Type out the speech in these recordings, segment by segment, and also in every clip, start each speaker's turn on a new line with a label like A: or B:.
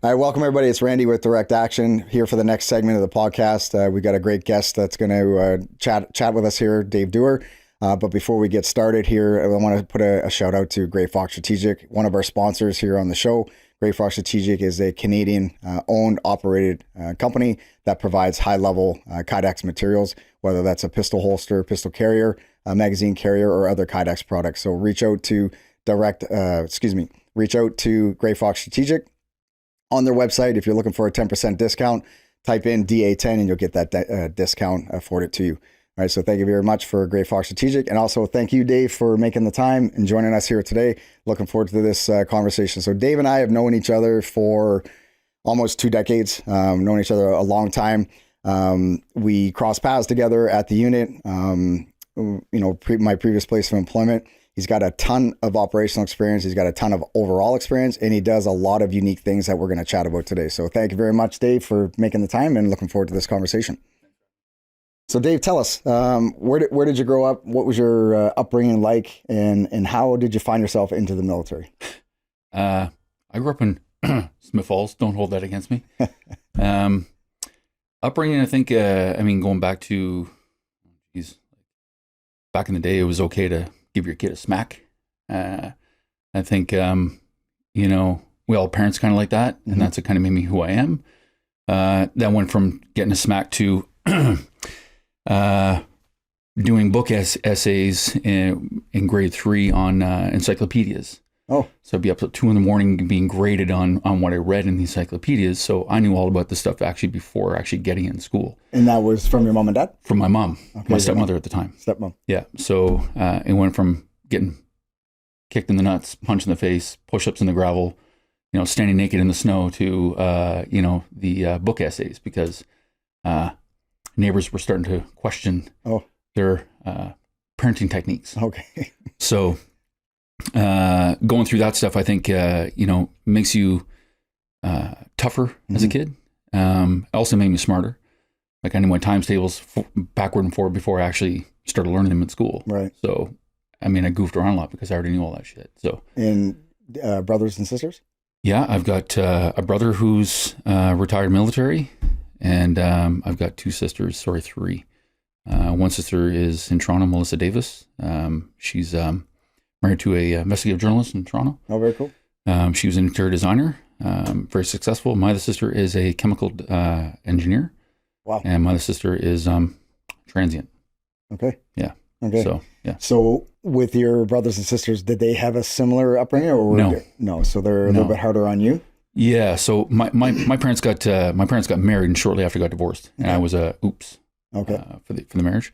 A: All right, welcome everybody. It's Randy with Direct Action here for the next segment of the podcast. We got a great guest that's going to chat with us here, Dave Dewar. But before we get started here, I want to put a shout out to Grey Fox Strategic, one of our sponsors here on the show. Grey Fox Strategic is a Canadian owned, operated company that provides high-level Kydex materials, whether that's a pistol holster, pistol carrier, a magazine carrier, or other Kydex products. So reach out to Grey Fox Strategic on their website. If you're looking for a 10% discount, type in DA10 and you'll get that discount afforded to you. All right, so thank you very much for Grey Fox Strategic. And also thank you, Dave, for making the time and joining us here today. Looking forward to this conversation. So Dave and I have known each other for almost 2 decades, known each other a long time. We crossed paths together at the unit, my previous place of employment. He's got a ton of operational experience. He's got a ton of overall experience, and he does a lot of unique things that we're going to chat about today. So thank you very much, Dave, for making the time, and looking forward to this conversation. So Dave, tell us, where did you grow up? What was your upbringing like, and how did you find yourself into the military?
B: I grew up in Smith Falls. Don't hold that against me. Upbringing, I think, going back to, back in the day, it was okay to give your kid a smack. I think, we all parents kind of like that, and that's what kind of made me who I am. That went from getting a smack to doing book essays in grade 3 on encyclopedias.
A: Oh,
B: so I'd be up till 2 a.m. being graded on what I read in the encyclopedias. So I knew all about this stuff actually before actually getting in school.
A: And that was from your mom and dad?
B: From my mom, my stepmother at the time.
A: Stepmom.
B: Yeah. So it went from getting kicked in the nuts, punched in the face, push-ups in the gravel, standing naked in the snow to, the book essays, because neighbors were starting to question their parenting techniques.
A: Okay.
B: So going through that stuff, I think, makes you tougher as a kid. Also made me smarter. Like I knew my times tables backward and forward before I actually started learning them in school.
A: Right.
B: So, I goofed around a lot because I already knew all that shit. So.
A: And brothers and sisters?
B: Yeah, I've got a brother who's retired military, and I've got 2 sisters, 3. One sister is in Toronto, Melissa Davis. She's married to a investigative journalist in Toronto.
A: Oh, very cool.
B: She was an interior designer, very successful. My other sister is a chemical engineer.
A: Wow.
B: And my other sister is transient.
A: Okay.
B: Yeah.
A: Okay.
B: So, yeah.
A: So with your brothers and sisters, did they have a similar upbringing? Or no. So they're a little bit harder on you?
B: Yeah. So my parents got married, and shortly after got divorced. And I was oops.
A: Okay.
B: For the marriage.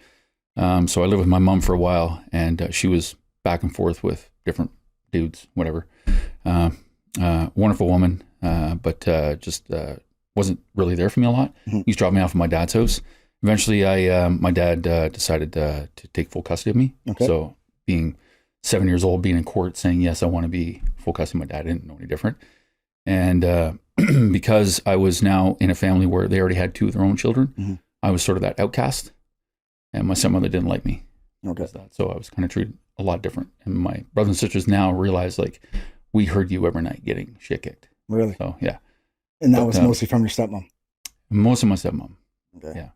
B: So I lived with my mom for a while, and she was back and forth with different dudes, whatever. Wonderful woman, but just wasn't really there for me a lot.
A: Mm-hmm.
B: Used to drop me off at my dad's house. Eventually, my dad decided to take full custody of me.
A: Okay.
B: So being 7 years old, being in court, saying, yes, I want to be full custody of my dad, I didn't know any different. And because I was now in a family where they already had 2 of their own children, I was sort of that outcast, and my stepmother didn't like me.
A: Okay.
B: So I was kind of treated a lot different. And my brothers and sisters now realize, like, we heard you every night getting shit kicked.
A: Really?
B: So, yeah.
A: And that was mostly from your stepmom?
B: Most of my stepmom.
A: Okay.
B: Yeah.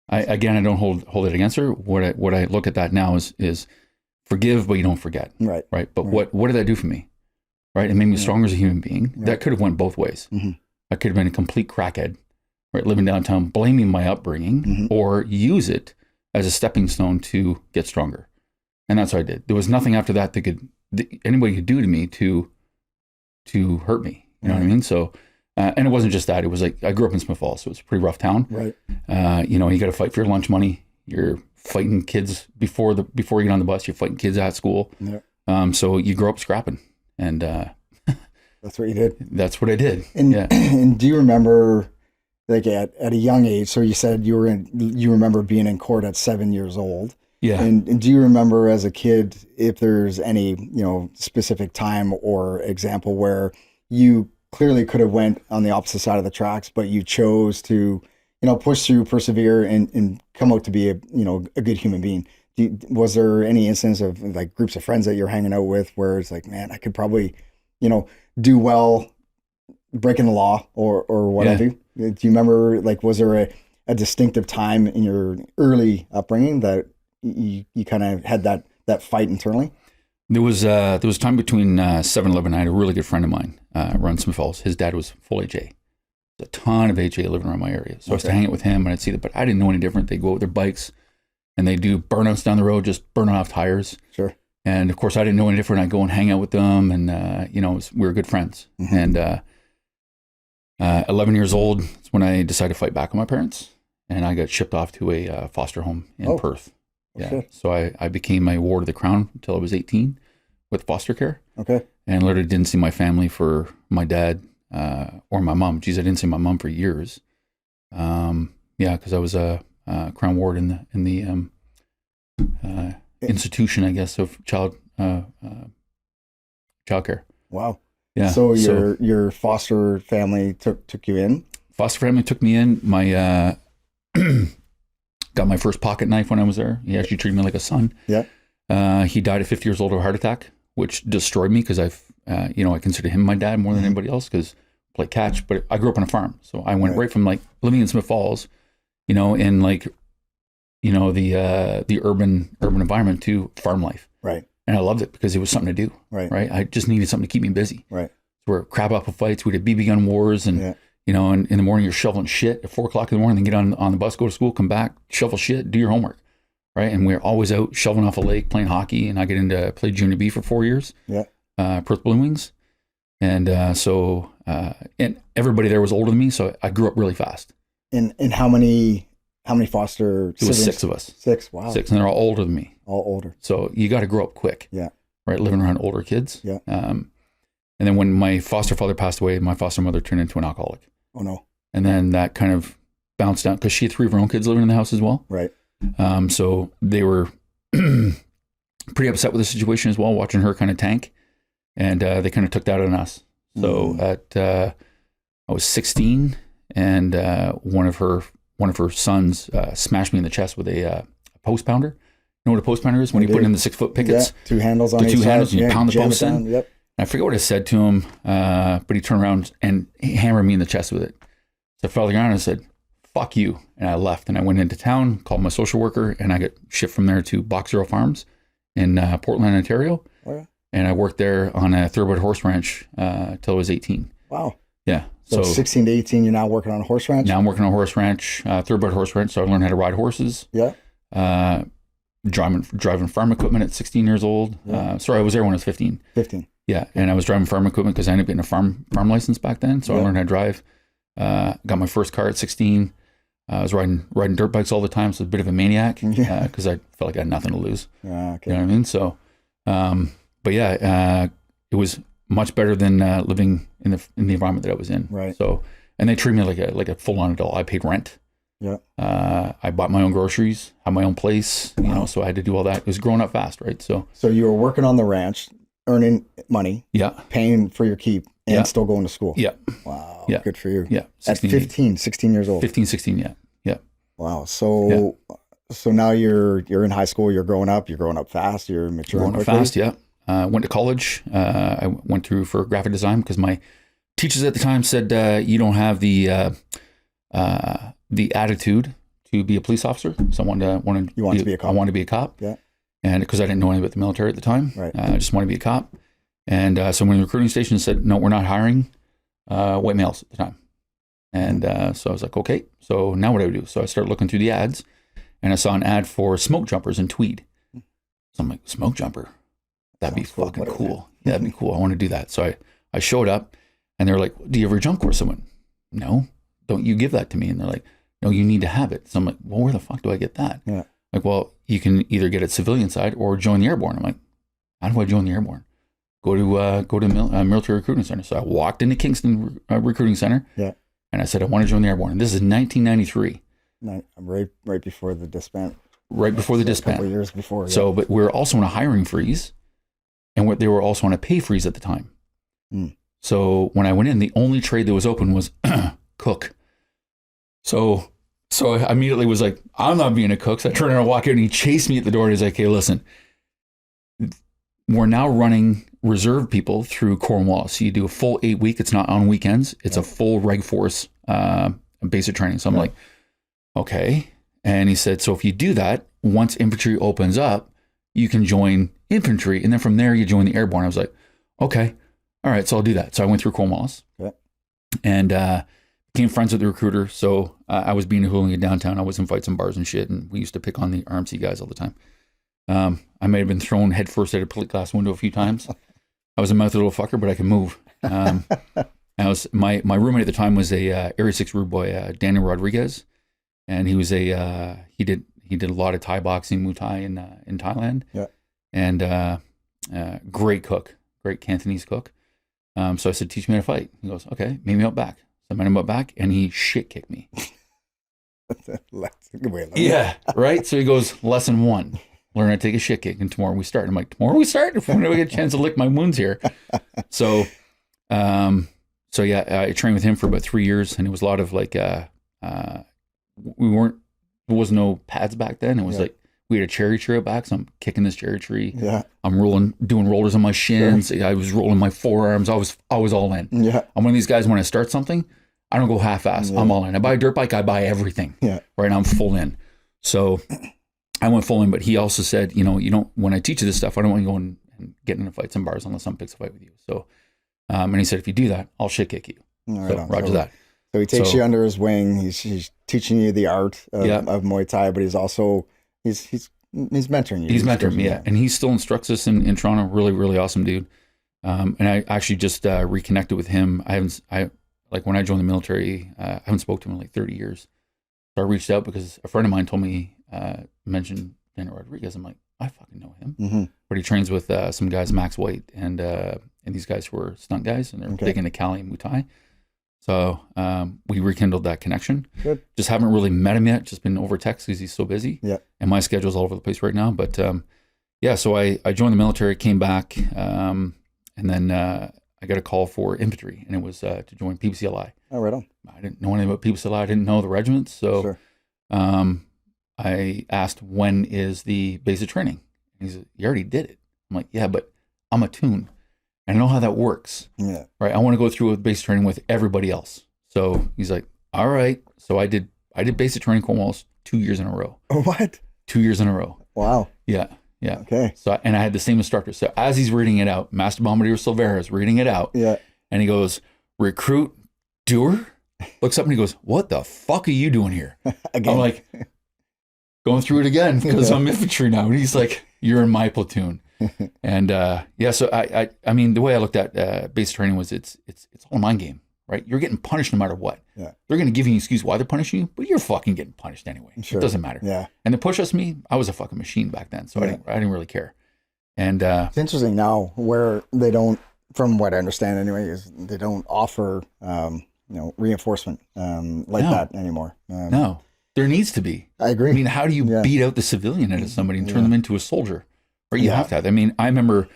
B: I don't hold it against her. What I look at that now is forgive, but you don't forget.
A: Right.
B: Right. But what did that do for me? Right. It made me stronger as a human being. Right. That could have went both ways.
A: Mm-hmm.
B: I could have been a complete crackhead, right, living downtown, blaming my upbringing, or use it as a stepping stone to get stronger. And that's what I did. There was nothing after that anybody could do to me to hurt me. You know what I mean? So, and it wasn't just that. It was like, I grew up in Smith Falls, so it's a pretty rough town.
A: Right.
B: You got to fight for your lunch money. You're fighting kids before you get on the bus. You're fighting kids at school.
A: Yeah.
B: So you grow up scrapping, and
A: that's what you did.
B: That's what I did.
A: And, and do you remember, like at a young age? So you said you remember being in court at 7 years old.
B: Yeah.
A: And do you remember as a kid if there's any specific time or example where you clearly could have went on the opposite side of the tracks, but you chose to push through, persevere, and come out to be a good human being? Was there any instance of like groups of friends that you're hanging out with where it's like, man, I could probably do well breaking the law or what have you. Do you remember, like, was there a distinctive time in your early upbringing that you kind of had that fight internally?
B: There was time between 7 and 11. I had a really good friend of mine, around Smith Falls. His dad was full HA. A ton of HA living around my area. So I used to hang out with him and I'd see that, but I didn't know any different. They go out with their bikes and they do burnouts down the road, just burning off tires.
A: Sure. And
B: of course I didn't know any different. I'd go and hang out with them and, we were good friends. And 11 years old is when I decided to fight back on my parents and I got shipped off to a foster home in Perth. Yeah. Shit. So I became a ward of the Crown until I was 18 with foster care. Okay. And literally didn't see my family for my dad or my mom. Geez, I didn't see my mom for years. Because I was a Crown ward in the institution, I guess, of child care. Wow. Yeah.
A: So your foster family took you in?
B: Foster family took me in. My got my first pocket knife when I was there. He actually treated me like a son. Yeah. He died at 50 years old of a heart attack, which destroyed me because I consider him my dad more than anybody else because play catch. But I grew up on a farm, so I went right from like living in Smith Falls, in like, the urban environment to farm life. Right. And I loved it because it was something to do. Right. Right. I just needed something to keep me busy. Right. So we're crab apple fights. We did BB gun wars and. And in the morning you're shoveling shit at 4 o'clock in the morning, then get on the bus, go to school, come back, shovel shit, do your homework, right? And we're always out shoveling off a lake, playing hockey, and I get into play junior B for 4 years, Perth Blue Wings, and and everybody there was older than me, so I grew up really fast.
A: And how many foster siblings?
B: It was 6 of us.
A: 6, wow.
B: 6, and they're all older than me.
A: All older.
B: So you got to grow up quick. Yeah. Right, living around older kids. Yeah. And then when my foster father passed away, my foster mother turned into an alcoholic. Oh no. And then that kind of bounced down because she had 3 of her own kids living in the house as well. Right. So they were pretty upset with the situation as well, watching her kind of tank. And they kind of took that on us. So I was 16 and one of her sons smashed me in the chest with a post pounder. You know what a post pounder is? When you put in the 6-foot pickets.
A: Yeah, 2 handles on each side.
B: 2 handles and you pound the post in.
A: Yep.
B: I forget what I said to him, but he turned around and he hammered me in the chest with it. So I fell down and I said, fuck you. And I left and I went into town, called my social worker, and I got shipped from there to Box Zero Farms in Portland, Ontario. Oh, yeah. And I worked there on a thoroughbred horse ranch till I was 18. Wow. Yeah.
A: So 16 to 18, you're now working on a horse ranch?
B: Now I'm working on a horse ranch, thoroughbred horse ranch. So I learned how to ride horses. Yeah. Driving farm equipment at 16 years old. Yeah. I was there when I was 15. 15. Yeah, and I was driving farm equipment because I ended up getting a farm license back then. So I learned how to drive. Got my first car at 16. I was riding dirt bikes all the time, so a bit of a maniac because I felt like I had nothing to lose. Okay. You know what I mean? So, but yeah, it was much better than living in the environment that I was in. Right. So, and they treated me like a full on adult. I paid rent. Yeah. I bought my own groceries, had my own place. Wow. So I had to do all that. It was growing up fast, right? So
A: you were working on the ranch, earning money, paying for your keep, and still going to school. Yeah. Wow. Yeah. Good for you. Yeah. 16, 16 years old.
B: 15, 16. Yeah. Yeah.
A: Wow. So now you're in high school. You're growing up fast. You're maturing
B: growing up fast. Yeah. Went to college. I went through for graphic design because my teachers at the time said you don't have the attitude to be a police officer. So I wanted to be a cop. I wanted to be a cop. Yeah. And because I didn't know anything about the military at the time, right. I just wanted to be a cop. And so when the recruiting station said, no, we're not hiring white males at the time. And so I was like, okay, so now what do I do? So I started looking through the ads and I saw an ad for smoke jumpers in tweed. So I'm like, smoke jumper? That'd be fucking cool. Yeah, that'd be cool. I want to do that. So I showed up and they're like, do you ever jump course? I went, no, don't you give that to me. And they're like, no, you need to have it. So I'm like, well, where the fuck do I get that? Yeah. Like, well, you can either get it civilian side or join the airborne. I'm like, how do I join the airborne? Go to military recruiting center. So I walked into Kingston recruiting center. Yeah. And I said, I want to join the airborne. And this is 1993.
A: Right before the disband.
B: Right before the disband. A
A: couple years before. Yeah.
B: So, but we were also on a hiring freeze, and they were also on a pay freeze at the time. Mm. So when I went in, the only trade that was open was cook. So I immediately was like, I'm not being a cook. So I turned around and walked in and he chased me at the door and he's like, hey, listen, we're now running reserve people through Cornwall. So you do a full 8 week. It's not on weekends. It's a full reg force basic training. So I'm like, okay. And he said, so if you do that, once infantry opens up, you can join infantry. And then from there, you join the airborne. I was like, okay, all right. So I'll do that. So I went through Cornwallis and became friends with the recruiter. So I was being a hooligan downtown. I was in fights and bars and shit. And we used to pick on the RMC guys all the time. I may have been thrown headfirst at a plate glass window a few times. I was a mouthy little fucker, but I can move. I was my roommate at the time was a Area 6 rude boy, Daniel Rodriguez, and he was he did a lot of Thai boxing, Muay Thai in Thailand. Yeah. And great cook, great Cantonese cook. So I said, teach me how to fight. He goes, okay, meet me out back. So I met him out back, and he shit kicked me. Yeah, right. So he goes, lesson 1. Learn how to take a shit kick, and tomorrow we start. I'm like, tomorrow we start? When do I get a chance to lick my wounds here? So yeah, I trained with him for about 3 years, and it was a lot of like, there was no pads back then. It was like, we had a cherry tree out back, so I'm kicking this cherry tree. Yeah. I'm doing rollers on my shins. Sure. I was rolling my forearms. I was all in. Yeah. I'm one of these guys, when I start something, I don't go half-ass. Yeah. I'm all in. I buy a dirt bike, I buy everything. Yeah. Right now I'm full in. So I went full in, but he also said, you don't, when I teach you this stuff, I don't want you going and getting into fights and bars unless someone picks a fight with you. So, and he said, if you do that, I'll shit kick you. Right on. Roger that.
A: So he takes you under his wing. He's teaching you the art of Muay Thai, but he's also, he's mentoring you.
B: He's mentoring me, yeah. And he still instructs us in Toronto. Really, really awesome dude. And I actually just reconnected with him. Like when I joined the military, I haven't spoken to him in like 30 years. So I reached out because a friend of mine told me, mentioned Daniel Rodriguez. I'm like, I fucking know him. Mm-hmm. But he trains with some guys, Max White, and these guys who are stunt guys, and they're big into Cali and Muay Thai. So we rekindled that connection. Good. Just haven't really met him yet. Just been over text because he's so busy. Yeah. And my schedule's all over the place right now. But so I joined the military, came back, and then I got a call for infantry, and it was to join PPCLI. Oh, right on. I didn't know anything about PPCLI. I didn't know the regiments. So sure. I asked, when is the basic training? And he said, you already did it. I'm like, yeah, but I'm a tune. I know how that works. Yeah. Right. I want to go through with basic training with everybody else. So he's like, all right. So I did basic training Cornwallis 2 years in a row.
A: What?
B: 2 years in a row.
A: Wow.
B: Yeah. Yeah.
A: Okay.
B: So, and I had the same instructor. So as he's reading it out, Master Bombardier Silvera is reading it out. Yeah. And he goes, recruit Dewar, looks up and he goes, what the fuck are you doing here? Again. I'm like, going through it again because I'm infantry now. And he's like, you're in my platoon. And so I mean, the way I looked at basic training was it's all a mind game, right? You're getting punished no matter what. Yeah. They're going to give you an excuse why they're punishing you, but you're fucking getting punished anyway. Sure. It doesn't matter. Yeah. And to push us me, I was a fucking machine back then, so I didn't really care. And
A: it's interesting now where they don't, from what I understand anyway, is they don't offer reinforcement that anymore.
B: No. There needs to be.
A: I agree.
B: I mean, how do you beat out the civilian out of somebody and turn them into a soldier? Or you have to have. I mean, I remember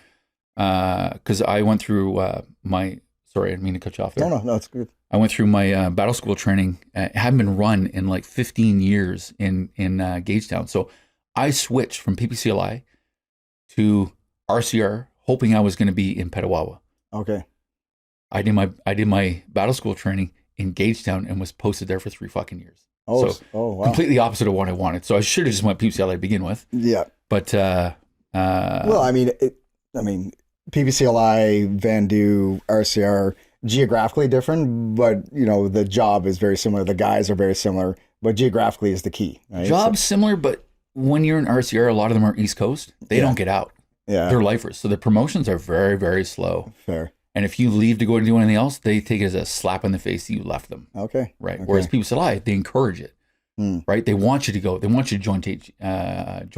B: because I went through my. Sorry, I didn't mean to cut you off there.
A: No, it's good.
B: I went through my battle school training. It hadn't been run in like 15 years in Gagetown. So I switched from PPCLI to RCR, hoping I was going to be in Petawawa.
A: Okay.
B: I did my battle school training in Gagetown and was posted there for 3 fucking years.
A: Oh, wow.
B: Completely opposite of what I wanted. So I should have just went PPCLI to begin with. Yeah. But
A: well, I mean, PPCLI, Vandu, RCR, geographically different, but the job is very similar. The guys are very similar, but geographically is the key. Right?
B: Job's similar, but when you're in RCR, a lot of them are East Coast. They don't get out. Yeah. They're lifers. So the promotions are very, very slow.
A: Fair.
B: And if you leave to go and do anything else, they take it as a slap in the face that you left them.
A: Okay.
B: Right.
A: Okay.
B: Whereas PPCLI, they encourage it. Right. They want you to go. They want you to join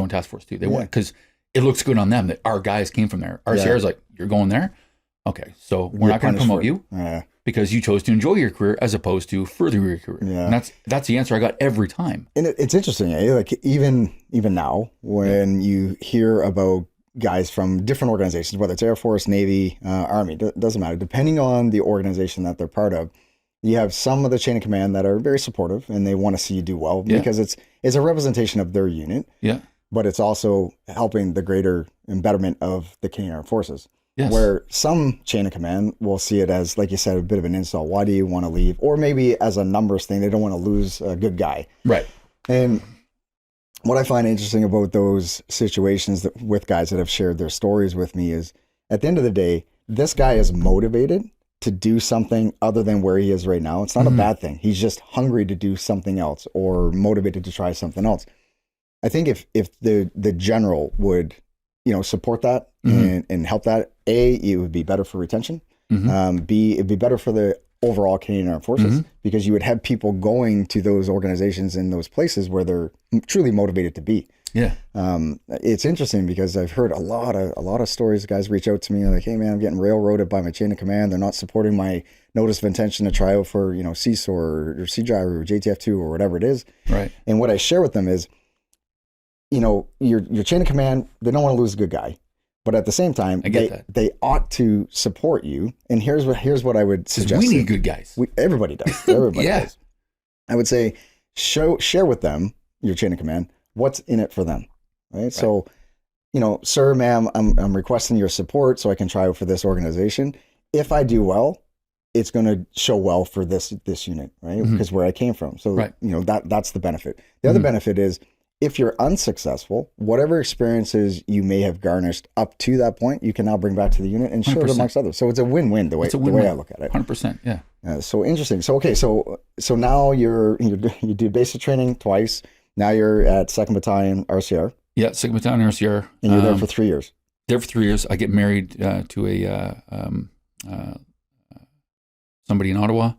B: task force too. They want, because it looks good on them that our guys came from there. RCR is like, you're going there? Okay. So we're not going to promote you because you chose to enjoy your career as opposed to further your career. Yeah. And that's the answer I got every time.
A: And it's interesting, like even now when you hear about guys from different organizations, whether it's Air Force, Navy, Army, doesn't matter. Depending on the organization that they're part of, you have some of the chain of command that are very supportive and they want to see you do well because it's a representation of their unit. Yeah. But it's also helping the greater betterment of the Canadian Armed Forces.
B: Yes.
A: Where some chain of command will see it as, like you said, a bit of an insult. Why do you want to leave? Or maybe as a numbers thing, they don't want to lose a good guy.
B: Right.
A: And what I find interesting about those situations with guys that have shared their stories with me is, at the end of the day, this guy is motivated to do something other than where he is right now. It's not a bad thing. He's just hungry to do something else or motivated to try something else. I think if the general would, support that and help that, A, it would be better for retention. B, it'd be better for the overall Canadian Armed Forces because you would have people going to those organizations in those places where they're truly motivated to be.
B: Yeah.
A: It's interesting because I've heard a lot of stories. Guys reach out to me like, hey man, I'm getting railroaded by my chain of command. They're not supporting my notice of intention to try out for, CSOR or C-Driver or JTF2 or whatever it is.
B: Right.
A: And what I share with them is, your chain of command, they don't want to lose a good guy. But at the same time, they ought to support you. And here's what I would suggest.
B: We need good guys.
A: Everybody does. Everybody does. I would say share with them, your chain of command, what's in it for them. Right. So, sir, ma'am, I'm requesting your support so I can try out for this organization. If I do well, it's going to show well for this unit, right? Because where I came from. So, that's the benefit. The other benefit is, if you're unsuccessful, whatever experiences you may have garnished up to that point, you can now bring back to the unit and share it amongst others. So it's a win-win the way I look at it.
B: 100%, yeah.
A: So interesting. So okay, so now you did basic training twice. Now you're at 2nd Battalion RCR.
B: Yeah, 2nd Battalion RCR.
A: And you're there for 3 years.
B: There for 3 years. I get married to somebody in Ottawa.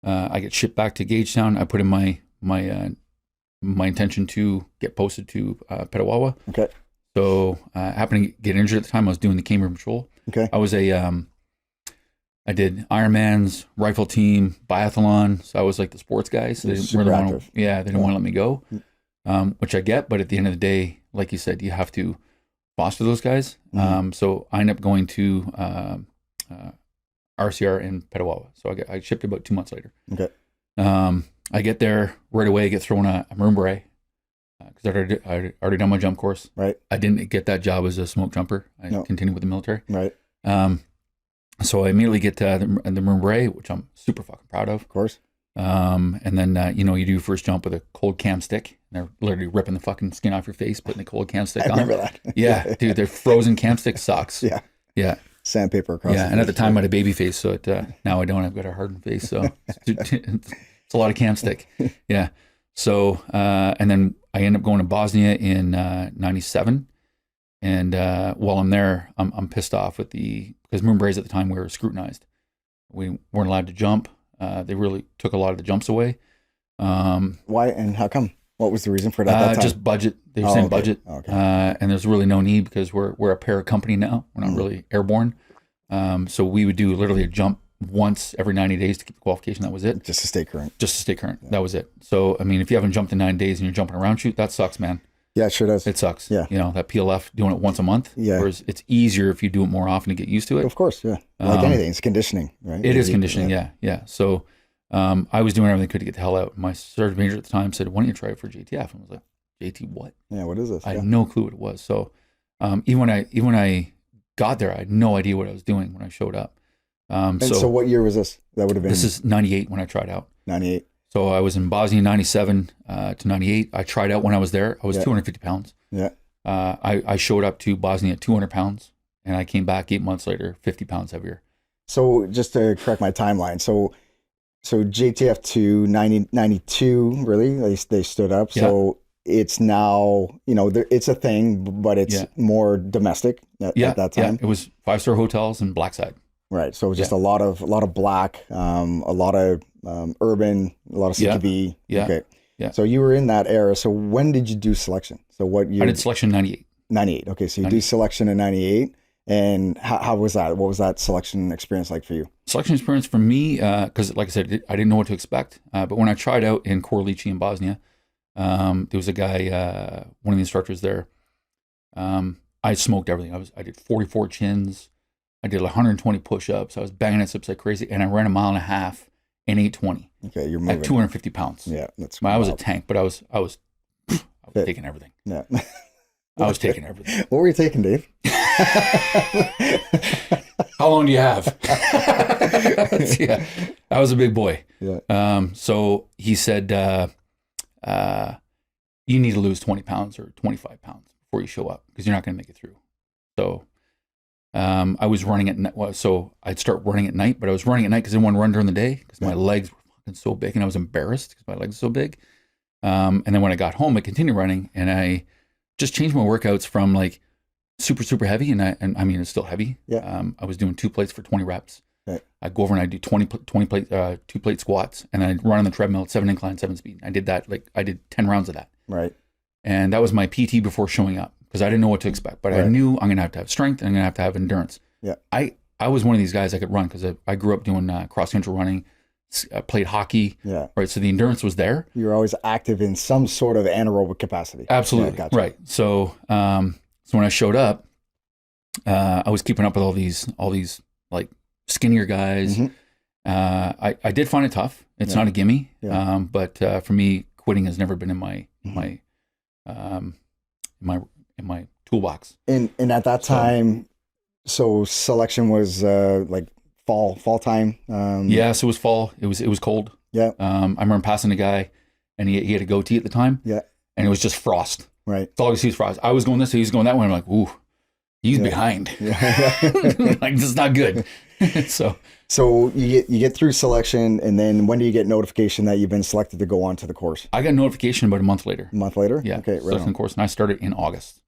B: I get shipped back to Gagetown. I put in my intention to get posted to Petawawa.
A: Okay.
B: So happened to get injured at the time. I was doing the Cambridge Patrol.
A: Okay.
B: I was I did Ironmans, rifle team, biathlon. So I was like the sports guy. So they didn't really want to, they didn't want to let me go, which I get. But at the end of the day, like you said, you have to foster those guys. So I ended up going to RCR in Petawawa. So I shipped about 2 months later.
A: Okay.
B: I get there right away, get thrown a maroon beret because I'd already done my jump course.
A: Right.
B: I didn't get that job as a smoke jumper. I continued with the military.
A: Right.
B: So I immediately get the maroon beret, which I'm super fucking proud of.
A: Of course.
B: And then, you do your first jump with a cold cam stick. And they're literally ripping the fucking skin off your face, putting the cold cam stick on.
A: I remember that.
B: Yeah, dude, their frozen cam stick sucks.
A: Yeah.
B: Yeah.
A: Sandpaper across.
B: Yeah, and at the time I had a baby face, so now I don't. I've got a hardened face, so it's a lot of cam stick. Yeah. So, and then I end up going to Bosnia in 97. And while I'm there, I'm pissed off because maroon berets at the time, we were scrutinized. We weren't allowed to jump. They really took a lot of the jumps away.
A: Why and how come? What was the reason for that at that time?
B: Just budget. They were saying budget.
A: Okay.
B: And there's really no need because we're a para company now. We're not really airborne. So we would do literally a jump once every 90 days to keep the qualification. That was it.
A: Just to stay current.
B: Yeah. That was it. So, I mean, if you haven't jumped in 9 days and you're jumping around shoot, that sucks, man.
A: Yeah, it sure does.
B: It sucks.
A: Yeah.
B: That PLF doing it once a month.
A: Yeah.
B: Whereas it's easier if you do it more often to get used to it.
A: Of course, yeah. Like anything, it's conditioning, right?
B: It is conditioning, yeah. So I was doing everything I could to get the hell out. My sergeant major at the time said, why don't you try it for JTF? And I was like, JT what?
A: Yeah, what is this?
B: I had no clue what it was. So even when I got there, I had no idea what I was doing when I showed up.
A: So what year was this? That would have been...
B: This is 98 when I tried out.
A: 98.
B: So I was in Bosnia 97 to 98. I tried out when I was there. I was 250 pounds.
A: Yeah.
B: I showed up to Bosnia at 200 pounds, and I came back 8 months later, 50 pounds heavier.
A: So just to correct my timeline, so JTF2 92, really, they stood up. Yeah. So it's now, it's a thing, but it's more domestic at that time.
B: Yeah, it was 5-star hotels and Blackside.
A: Right. So just a lot of black, a lot of urban, a lot of CTV.
B: Yeah.
A: Okay.
B: Yeah.
A: So you were in that era. So when did you do selection? So what year?
B: I did selection in 98.
A: 98. Okay. So you do selection in 98. And how was that? What was that selection experience like for you?
B: Selection experience for me, because like I said, I didn't know what to expect. But when I tried out in Korlichi in Bosnia, there was a guy, one of the instructors there. I smoked everything. I did 44 chins. I did 120 push-ups. I was banging it like crazy, and I ran a mile and a half in 820.
A: Okay, you're moving
B: at 250 pounds.
A: Yeah, that's.
B: I was a tank, but I was taking everything.
A: Yeah,
B: I was taking everything.
A: What were you taking, Dave?
B: How long do you have? Yeah, I was a big boy.
A: Yeah.
B: So he said, you need to lose 20 pounds or 25 pounds before you show up because you're not going to make it through. So I was running at night. So I'd start running at night, but I was running at night because I didn't want to run during the day because my legs were fucking so big and I was embarrassed because my legs were so big. And then when I got home, I continued running and I just changed my workouts from like super, super heavy. And I mean, it's still heavy.
A: Yeah.
B: I was doing 2 plates for 20 reps.
A: Right.
B: I'd go over and I'd do 20 plate, 2-plate squats and I'd run on the treadmill at 7 incline, 7 speed. I did that. I did 10 rounds of that.
A: Right.
B: And that was my PT before showing up because I didn't know what to expect, but I knew I'm going to have strength and I'm going to have endurance.
A: Yeah.
B: I was one of these guys that could run because I grew up doing cross-country running, played hockey.
A: Yeah.
B: Right. So the endurance was there.
A: You were always active in some sort of anaerobic capacity.
B: Absolutely.
A: Yeah, gotcha.
B: Right. So, so when I showed up, I was keeping up with all these like skinnier guys.
A: Mm-hmm.
B: I did find it tough. It's not a gimme.
A: Yeah.
B: But for me, quitting has never been in my toolbox.
A: And at that time, so selection was like fall time.
B: Yeah, so it was fall. It was cold.
A: Yeah.
B: I remember passing a guy, and he had a goatee at the time.
A: Yeah.
B: And it was just frost.
A: Right.
B: That's all I could see was frost. I was going this way, he was going that way. I'm like, ooh, he's behind.
A: Yeah.
B: Like, this is not good. So
A: you get through selection, and then when do you get notification that you've been selected to go on to the course?
B: I got notification about a month later.
A: A month later?
B: Yeah.
A: Okay. Right.
B: Selection course, and I started in August.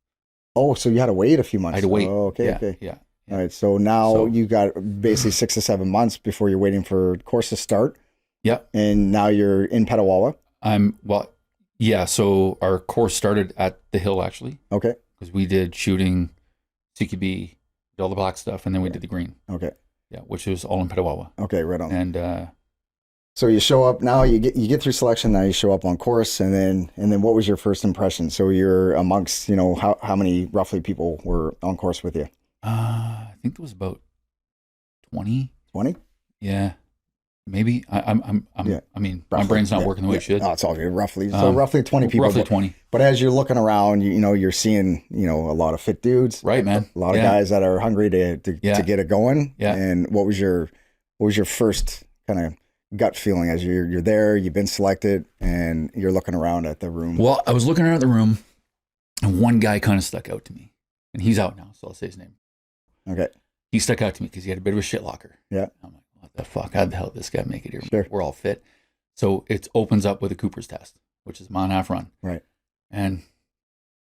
A: Oh, so you had to wait a few months.
B: I had to wait.
A: Oh, okay.
B: Yeah,
A: Okay.
B: Yeah.
A: All right. So now you got basically 6 to 7 months before you're waiting for course to start.
B: Yeah.
A: And now you're in Petawawa.
B: Yeah. So our course started at the hill actually.
A: Okay.
B: Because we did shooting, CQB, did all the black stuff, and then we did the green.
A: Okay.
B: Yeah, which was all in Petawawa.
A: Okay, right on.
B: And
A: so you show up now. You get through selection. Now you show up on course, and then what was your first impression? So you're amongst how many roughly people were on course with you?
B: I think there was about 20.
A: 20?
B: Yeah, maybe. I mean,
A: roughly,
B: my brain's not working the way it should.
A: Oh, it's all good. Roughly. So roughly 20 people.
B: Roughly 20.
A: But as you're looking around, you're seeing a lot of fit dudes.
B: Right, man.
A: A lot of guys that are hungry to get it going.
B: Yeah.
A: And what was your first kind of gut feeling as you're there, you've been selected, and you're looking around at the room?
B: Well, I was looking around at the room, and one guy kind of stuck out to me. And he's out now, so I'll say his name.
A: Okay.
B: He stuck out to me because he had a bit of a shit locker.
A: Yeah.
B: I'm like, what the fuck? How the hell did this guy make it here?
A: Sure.
B: We're all fit. So it opens up with a Cooper's test, which is a mile and a half run.
A: Right.
B: And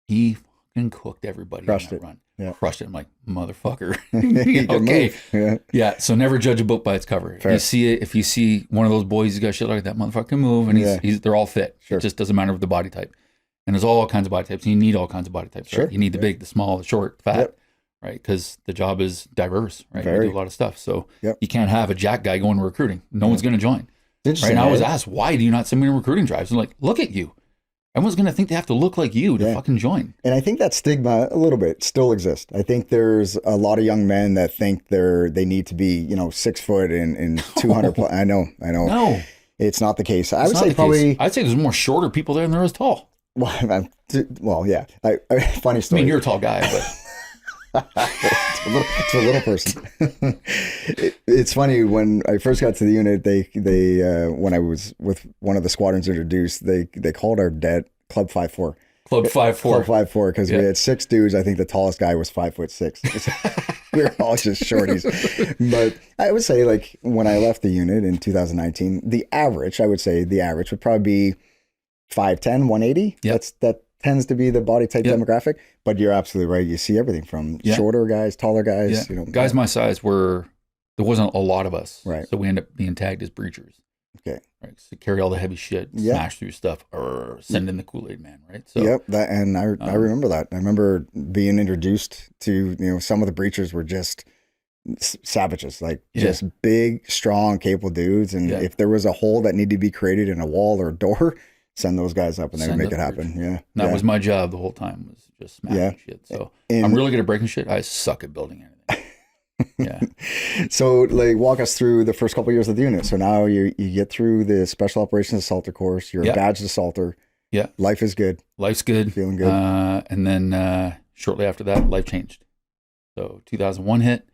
B: he fucking cooked everybody on that run.
A: Yeah.
B: Crushed it. I'm like, motherfucker.
A: Okay. Yeah.
B: Yeah. So never judge a book by its cover.
A: Fair.
B: If you see one of those boys who's got shit like that, motherfucker move, and they're all fit.
A: Sure.
B: It just doesn't matter with the body type. And there's all kinds of body types. And you need all kinds of body types.
A: Sure.
B: Right? You need the big, the small, the short, fat.
A: Yep.
B: Right? Because the job is diverse. Right?
A: Very.
B: You do a lot of stuff. So
A: Yep.
B: you can't have a jack guy going to recruiting. No one's going to join.
A: Interesting.
B: Right? And I was asked, why do you not send me to recruiting drives? I'm like, look at you. Everyone's going to think they have to look like you to fucking join.
A: And I think that stigma a little bit still exists. I think there's a lot of young men that think they need to be, 6 foot and 200 plus. I know.
B: No.
A: It's not the case. I would say probably.
B: I'd say there's more shorter people there than there is tall.
A: Well, yeah. Funny story.
B: I mean, you're a tall guy, but.
A: to a little person. It's funny, when I first got to the unit, they when I was with one of the squadrons introduced, they called our debt Club 5'4".
B: Club 5'4".
A: Club 5'4", because we had 6 dudes. I think the tallest guy was 5'6". We were all just shorties. But I would say, like, when I left the unit in 2019, the average would probably be 5'10", 180.
B: Yep.
A: That tends to be the body type demographic. But you're absolutely right. You see everything from shorter guys, taller guys.
B: Guys my size there wasn't a lot of us.
A: Right.
B: So we end up being tagged as breachers.
A: Okay.
B: Right. So carry all the heavy shit, smash through stuff, send in the Kool-Aid man. Right. So.
A: Yep. I remember that. I remember being introduced to some of the breachers were just savages, like just big, strong, capable dudes. And if there was a hole that needed to be created in a wall or a door, send those guys up and they would make it happen. Yeah.
B: That was my job the whole time, was just smashing shit. So I'm really good at breaking shit. I suck at building anything. Yeah.
A: So, like, walk us through the first couple of years of the unit. So now you get through the Special Operations Assaulter course. You're a badged assaulter.
B: Yeah.
A: Life is good.
B: Life's good.
A: Feeling good.
B: And then shortly after that, life changed. So 2001 hit,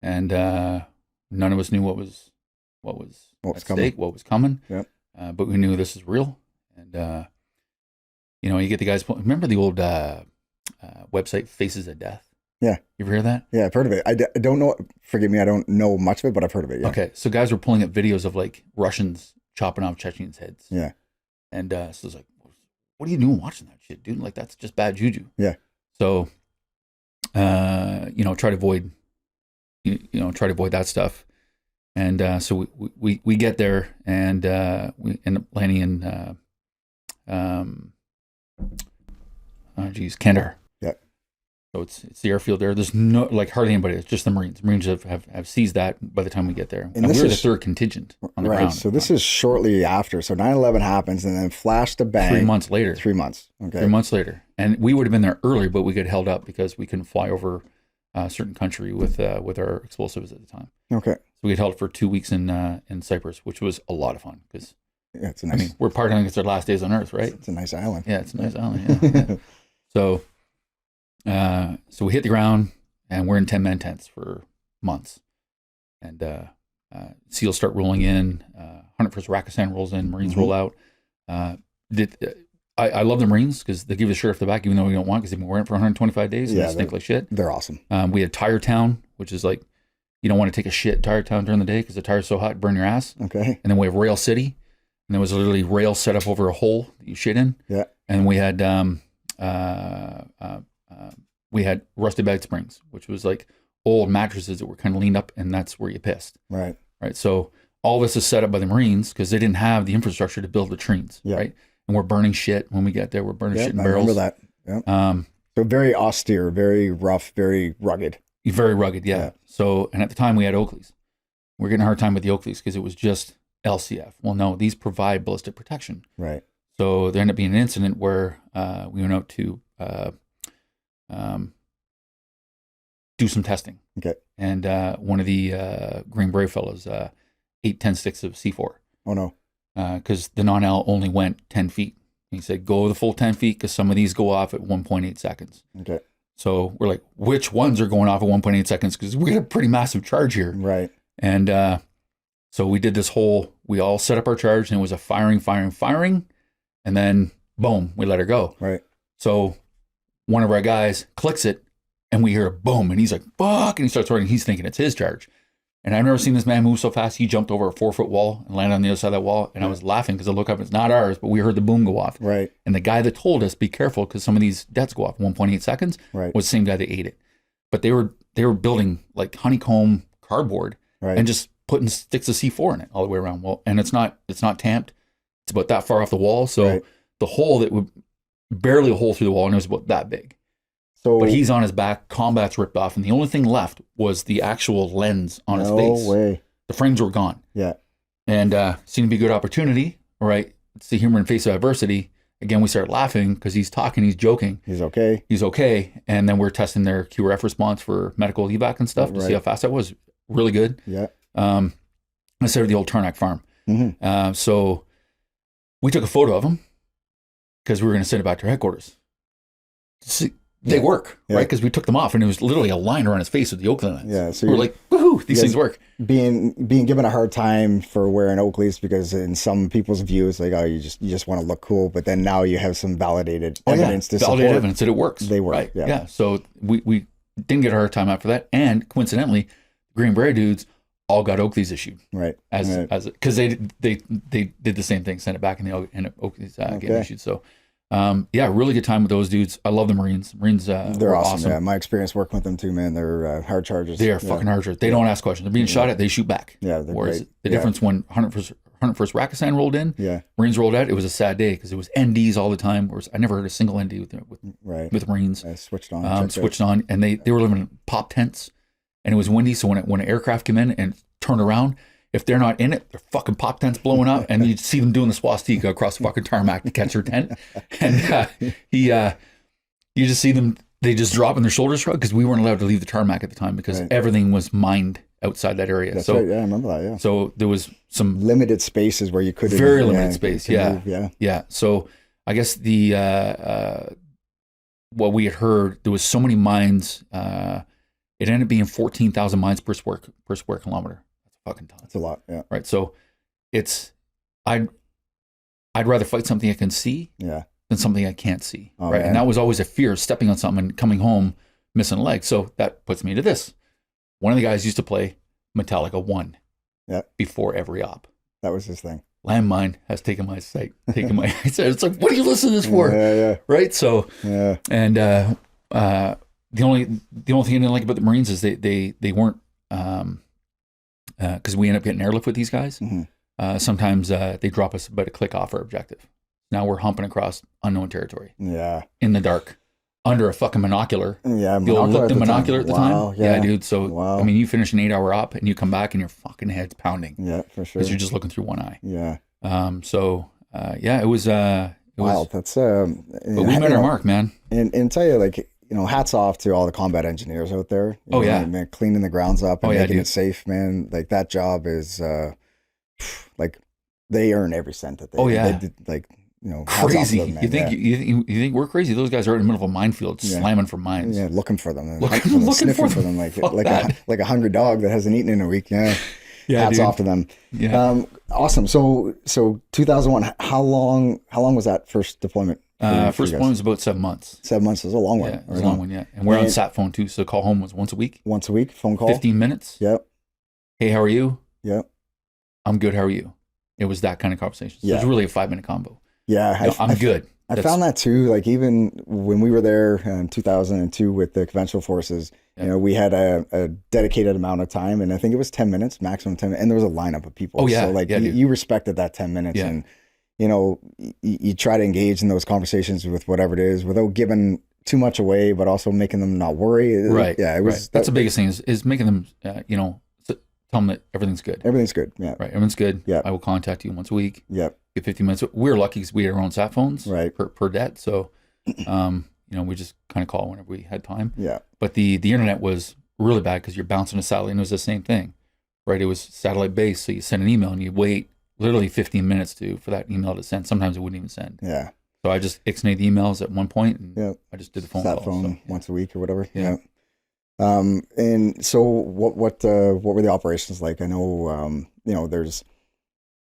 B: and none of us knew what was at stake, what was coming.
A: Yep.
B: But we knew this is real. And you get the guys. Remember the old website Faces of Death?
A: Yeah.
B: You ever hear that?
A: Yeah, I've heard of it. I don't know. Forgive me, I don't know much of it, but I've heard of it. Yeah.
B: Okay, so guys were pulling up videos of like Russians chopping off Chechens' heads.
A: Yeah.
B: And so it's like, what are you doing watching that shit, dude? Like, that's just bad juju.
A: Yeah.
B: So, try to avoid, that stuff. And so we get there, and we end up landing in, Kandahar.
A: Yeah.
B: So it's the airfield there. There's no, like, hardly anybody. It's just the Marines. The Marines have seized that by the time we get there. And we were the third contingent on the ground.
A: So this is shortly after. So 9/11 happens, and then flash to bang.
B: 3 months later.
A: 3 months. Okay.
B: 3 months later. And we would have been there early, but we got held up because we couldn't fly over a certain country with our explosives at the time.
A: Okay.
B: So we got held for 2 weeks in Cyprus, which was a lot of fun because
A: it's a nice.
B: we're partying. It's our last days on Earth, right?
A: It's a nice island.
B: Yeah, it's a nice island. Yeah. So we hit the ground, and we're in 10-man tents for months. And SEALs start rolling in. 101st Rakistan rolls in. Marines roll out. I love the Marines because they give you the shirt off the back, even though we don't want, because they've been wearing it for 125 days. And they stink like shit.
A: They're awesome.
B: We had Tire Town, which is like, you don't want to take a shit in Tire Town during the day because the tire's so hot, it'd burn your ass.
A: Okay.
B: And then we have Rail City, and there was literally rail set up over a hole that you shit in.
A: Yeah.
B: And we had Rusted Bag Springs, which was like old mattresses that were kind of leaned up, and that's where you pissed.
A: Right.
B: Right. So all this is set up by the Marines because they didn't have the infrastructure to build latrines.
A: Yeah.
B: Right. And we're burning shit when we get there. We're burning shit in barrels.
A: I remember that. Yeah. So very austere, very rough, very rugged.
B: Very rugged, yeah. So, and at the time we had Oakleys. We're getting a hard time with the Oakleys because it was just LCF. Well, no, these provide ballistic protection.
A: Right.
B: So there ended up being an incident where we went out to do some testing.
A: Okay.
B: And one of the Green Beret fellows ate 10 sticks of C4.
A: Oh, no.
B: Because the non-L only went 10 feet. He said, go the full 10 feet because some of these go off at 1.8 seconds.
A: Okay.
B: So we're like, which ones are going off at 1.8 seconds? Because we got a pretty massive charge here.
A: Right.
B: And so we did this we all set up our charge, and it was a firing. And then, boom, we let her go.
A: Right.
B: So one of our guys clicks it, and we hear a boom, and he's like, fuck, and he starts running. He's thinking it's his charge. And I've never seen this man move so fast. He jumped over a 4-foot wall and landed on the other side of that wall. And I was laughing because I look up, it's not ours, but we heard the boom go off.
A: Right.
B: And the guy that told us, be careful because some of these deaths go off 1.8 seconds,
A: right,
B: was the same guy that ate it. But they were building like honeycomb cardboard,
A: right,
B: and just putting sticks of C4 in it all the way around. Well, and it's not tamped. It's about that far off the wall. So
A: right,
B: the hole that would barely a hole through the wall, and it was about that big.
A: So,
B: but he's on his back, combat's ripped off, and the only thing left was the actual lens on his face.
A: No way.
B: The frames were gone.
A: Yeah.
B: And seemed to be a good opportunity, right? It's the humor in face of adversity. Again, we start laughing because he's talking, he's joking.
A: He's okay.
B: He's okay. And then we're testing their QRF response for medical evac and stuff to see how fast that was. Really good.
A: Yeah.
B: Instead of the old Tarnac farm.
A: Mm-hmm.
B: So we took a photo of him because we were going to send it back to our headquarters. See, they work, right? Because we took them off, and it was literally a line around his face with the Oakley lens.
A: Yeah, so
B: we're like, woohoo, these things work.
A: Being given a hard time for wearing Oakleys because in some people's views, like, oh, you just want to look cool, but then now you have some validated evidence to support.
B: Validated evidence that it works.
A: They work,
B: right?
A: Yeah.
B: So we didn't get a hard time after that, and coincidentally, Green Beret dudes all got Oakleys issued,
A: right?
B: As because they did the same thing, sent it back, and Oakleys getting issued. So. Really good time with those dudes. I love the Marines. They're awesome. Yeah, my experience working with them too, man. They're hard chargers. They are fucking hard chargers. They don't ask questions. They're being shot at. They shoot back.
A: Yeah, they're
B: Whereas
A: great.
B: The difference when 101st Rakistan rolled in, Marines rolled out. It was a sad day because it was NDs all the time. I never heard a single ND with Marines.
A: I switched on.
B: And they were living in pop tents, and it was windy. So when an aircraft came in and turned around, if they're not in it, their fucking pop tent's blowing up, and you see them doing the swastika across the fucking tarmac to catch their tent. And you just see them, they just drop in their shoulder shrug because we weren't allowed to leave the tarmac at the time because everything was mined outside that area.
A: That's right. Yeah, I remember that. Yeah.
B: So there was some
A: limited spaces where you could
B: very limited space.
A: Yeah.
B: Yeah. So I guess what we had heard, there was so many mines It ended up being 14,000 miles per square kilometer. That's a fucking ton.
A: That's a lot. Yeah.
B: Right. So I'd rather fight something I can see than something I can't see.
A: Oh,
B: right.
A: man.
B: And that was always a fear of stepping on something and coming home missing a leg. So that puts me to this. One of the guys used to play Metallica 1 before every op.
A: That was his thing.
B: Landmine has taken my sight, it's like, what are you listening to this for?
A: Yeah.
B: Right. So, and the only thing I didn't like about the Marines is they weren't, because we end up getting airlift with these guys.
A: Mm-hmm.
B: Sometimes they drop us about a click off our objective. Now we're humping across unknown territory.
A: Yeah.
B: In the dark. Under a fucking monocular.
A: Yeah,
B: the old look monocular at the time.
A: Yeah,
B: dude. So I mean, you finish an 8-hour op and you come back and your fucking head's pounding.
A: Yeah, for sure.
B: Because you're just looking through one eye.
A: Yeah.
B: It was
A: wild. That's
B: but we made our mark, man.
A: And tell you, like, hats off to all the combat engineers out there. Man, cleaning the grounds up and making it safe, man. Like, that job is like, they earn every cent that they did, like,
B: crazy.
A: Them,
B: you think we're crazy? Those guys are in the middle of a minefield, slamming for mines.
A: Yeah, looking for them,
B: looking for
A: them, like a hungry dog that hasn't eaten in a week. Yeah, hats
B: dude.
A: off to them.
B: Yeah,
A: awesome. So 2001. How long was that first deployment?
B: First deployment was about 7 months.
A: 7 months is a long one.
B: Yeah, it was a long one. Yeah, and we're on sat phone too, so call home was once a week.
A: Once a week, phone call.
B: 15 minutes.
A: Yep.
B: Hey, how are you?
A: Yep.
B: I'm good. How are you? It was that kind of conversation. So it was really a 5-minute combo.
A: Yeah,
B: I'm good.
A: I found that too. Like, even when we were there in 2002 with the conventional forces, we had a dedicated amount of time, and I think it was 10 minutes, maximum 10 minutes, and there was a lineup of people.
B: Oh yeah.
A: So like you respected that 10 minutes, and you try to engage in those conversations with whatever it is without giving too much away, but also making them not worry.
B: Right.
A: Yeah. It was.
B: Right. That's the biggest thing is making them, tell them that everything's good.
A: Everything's good. Yeah.
B: Right. Everything's good.
A: Yeah.
B: I will contact you once a week.
A: Yep.
B: Get 15 minutes. We were lucky because we had our own sat phones.
A: Right.
B: Per det. So, we just kind of call whenever we had time.
A: Yeah.
B: But the internet was really bad because you're bouncing a satellite, and it was the same thing, right? It was satellite based. So you send an email and you wait literally 15 minutes for that email to send. Sometimes it wouldn't even send.
A: Yeah.
B: So I just ixnayed the emails at one point, and I just did the phone
A: sat
B: call.
A: Once a week or whatever.
B: Yeah.
A: And so what were the operations like? I know,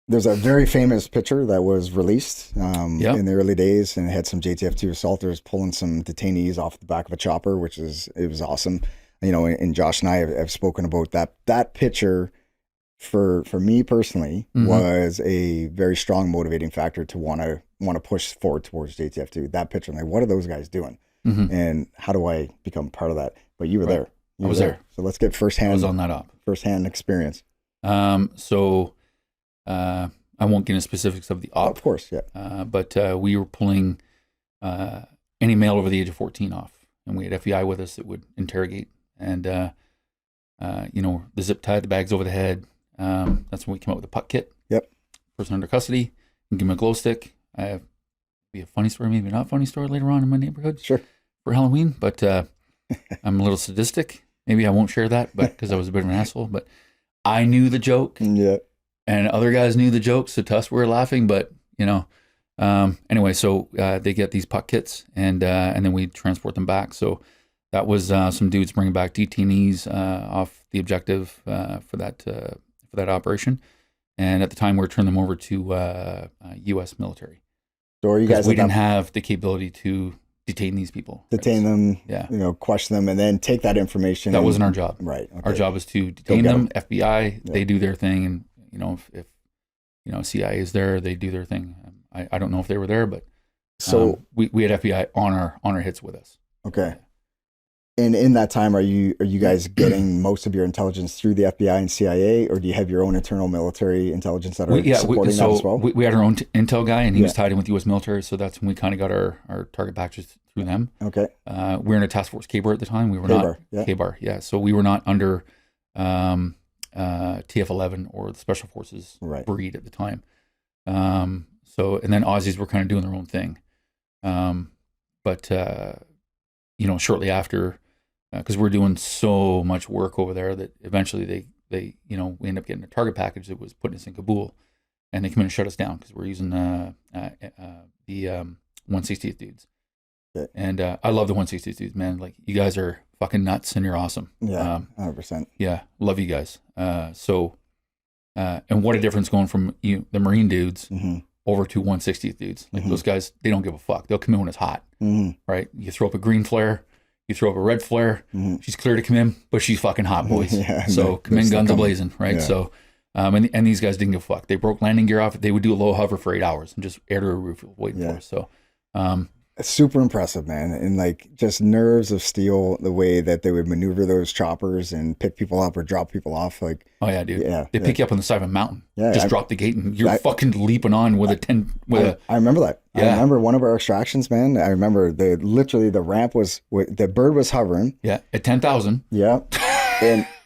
A: there's a very famous picture that was released in the early days, and it had some JTF2 assaulters pulling some detainees off the back of a chopper, it was awesome. And Josh and I have spoken about that picture for me personally was a very strong motivating factor to want to push forward towards JTF2. That picture, like, what are those guys doing? And how do I become part of that? But you were there.
B: I was there.
A: So let's get firsthand.
B: I was on that op.
A: Firsthand experience.
B: I won't get into specifics of the op.
A: Of course, yeah.
B: But we were pulling any male over the age of 14 off, and we had FBI with us that would interrogate. And the zip tie, the bags over the head. That's when we came up with the puck kit.
A: Yep.
B: Person under custody. And give him a glow stick. I have be a funny story, maybe not funny story later on in my neighborhood.
A: Sure.
B: For Halloween, but I'm a little sadistic. Maybe I won't share that, but because I was a bit of an asshole. But I knew the joke.
A: Yeah.
B: And other guys knew the joke, so to us we were laughing. But anyway, so they get these puck kits, and then we transport them back. So that was some dudes bringing back detainees off the objective for that operation. And at the time, we were turning them over to U.S. military.
A: So are you guys?
B: We didn't have the capability to detain these people.
A: Detain them, question them, and then take that information.
B: That wasn't our job.
A: Right. Okay.
B: Our job is to detain them. FBI, they do their thing, and if CIA is there, they do their thing. I don't know if they were there, but so we had FBI on our hits with us.
A: Okay. And in that time, are you guys getting most of your intelligence through the FBI and CIA, or do you have your own internal military intelligence that are supporting that as well?
B: We had our own intel guy, and he was tied in with U.S. military, so that's when we kind of got our target packages through them.
A: Okay.
B: We were in a task force K-bar at the time. We were not K-bar, so we were not under TF11 or the Special Forces breed at the time. And then Aussies were kind of doing their own thing. But shortly after, because we're doing so much work over there that eventually we end up getting a target package that was putting us in Kabul, and they come in and shut us down because we're using the 160th dudes.
A: Yeah.
B: And I love the 160 dudes, man. Like, you guys are fucking nuts and you're awesome.
A: Yeah, 100%.
B: Yeah, love you guys. And what a difference going from the Marine dudes over to 160th dudes. Like, those guys, they don't give a fuck. They'll come in when it's hot, right? You throw up a green flare, you throw up a red flare. She's clear to come in, but she's fucking hot, boys. So come in guns a-blazing, right? Yeah. So, and these guys didn't give a fuck. They broke landing gear off. They would do a low hover for 8 hours and just air to a roof waiting for us. So,
A: it's super impressive, man. And like, just nerves of steel, the way that they would maneuver those choppers and pick people up or drop people off. Like,
B: oh yeah, dude. Yeah, they pick you up on the side of a mountain. Yeah, just drop the gate and you're fucking leaping on with
A: I remember that. Yeah. I remember one of our extractions, man. I remember the ramp was, the bird was hovering.
B: Yeah, at 10,000.
A: Yeah.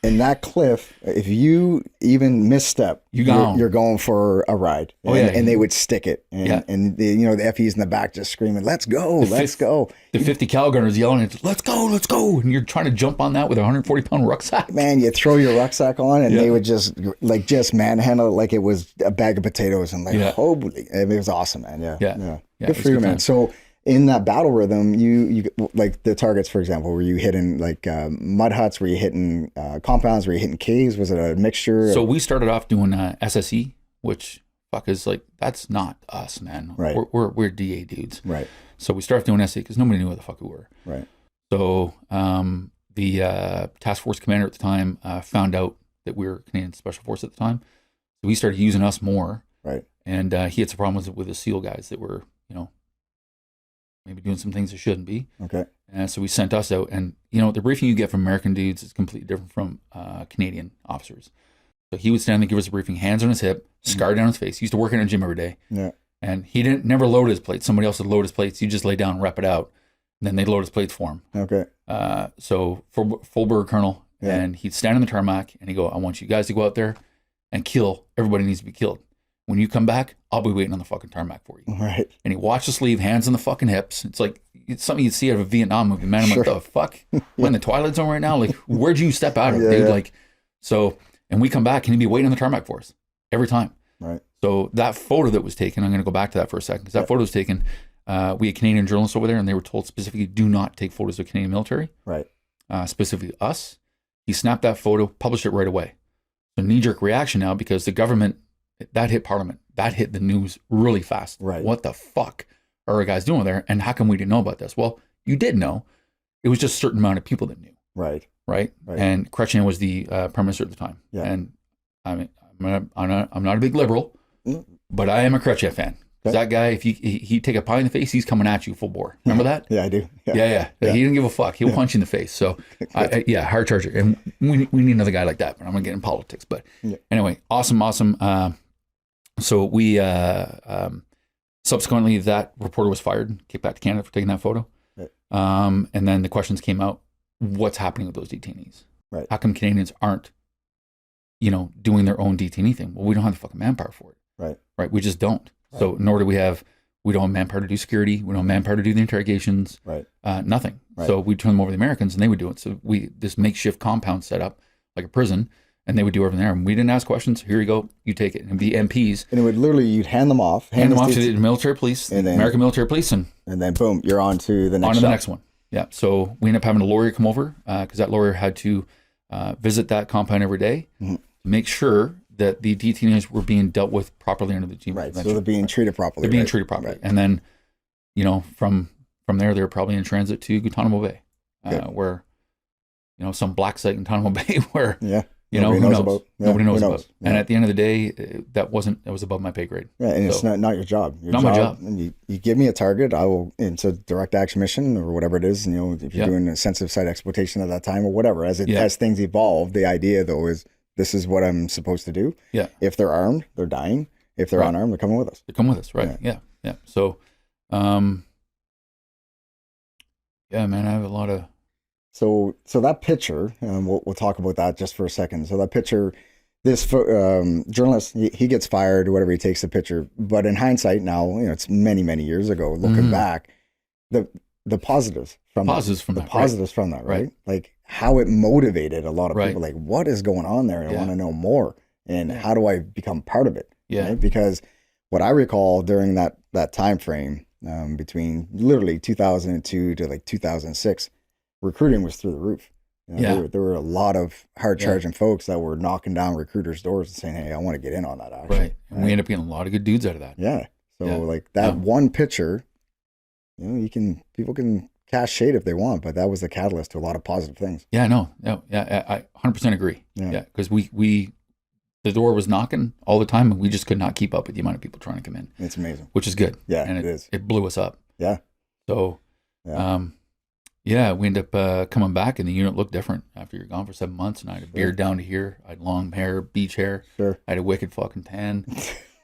A: And that cliff, if you even misstep, you're going for a ride. And they would stick it. And the FEs in the back just screaming, let's go.
B: The 50 cal gunners yelling, let's go. And you're trying to jump on that with a 140-pound rucksack.
A: Man, you throw your rucksack on and they would just manhandle it like it was a bag of potatoes. And holy, it was awesome, man. Yeah. Good for you, man. So in that battle rhythm, you like the targets, for example, were you hitting like mud huts? Were you hitting compounds? Were you hitting caves? Was it a mixture?
B: So we started off doing SSE, which is like, that's not us, man.
A: Right.
B: We're DA dudes.
A: Right.
B: So we started doing SSE because nobody knew what the fuck we were.
A: Right.
B: So the task force commander at the time found out that we were Canadian Special Force at the time. So he started using us more.
A: Right.
B: And he had some problems with the SEAL guys that were, maybe doing some things that shouldn't be.
A: Okay.
B: And so we sent us out, and the briefing you get from American dudes is completely different from Canadian officers. So he would stand there, give us a briefing, hands on his hip, scar down his face. He used to work in a gym every day.
A: Yeah.
B: And he never load his plates. Somebody else would load his plates. He'd just lay down and rep it out. And then they'd load his plates for him.
A: Okay.
B: So full bird colonel, and he'd stand on the tarmac and he'd go, I want you guys to go out there and kill. Everybody needs to be killed. When you come back, I'll be waiting on the fucking tarmac for you.
A: Right.
B: And he watched us leave, hands on the fucking hips. It's like, it's something you'd see out of a Vietnam movie, man. I'm like, the fuck? We're in the Twilight Zone right now? Like, where'd you step out of, dude? Yeah. Like, so, and we come back and he'd be waiting on the tarmac for us every time.
A: Right.
B: So that photo that was taken, I'm going to go back to that for a second, because that photo was taken, we had Canadian journalists over there, and they were told specifically, do not take photos of Canadian military.
A: Right.
B: Specifically us. He snapped that photo, published it right away. So knee-jerk reaction now, because the government, that hit Parliament. That hit the news really fast.
A: Right.
B: What the fuck are our guys doing there? And how come we didn't know about this? Well, you did know. It was just a certain amount of people that knew.
A: Right.
B: And Chrétien was the Prime Minister at the time.
A: Yeah.
B: And I mean, I'm not a big liberal, but I am a Chrétien fan. Okay. That guy, if he take a pie in the face, he's coming at you full bore. Remember that?
A: Yeah, I do.
B: Yeah. He didn't give a fuck. He'll punch you in the face. So, hard charger. And we need another guy like that. But I'm going to get in politics. But anyway, awesome. So we, subsequently, that reporter was fired, kicked back to Canada for taking that photo.
A: Right.
B: And then the questions came out, what's happening with those detainees?
A: Right.
B: How come Canadians aren't, doing their own detainee thing? Well, we don't have the fucking manpower for it. Right. We just don't. Right. So nor do we don't have manpower to do security. We don't have manpower to do the interrogations.
A: Right.
B: Nothing.
A: Right.
B: So we turn them over to the Americans and they would do it. So this makeshift compound set up like a prison, and they would do everything there. And we didn't ask questions. Here you go. You take it. And the MPs.
A: And it would literally, you'd hand them off.
B: Hand them off to the military police, and then, American military police. And then
A: boom, you're on to the next
B: On to the next one. Yeah. So we ended up having a lawyer come over because that lawyer had to visit that compound every day to make sure that the detainees were being dealt with properly under the Geneva Convention.
A: So they're being treated properly.
B: They're being treated properly. Right. And then, from there, they're probably in transit to Guantanamo Bay, where, some black site in Guantanamo Bay where,
A: nobody knows about.
B: Nobody knows about. Yeah. And at the end of the day, that was above my pay grade.
A: Yeah, and it's not your job.
B: My job.
A: And you give me a target, I will, and it's a direct action mission or whatever it is, if you're doing a sensitive site exploitation at that time or whatever, as things evolve, the idea though is, this is what I'm supposed to do.
B: Yeah.
A: If they're armed, they're dying. If they're unarmed, they're coming with us.
B: They come with us, right? Yeah. So, man, I have a lot of.
A: So that picture, we'll talk about that just for a second. So that picture, this journalist, he gets fired or whatever. He takes the picture, but in hindsight, now it's many, many years ago. Looking back, the positives from that, right? Like how it motivated a lot of people. Like, what is going on there? I want to know more. And how do I become part of it?
B: Yeah.
A: Right? Because what I recall during that time frame, between literally 2002 to like 2006, recruiting was through the roof. There were a lot of hard charging folks that were knocking down recruiters' doors and saying, "Hey, I want to get in on that action."
B: Right. And we end up getting a lot of good dudes out of that.
A: Yeah. So like that one picture, people can cast shade if they want, but that was the catalyst to a lot of positive things.
B: Yeah, no. I 100% agree. Yeah. Because the door was knocking all the time and we just could not keep up with the amount of people trying to come in.
A: It's amazing.
B: Which is good.
A: Yeah,
B: and
A: it is.
B: It blew us up.
A: Yeah.
B: So, we end up coming back and the unit looked different after you're gone for 7 months. And I had a beard down to here. I had long hair, beach hair.
A: Sure.
B: I had a wicked fucking tan.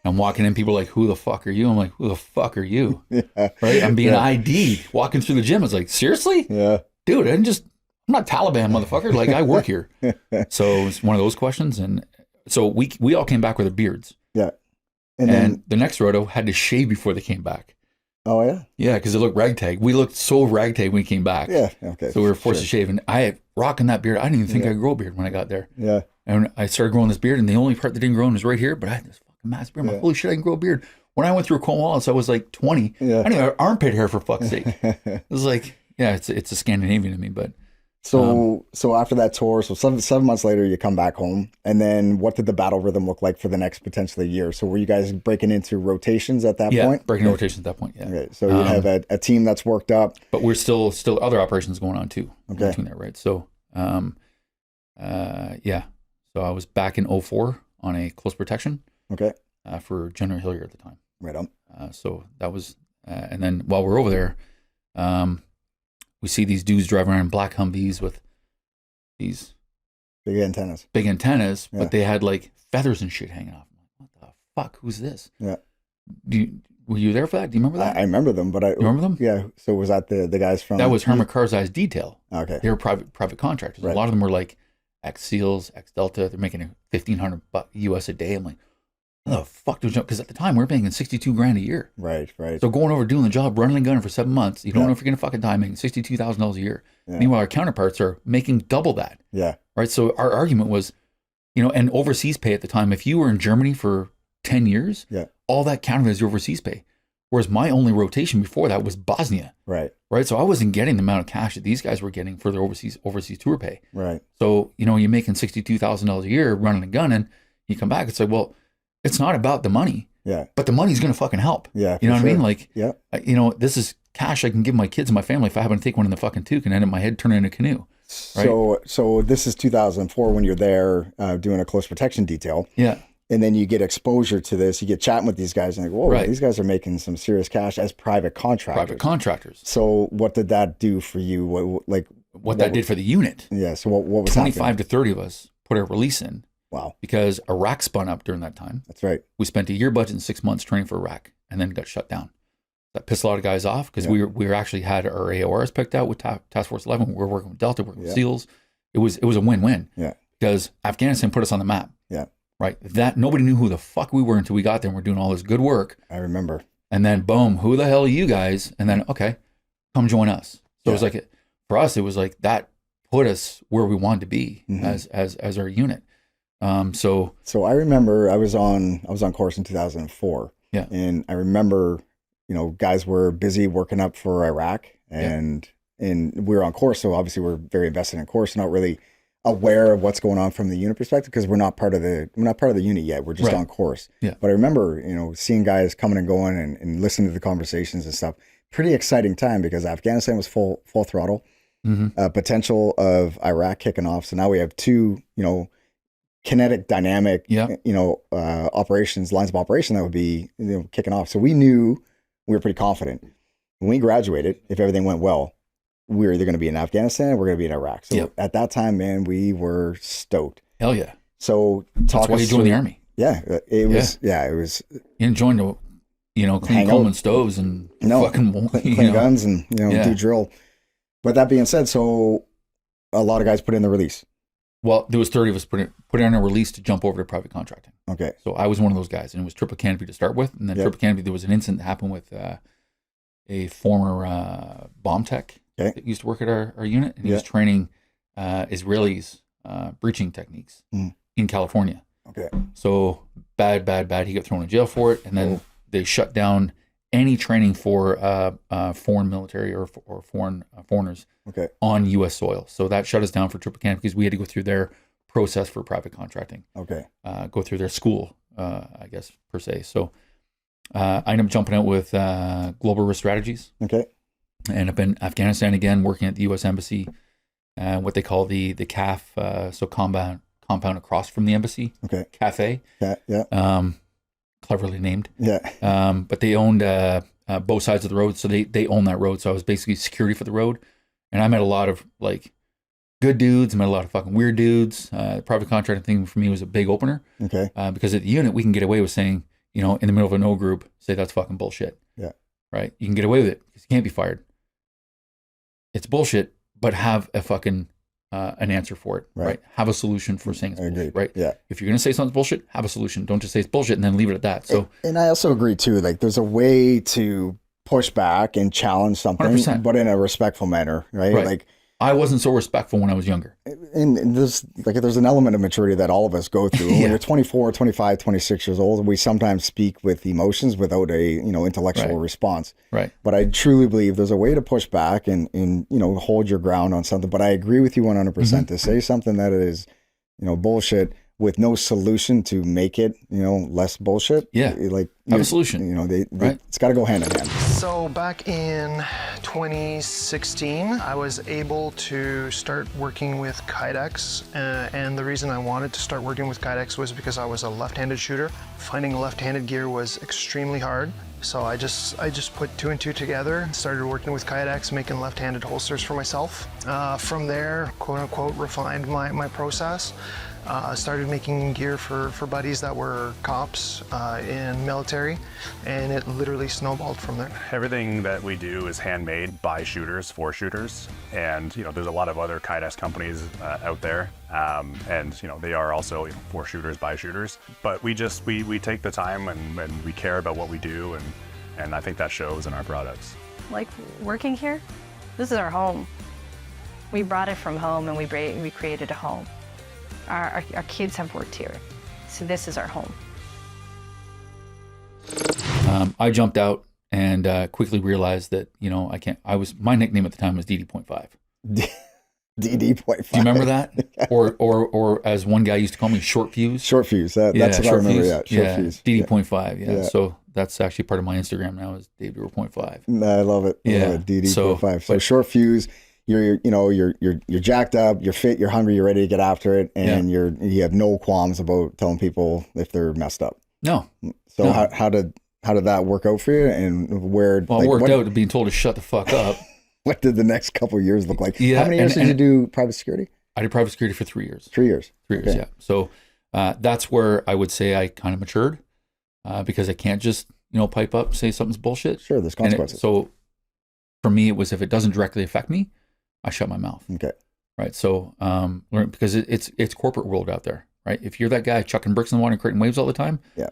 B: I'm walking in, people are like, "Who the fuck are you?" I'm like, "Who the fuck are you?" Right? I'm being ID'd walking through the gym. I was like, "Seriously?"
A: Yeah.
B: Dude, I'm not Taliban, motherfucker. Like, I work here. So it's one of those questions. And so we all came back with our beards.
A: Yeah.
B: And then the next roto had to shave before they came back.
A: Oh, yeah?
B: Yeah, because it looked ragtag. We looked so ragtag when we came back.
A: Yeah, okay.
B: So we were forced to shave. And I rocking that beard. I didn't even think I'd grow a beard when I got there.
A: Yeah.
B: And I started growing this beard, and the only part that didn't grow in was right here, but I had this fucking massive beard. I'm like, holy shit, I can grow a beard. When I went through Cornwallis, I was like 20.
A: Yeah.
B: I didn't have armpit hair, for fuck's sake. It was like, it's a Scandinavian to me, but.
A: So after that tour, so 7 months later, you come back home, and then what did the battle rhythm look like for the next potentially year? So were you guys breaking into rotations at that point?
B: Yeah, breaking rotations at that point, yeah.
A: Okay, so you have a team that's worked up.
B: But we're still other operations going on too.
A: Okay.
B: Between there, right? So, So I was back in 2004 on a close protection.
A: Okay.
B: For General Hillier at the time.
A: Right on.
B: So that was, and then while we're over there, we see these dudes driving around in black Humvees with these
A: big antennas,
B: but they had like feathers and shit hanging off. What the fuck? Who's this?
A: Yeah.
B: Were you there for that? Do you remember that?
A: I remember them, but
B: you remember them?
A: Yeah. So was that the guys from?
B: That was Hermit Karzai's detail.
A: Okay.
B: They were private contractors. Right. A lot of them were like ex-SEALs, ex-Delta. They're making $1,500 US a day. I'm like, oh, fuck, because at the time we were paying $62,000 a year.
A: Right.
B: So going over doing the job, running and gunning for 7 months, you don't know if you're gonna fucking die, making $62,000 a year. Yeah. Meanwhile, our counterparts are making double that.
A: Yeah.
B: Right. So our argument was, and overseas pay at the time. If you were in Germany for 10 years, all that counted as your overseas pay. Whereas my only rotation before that was Bosnia.
A: Right.
B: So I wasn't getting the amount of cash that these guys were getting for their overseas tour pay.
A: Right.
B: So you're making $62,000 a year running and gunning. You come back, it's like, well, it's not about the money.
A: Yeah.
B: But the money's going to fucking help.
A: Yeah.
B: You know what I mean? Like,
A: yeah.
B: This is cash I can give my kids and my family if I happen to take one in the fucking toque and end up my head turning into a canoe. Right?
A: So this is 2004 when you're there doing a close protection detail.
B: Yeah.
A: And then you get exposure to this. You get chatting with these guys and like, whoa, these guys are making some serious cash as private contractors. So what did that do for you? What
B: that did for the unit?
A: Yeah. So what was
B: 25 to 30 of us put a release in.
A: Wow.
B: Because Iraq spun up during that time.
A: That's right.
B: We spent a year budget and 6 months training for Iraq and then got shut down. That pissed a lot of guys off because we were actually had our AORs picked out with Task Force 11. We were working with Delta, working with SEALs. It was a win-win.
A: Yeah.
B: Because Afghanistan put us on the map.
A: Yeah.
B: Right. That nobody knew who the fuck we were until we got there and we're doing all this good work.
A: I remember.
B: And then boom, who the hell are you guys? And then okay, come join us. So it was like for us, it was like that put us where we wanted to be as our unit. So
A: I remember I was on course in 2004.
B: Yeah.
A: And I remember, guys were busy working up for Iraq and we were on course. So obviously we're very invested in course, not really aware of what's going on from the unit perspective because we're not part of the unit yet. We're just on course.
B: Yeah.
A: But I remember, seeing guys coming and going and listening to the conversations and stuff. Pretty exciting time because Afghanistan was full throttle. Potential of Iraq kicking off. So now we have two, kinetic, dynamic, operations, lines of operation that would be kicking off. So we knew we were pretty confident. When we graduated, if everything went well, we were either going to be in Afghanistan or we're going to be in Iraq. So at that time, man, we were stoked.
B: Hell yeah.
A: So
B: that's why you joined the Army.
A: Yeah. It was. You
B: didn't join to, clean Coleman stoves and fucking
A: clean guns and do drill. But that being said, so a lot of guys put in the release.
B: Well, there was 30 of us put in a release to jump over to private contracting.
A: Okay.
B: So I was one of those guys, and it was triple canopy to start with. And then triple canopy, there was an incident that happened with a former bomb tech that used to work at our unit, and he was training Israelis breaching techniques in California.
A: Okay.
B: So bad. He got thrown in jail for it, and then they shut down any training for foreign military or foreigners on U.S. soil. So that shut us down for Trip Canada because we had to go through their process for private contracting.
A: Okay.
B: Go through their school, I guess, per se. So I ended up jumping out with Global Risk Strategies.
A: Okay.
B: And up in Afghanistan again, working at the U.S. Embassy, what they call the CAF, so compound across from the embassy.
A: Okay.
B: Cafe.
A: Yeah.
B: Cleverly named.
A: Yeah.
B: But they owned both sides of the road, so they own that road. So I was basically security for the road, and I met a lot of like good dudes. I met a lot of fucking weird dudes. The private contracting thing for me was a big opener.
A: Okay.
B: Because at the unit we can get away with saying, you know, in the middle of a no group, say that's fucking bullshit.
A: Yeah.
B: Right. You can get away with it because you can't be fired. It's bullshit, but have a fucking an answer for it, right? Have a solution for saying it's bullshit, right?
A: Yeah.
B: If you're going to say something's bullshit, have a solution. Don't just say it's bullshit and then leave it at that. So,
A: and I also agree too, like there's a way to push back and challenge something,
B: 100%.
A: but in a respectful manner, right? Like
B: I wasn't so respectful when I was younger.
A: And there's an element of maturity that all of us go through. When you're 24, 25, 26 years old, we sometimes speak with emotions without a, intellectual response.
B: Right.
A: But I truly believe there's a way to push back and hold your ground on something. But I agree with you 100% to say something that is, bullshit with no solution to make it, less bullshit.
B: Yeah.
A: Like
B: have a solution.
A: It's got to go hand in hand.
C: So back in 2016, I was able to start working with Kydex, and the reason I wanted to start working with Kydex was because I was a left-handed shooter. Finding left-handed gear was extremely hard, so I just put two and two together, started working with Kydex, making left-handed holsters for myself. From there, quote-unquote, refined my process. Started making gear for buddies that were cops in military, and it literally snowballed from there.
D: Everything that we do is handmade by shooters for shooters, and there's a lot of other Kydex companies out there, and they are also for shooters by shooters. But we take the time and we care about what we do, and I think that shows in our products.
E: Like working here, this is our home. We brought it from home and we created a home. Our kids have worked here, so this is our home.
B: I jumped out and quickly realized that I can't. My nickname at the time was DD.5.
A: DD.5.
B: Do you remember that? or as one guy used to call me, short fuse.
A: Short fuse. That's what I remember.
B: Fuse.
A: Short fuse.
B: DD.5. Yeah. So that's actually part of my Instagram now is Dave Dewar 0.5.
A: I love it. DD.5. So short fuse. You're jacked up, you're fit, you're hungry, you're ready to get after it, and you have no qualms about telling people if they're messed up.
B: No.
A: So how did that work out for you, and where?
B: Well, it worked out being told to shut the fuck up.
A: What did the next couple of years look like?
B: Yeah,
A: how many years did you do private security?
B: I did private security for 3 years.
A: 3 years.
B: 3 years, yeah. So that's where I would say I kind of matured because I can't just pipe up, say something's bullshit.
A: Sure, there's consequences.
B: So for me, it was if it doesn't directly affect me, I shut my mouth.
A: Okay.
B: Right. So, because it's corporate world out there, right? If you're that guy chucking bricks in the water and creating waves all the time, it's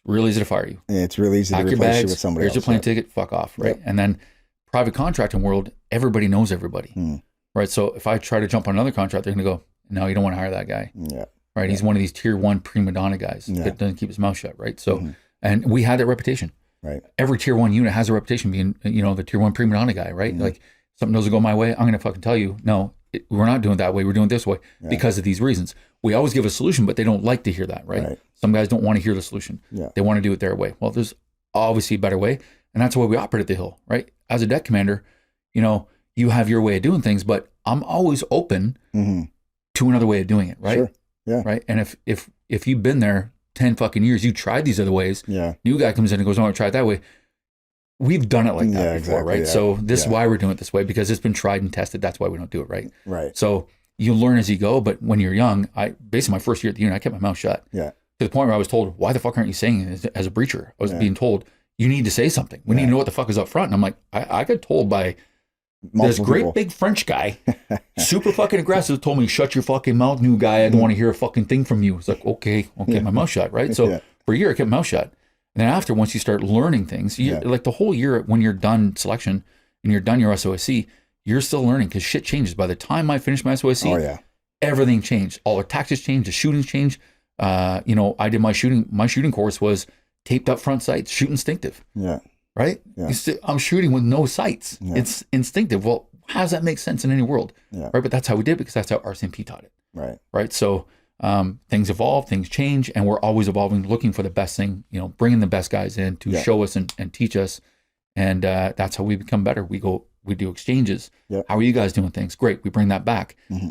B: really easy to fire you.
A: Yeah, it's really easy to replace you with somebody else.
B: Here's your plane ticket, fuck off, right? Yep. And then private contracting world, everybody knows everybody, right? So if I try to jump on another contract, they're going to go, no, you don't want to hire that guy.
A: Yeah.
B: Right. Yeah. He's one of these tier 1 prima donna guys that doesn't keep his mouth shut, right? So, and we had that reputation.
A: Right.
B: Every tier 1 unit has a reputation being, the tier 1 prima donna guy, right? Like, something doesn't go my way, I'm going to fucking tell you, no, we're not doing it that way. We're doing it this way because of these reasons. We always give a solution, but they don't like to hear that, right? Some guys don't want to hear the solution. Yeah. They want to do it their way. Well, there's obviously a better way, and that's the way we operate at the Hill, right? As a deck commander, you have your way of doing things, but I'm always open to another way of doing it, right?
A: Sure. Yeah.
B: Right? And if you've been there 10 fucking years, you tried these other ways, new guy comes in and goes, oh, I tried that way. We've done it like that before, exactly, right? Yeah. So this is why we're doing it this way, because it's been tried and tested. That's why we don't do it right.
A: Right.
B: So you learn as you go, but when you're young, basically my first year at the unit, I kept my mouth shut. Yeah. To the point where I was told, why the fuck aren't you saying it as a breacher? I was being told, you need to say something. We need to know what the fuck is up front. And I'm like, I got told by this great big French guy, super fucking aggressive, told me, shut your fucking mouth, new guy. I don't want to hear a fucking thing from you. It's like, okay, I'll keep my mouth shut, right? So for a year, I kept my mouth shut. And then after, once you start learning things, like the whole year when you're done selection and you're done your SOSC, you're still learning because shit changes. By the time I finished my SOSC, everything changed. All the tactics changed, the shootings changed. I did my shooting course was taped up front sights, shoot instinctive. Yeah. right?
A: Yeah.
B: I'm shooting with no sights.
A: Yeah.
B: It's instinctive. Well, how does that make sense in any world?
A: Yeah.
B: Right. But that's how we did it, because that's how RCMP taught it.
A: Right.
B: Right. So things evolve, things change, and we're always evolving, looking for the best thing, bringing the best guys in to show us and teach us. And that's how we become better. We do exchanges.
A: Yeah.
B: How are you guys doing things? Great. We bring that back. Mm-hmm.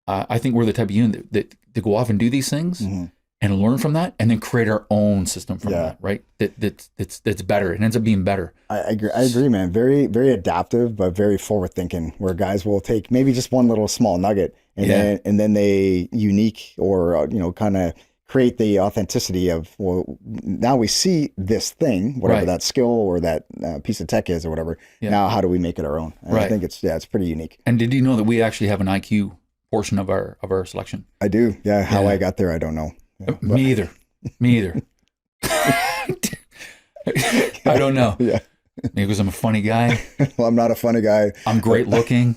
B: I think we're the type of unit that to go off and do these things and learn from that, and then create our own system from that, right? That's better. It ends up being better.
A: I agree, man. Very, very adaptive, but very forward thinking, where guys will take maybe just one little small nugget and then they unique or, kind of create the authenticity of, well, now we see this thing, whatever that skill or that piece of tech is or whatever. Yeah. Now, how do we make it our own? And I think it's pretty unique.
B: And did you know that we actually have an IQ portion of our selection?
A: I do. Yeah. How I got there, I don't know. Yeah,
B: Me either. I don't know.
A: Yeah.
B: Maybe because I'm a funny guy.
A: Well, I'm not a funny guy.
B: I'm great looking.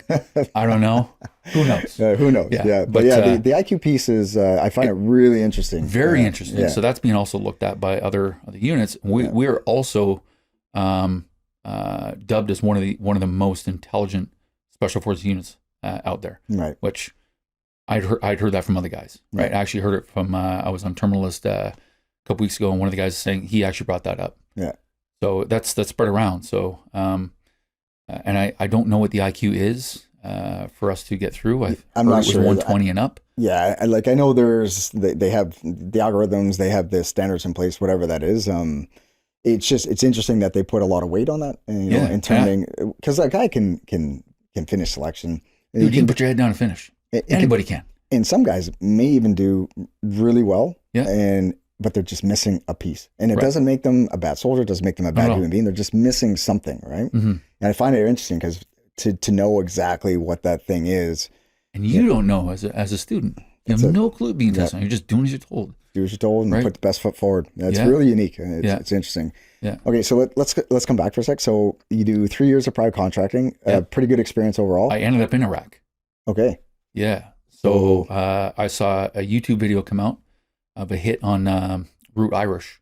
B: I don't know. Who knows?
A: Who knows? Yeah. But the IQ piece is, I find it really interesting.
B: Very interesting. Yeah. So that's being also looked at by other units. We are also dubbed as one of the most intelligent special forces units out there.
A: Right.
B: Which I'd heard that from other guys. Right. I actually heard it from I was on Terminalist a couple weeks ago, and one of the guys saying he actually brought that up.
A: Yeah.
B: So that's spread around. So, and I don't know what the IQ is for us to get through. I'm not sure. 120 and up.
A: Yeah, I know they have the algorithms, they have the standards in place, whatever that is. It's interesting that they put a lot of weight on that, and, in turning, because that guy can finish selection.
B: Dude, you can put your head down and finish. Anybody can.
A: And some guys may even do really well.
B: Yeah.
A: But they're just missing a piece. And it doesn't make them a bad soldier, it doesn't make them a bad human being. They're just missing something, right? Mm-hmm. And I find it interesting because to know exactly what that thing is.
B: And you don't know as a student. You have no clue being tested. You're just doing as you're told.
A: Do as you're told and put the best foot forward. It's really unique. It's interesting.
B: Yeah.
A: Okay, so let's come back for a sec. So you do 3 years of private contracting, pretty good experience overall.
B: I ended up in Iraq.
A: Okay.
B: Yeah. So I saw a YouTube video come out of a hit on Route Irish,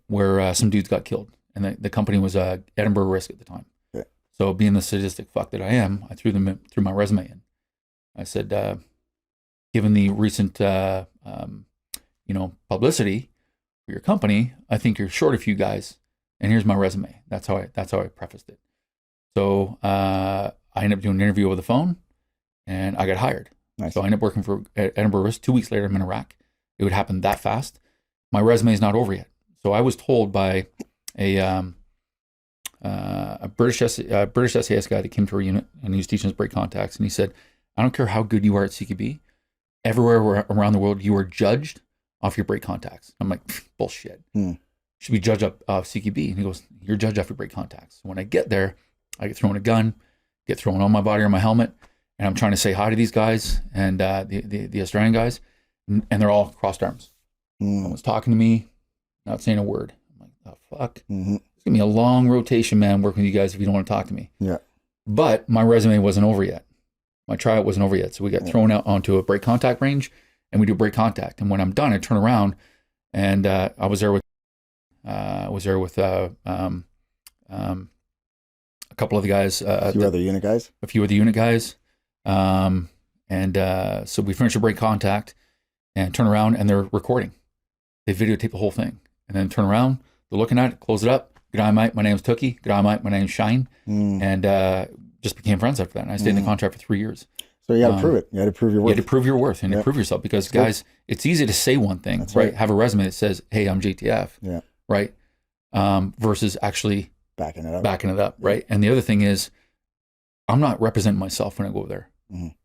B: where some dudes got killed, and the company was Edinburgh Risk at the time. Okay. So being the sadistic fuck that I am, I threw my resume in. I said, given the recent publicity for your company, I think you're short a few guys, and here's my resume. That's how I prefaced it. So I ended up doing an interview over the phone, and I got hired. Nice. So I ended up working for Edinburgh Risk. 2 weeks later, I'm in Iraq. It would happen that fast. My resume is not over yet. So I was told by a British SAS guy that came to our unit, and he was teaching us brake contacts, and he said, I don't care how good you are at CQB, everywhere around the world, you are judged off your brake contacts. I'm like, bullshit. Should be judged off CQB. And he goes, you're judged off your brake contacts. So when I get there, I get thrown a gun, get thrown on my body or my helmet, and I'm trying to say hi to these guys and the Australian guys, and they're all crossed arms. No one's talking to me, not saying a word. I'm like, oh, fuck. Mm-hmm. It's going to be a long rotation, man, working with you guys if you don't want to talk to me. Yeah. But my resume wasn't over yet. My tryout wasn't over yet. So we got thrown out onto a brake contact range, and we do brake contact. And when I'm done, I turn around, and I was there with a couple of the guys.
A: A few other unit guys.
B: So we finish a brake contact and turn around, and they're recording. They videotape the whole thing, and then turn around. They're looking at it, close it up. G'day, mate. My name's Tookie. G'day, mate. My name's Shane. And just became friends after that. And I stayed in the contract for 3 years.
A: So you got to prove it. You got to prove your worth.
B: You had to prove your worth and to prove yourself, because guys, it's easy to say one thing, right? Have a resume that says, "Hey, I'm JTF," right? Versus actually backing it up, right? And the other thing is, I'm not representing myself when I go over there.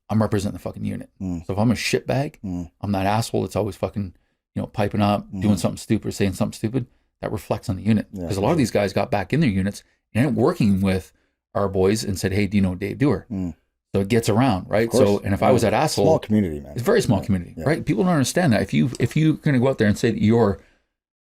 B: I'm representing the fucking unit. So if I'm a shitbag, I'm that asshole that's always fucking, piping up, doing something stupid, or saying something stupid. That reflects on the unit, because a lot of these guys got back in their units and ended up working with our boys and said, "Hey, do you know Dave Dewar?" So it gets around, right? So, and if I was that asshole,
A: small community, man,
B: it's a very small community, right? People don't understand that. If you're going to go out there and say that you're,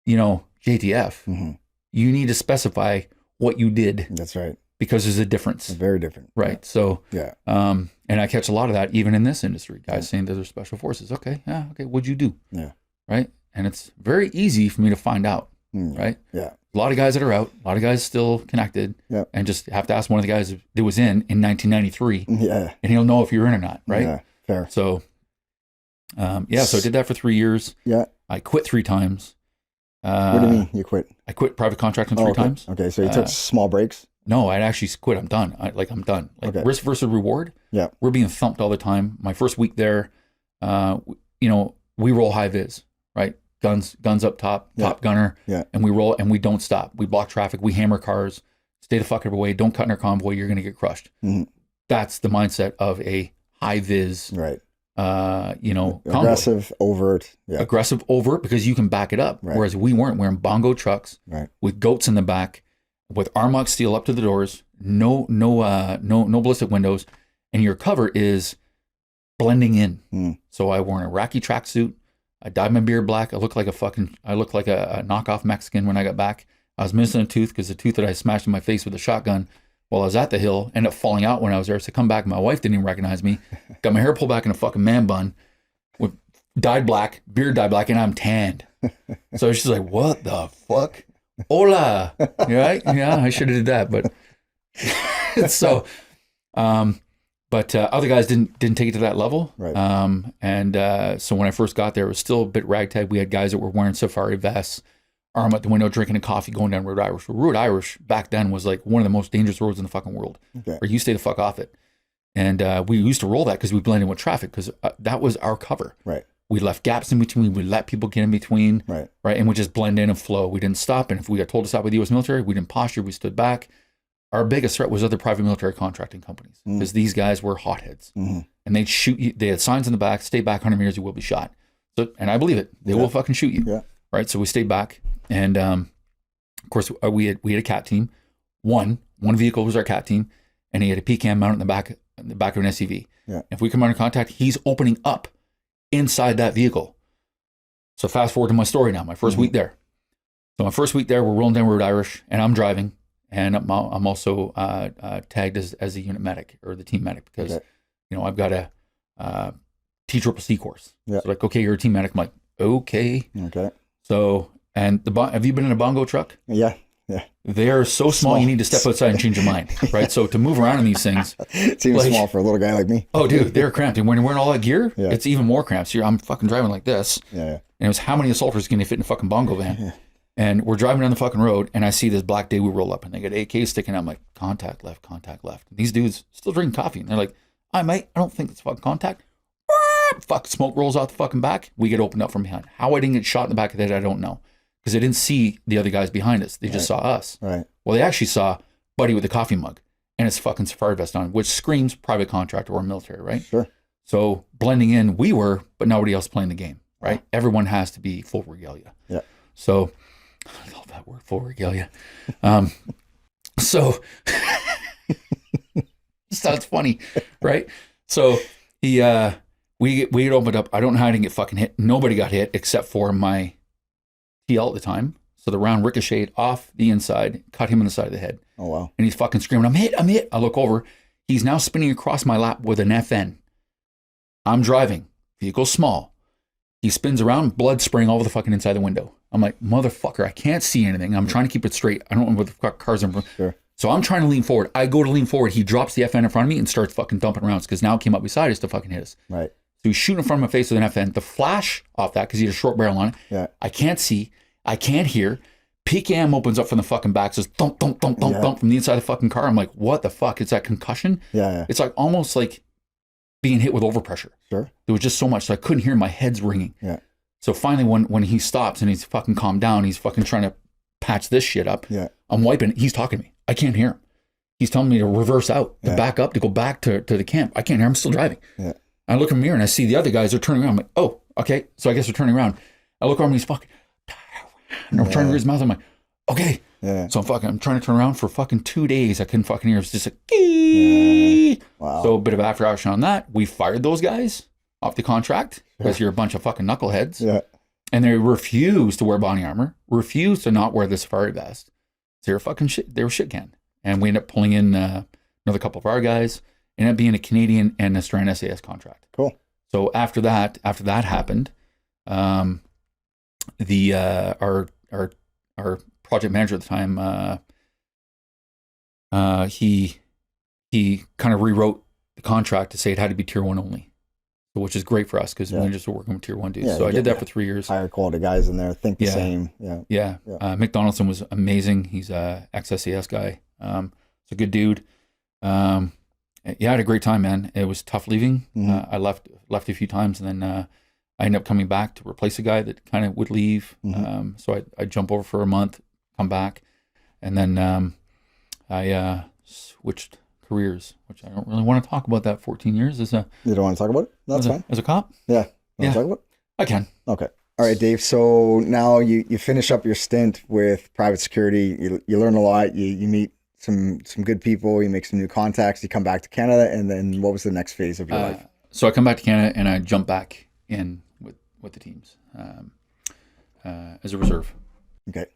B: JTF, you need to specify what you did.
A: That's right.
B: Because there's a difference.
A: It's very different.
B: Right.
A: Yeah.
B: So, and I catch a lot of that even in this industry. Guys saying that they're special forces. Okay. Yeah. Okay. What'd you do? Yeah. Right. And it's very easy for me to find out. Right.
A: Yeah.
B: a lot of guys that are out, a lot of guys still connected,
A: Yep.
B: and just have to ask one of the guys that was in 1993,
A: Yeah.
B: and he'll know if you're in or not, right?
A: Yeah. Fair.
B: So, so I did that for 3 years.
A: Yeah.
B: I quit 3 times.
A: What do you mean you quit?
B: I quit private contracting 3
A: okay.
B: times.
A: Okay, so you took small breaks.
B: No, I'd actually quit. I'm done. I'm done. Like
A: Okay.
B: risk versus reward.
A: Yeah.
B: We're being thumped all the time. My first week there, we roll high vis, right? Guns up top,
A: Yeah.
B: top gunner.
A: Yeah.
B: And we roll and we don't stop. We block traffic. We hammer cars. Stay the fuck out of the way. Don't cut in our convoy. You're going to get crushed.
A: Mhm.
B: That's the mindset of a high vis,
A: Right.
B: convoy.
A: Aggressive, overt. Yeah.
B: Aggressive, overt, because you can back it up.
A: Right.
B: Whereas we weren't. We're in bongo trucks
A: Right.
B: with goats in the back, with Armlock steel up to the doors, no ballistic windows, and your cover is blending in.
A: Mm.
B: So I wore an Iraqi tracksuit. I dyed my beard black. I looked like a knockoff Mexican when I got back. I was missing a tooth because the tooth that I smashed in my face with a shotgun while I was at the hill ended up falling out when I was there. So I come back, my wife didn't even recognize me. Got my hair pulled back in a fucking man bun, with dyed black, beard dyed black, and I'm tanned. So she's like, "What the fuck? Hola!" Right? Yeah, I should have did that, but so, other guys didn't take it to that level.
A: Right.
B: So when I first got there, it was still a bit ragtag. We had guys that were wearing safari vests, arm at the window, drinking a coffee, going down Road Irish. Road Irish back then was like one of the most dangerous roads in the fucking world.
A: Okay.
B: Where you stay the fuck off it. And we used to roll that because we blended with traffic because that was our cover.
A: Right.
B: We left gaps in between. We let people get in between.
A: Right.
B: Right. And we just blend in and flow. We didn't stop. And if we got told to stop with the U.S. military, we didn't posture. We stood back. Our biggest threat was other private military contracting companies because these guys were hotheads.
A: Mm-hmm.
B: And they'd shoot you. They had signs in the back, stay back 100 meters, you will be shot. So, and I believe it. They will fucking shoot you.
A: Yeah. Right.
B: So we stayed back. And of course, we had a cat team. One vehicle was our cat team. And he had a PCAM mounted in the back of an SUV.
A: Yeah.
B: If we come under contact, he's opening up inside that vehicle. So fast forward to my story now, my first week there. So my first week there, we're rolling down Road Irish, and I'm driving, and I'm also tagged as a unit medic or the team medic because, I've got a TCCC course.
A: Yeah.
B: So like, okay, you're a team medic. I'm like, okay.
A: Okay.
B: So, and have you been in a bongo truck?
A: Yeah. Yeah.
B: They're so small, you need to step outside and change your mind, right? So to move around in these things.
A: It seems small for a little guy like me.
B: Oh, dude, they're cramped. And when you're wearing all that gear,
A: Yeah.
B: it's even more cramped. So I'm fucking driving like this.
A: Yeah.
B: And it was how many assaulters can you fit in a fucking bongo van? Yeah. And we're driving down the fucking road, and I see this black day we roll up, and they got AKs sticking out. I'm like, contact left, contact left. And these dudes still drinking coffee. And they're like, hi, mate, I don't think it's fucking contact. Fuck, smoke rolls out the fucking back. We get opened up from behind. How I didn't get shot in the back of the head, I don't know. Because they didn't see the other guys behind us. They just saw us.
A: Right.
B: Well, they actually saw Buddy with a coffee mug and his fucking safari vest on, which screams private contractor or military, right?
A: Sure.
B: So blending in, we were, but nobody else playing the game, right?
A: Oh.
B: Everyone has to be full regalia.
A: Yeah.
B: So I love that word, full regalia. So sounds funny, right? So we had opened up. I don't know how I didn't get fucking hit. Nobody got hit except for my TL at the time. So the round ricocheted off the inside, cut him in the side of the head.
A: Oh, wow.
B: And he's fucking screaming, I'm hit, I'm hit. I look over. He's now spinning across my lap with an FN. I'm driving. Vehicle's small. He spins around, blood spraying all over the fucking inside the window. I'm like, motherfucker, I can't see anything. I'm trying to keep it straight. I don't know what the fuck cars are in front.
A: Sure.
B: So I'm trying to lean forward. I go to lean forward. He drops the FN in front of me and starts fucking dumping rounds because now it came up beside us to fucking hit us.
A: Right.
B: So he's shooting in front of my face with an FN. The flash off that, because he had a short barrel on it.
A: Yeah.
B: I can't see. I can't hear. PCAM opens up from the fucking back, says thump, thump, thump, thump, thump from the inside of the fucking car. I'm like, what the fuck? It's that concussion?
A: Yeah.
B: It's like almost like being hit with overpressure.
A: Sure.
B: There was just so much, so I couldn't hear. My head's ringing.
A: Yeah.
B: So finally, when he stops and he's fucking calmed down, he's fucking trying to patch this shit up.
A: Yeah.
B: I'm wiping. He's talking to me. I can't hear him. He's telling me to reverse out, to back up, to go back to the camp. I can't hear him. I'm still driving.
A: Yeah.
B: I look in the mirror and I see the other guys are turning around. I'm like, oh, okay. So I guess they're turning around. I look over and he's fucking, and I'm trying to read his mouth. I'm like, okay.
A: Yeah.
B: So I'm trying to turn around for fucking 2 days. I couldn't fucking hear. It was just like,
A: Wow.
B: So a bit of after action on that. We fired those guys off the contract because you're a bunch of fucking knuckleheads.
A: Yeah.
B: And they refused to wear body armor, refused to not wear the safari vest. So they were fucking shit. They were shit canned. And we ended up pulling in another couple of our guys. Ended up being a Canadian and a Australian SAS contract.
A: Cool.
B: So after that happened, our project manager at the time, he kind of rewrote the contract to say it had to be tier 1 only, which is great for us because managers are working with tier 1 dudes. So I did that for 3 years.
A: Higher quality guys in there, think the same. Yeah.
B: Mick Donaldson was amazing. He's a ex-SAS guy. He's a good dude. I had a great time, man. It was tough leaving. I left a few times, and then I ended up coming back to replace a guy that kind of would leave. So I jump over for a month, come back, and then I switched careers, which I don't really want to talk about. That 14 years as a
A: you don't want to talk about it? That's fine.
B: As a cop?
A: Yeah. You want to talk about it?
B: I can.
A: Okay. All right, Dave. So now you finish up your stint with private security. You learn a lot. You meet some good people. You make some new contacts. You come back to Canada, and then what was the next phase of your life?
B: So I come back to Canada, and I jump back in with the teams as a reserve.
A: Okay.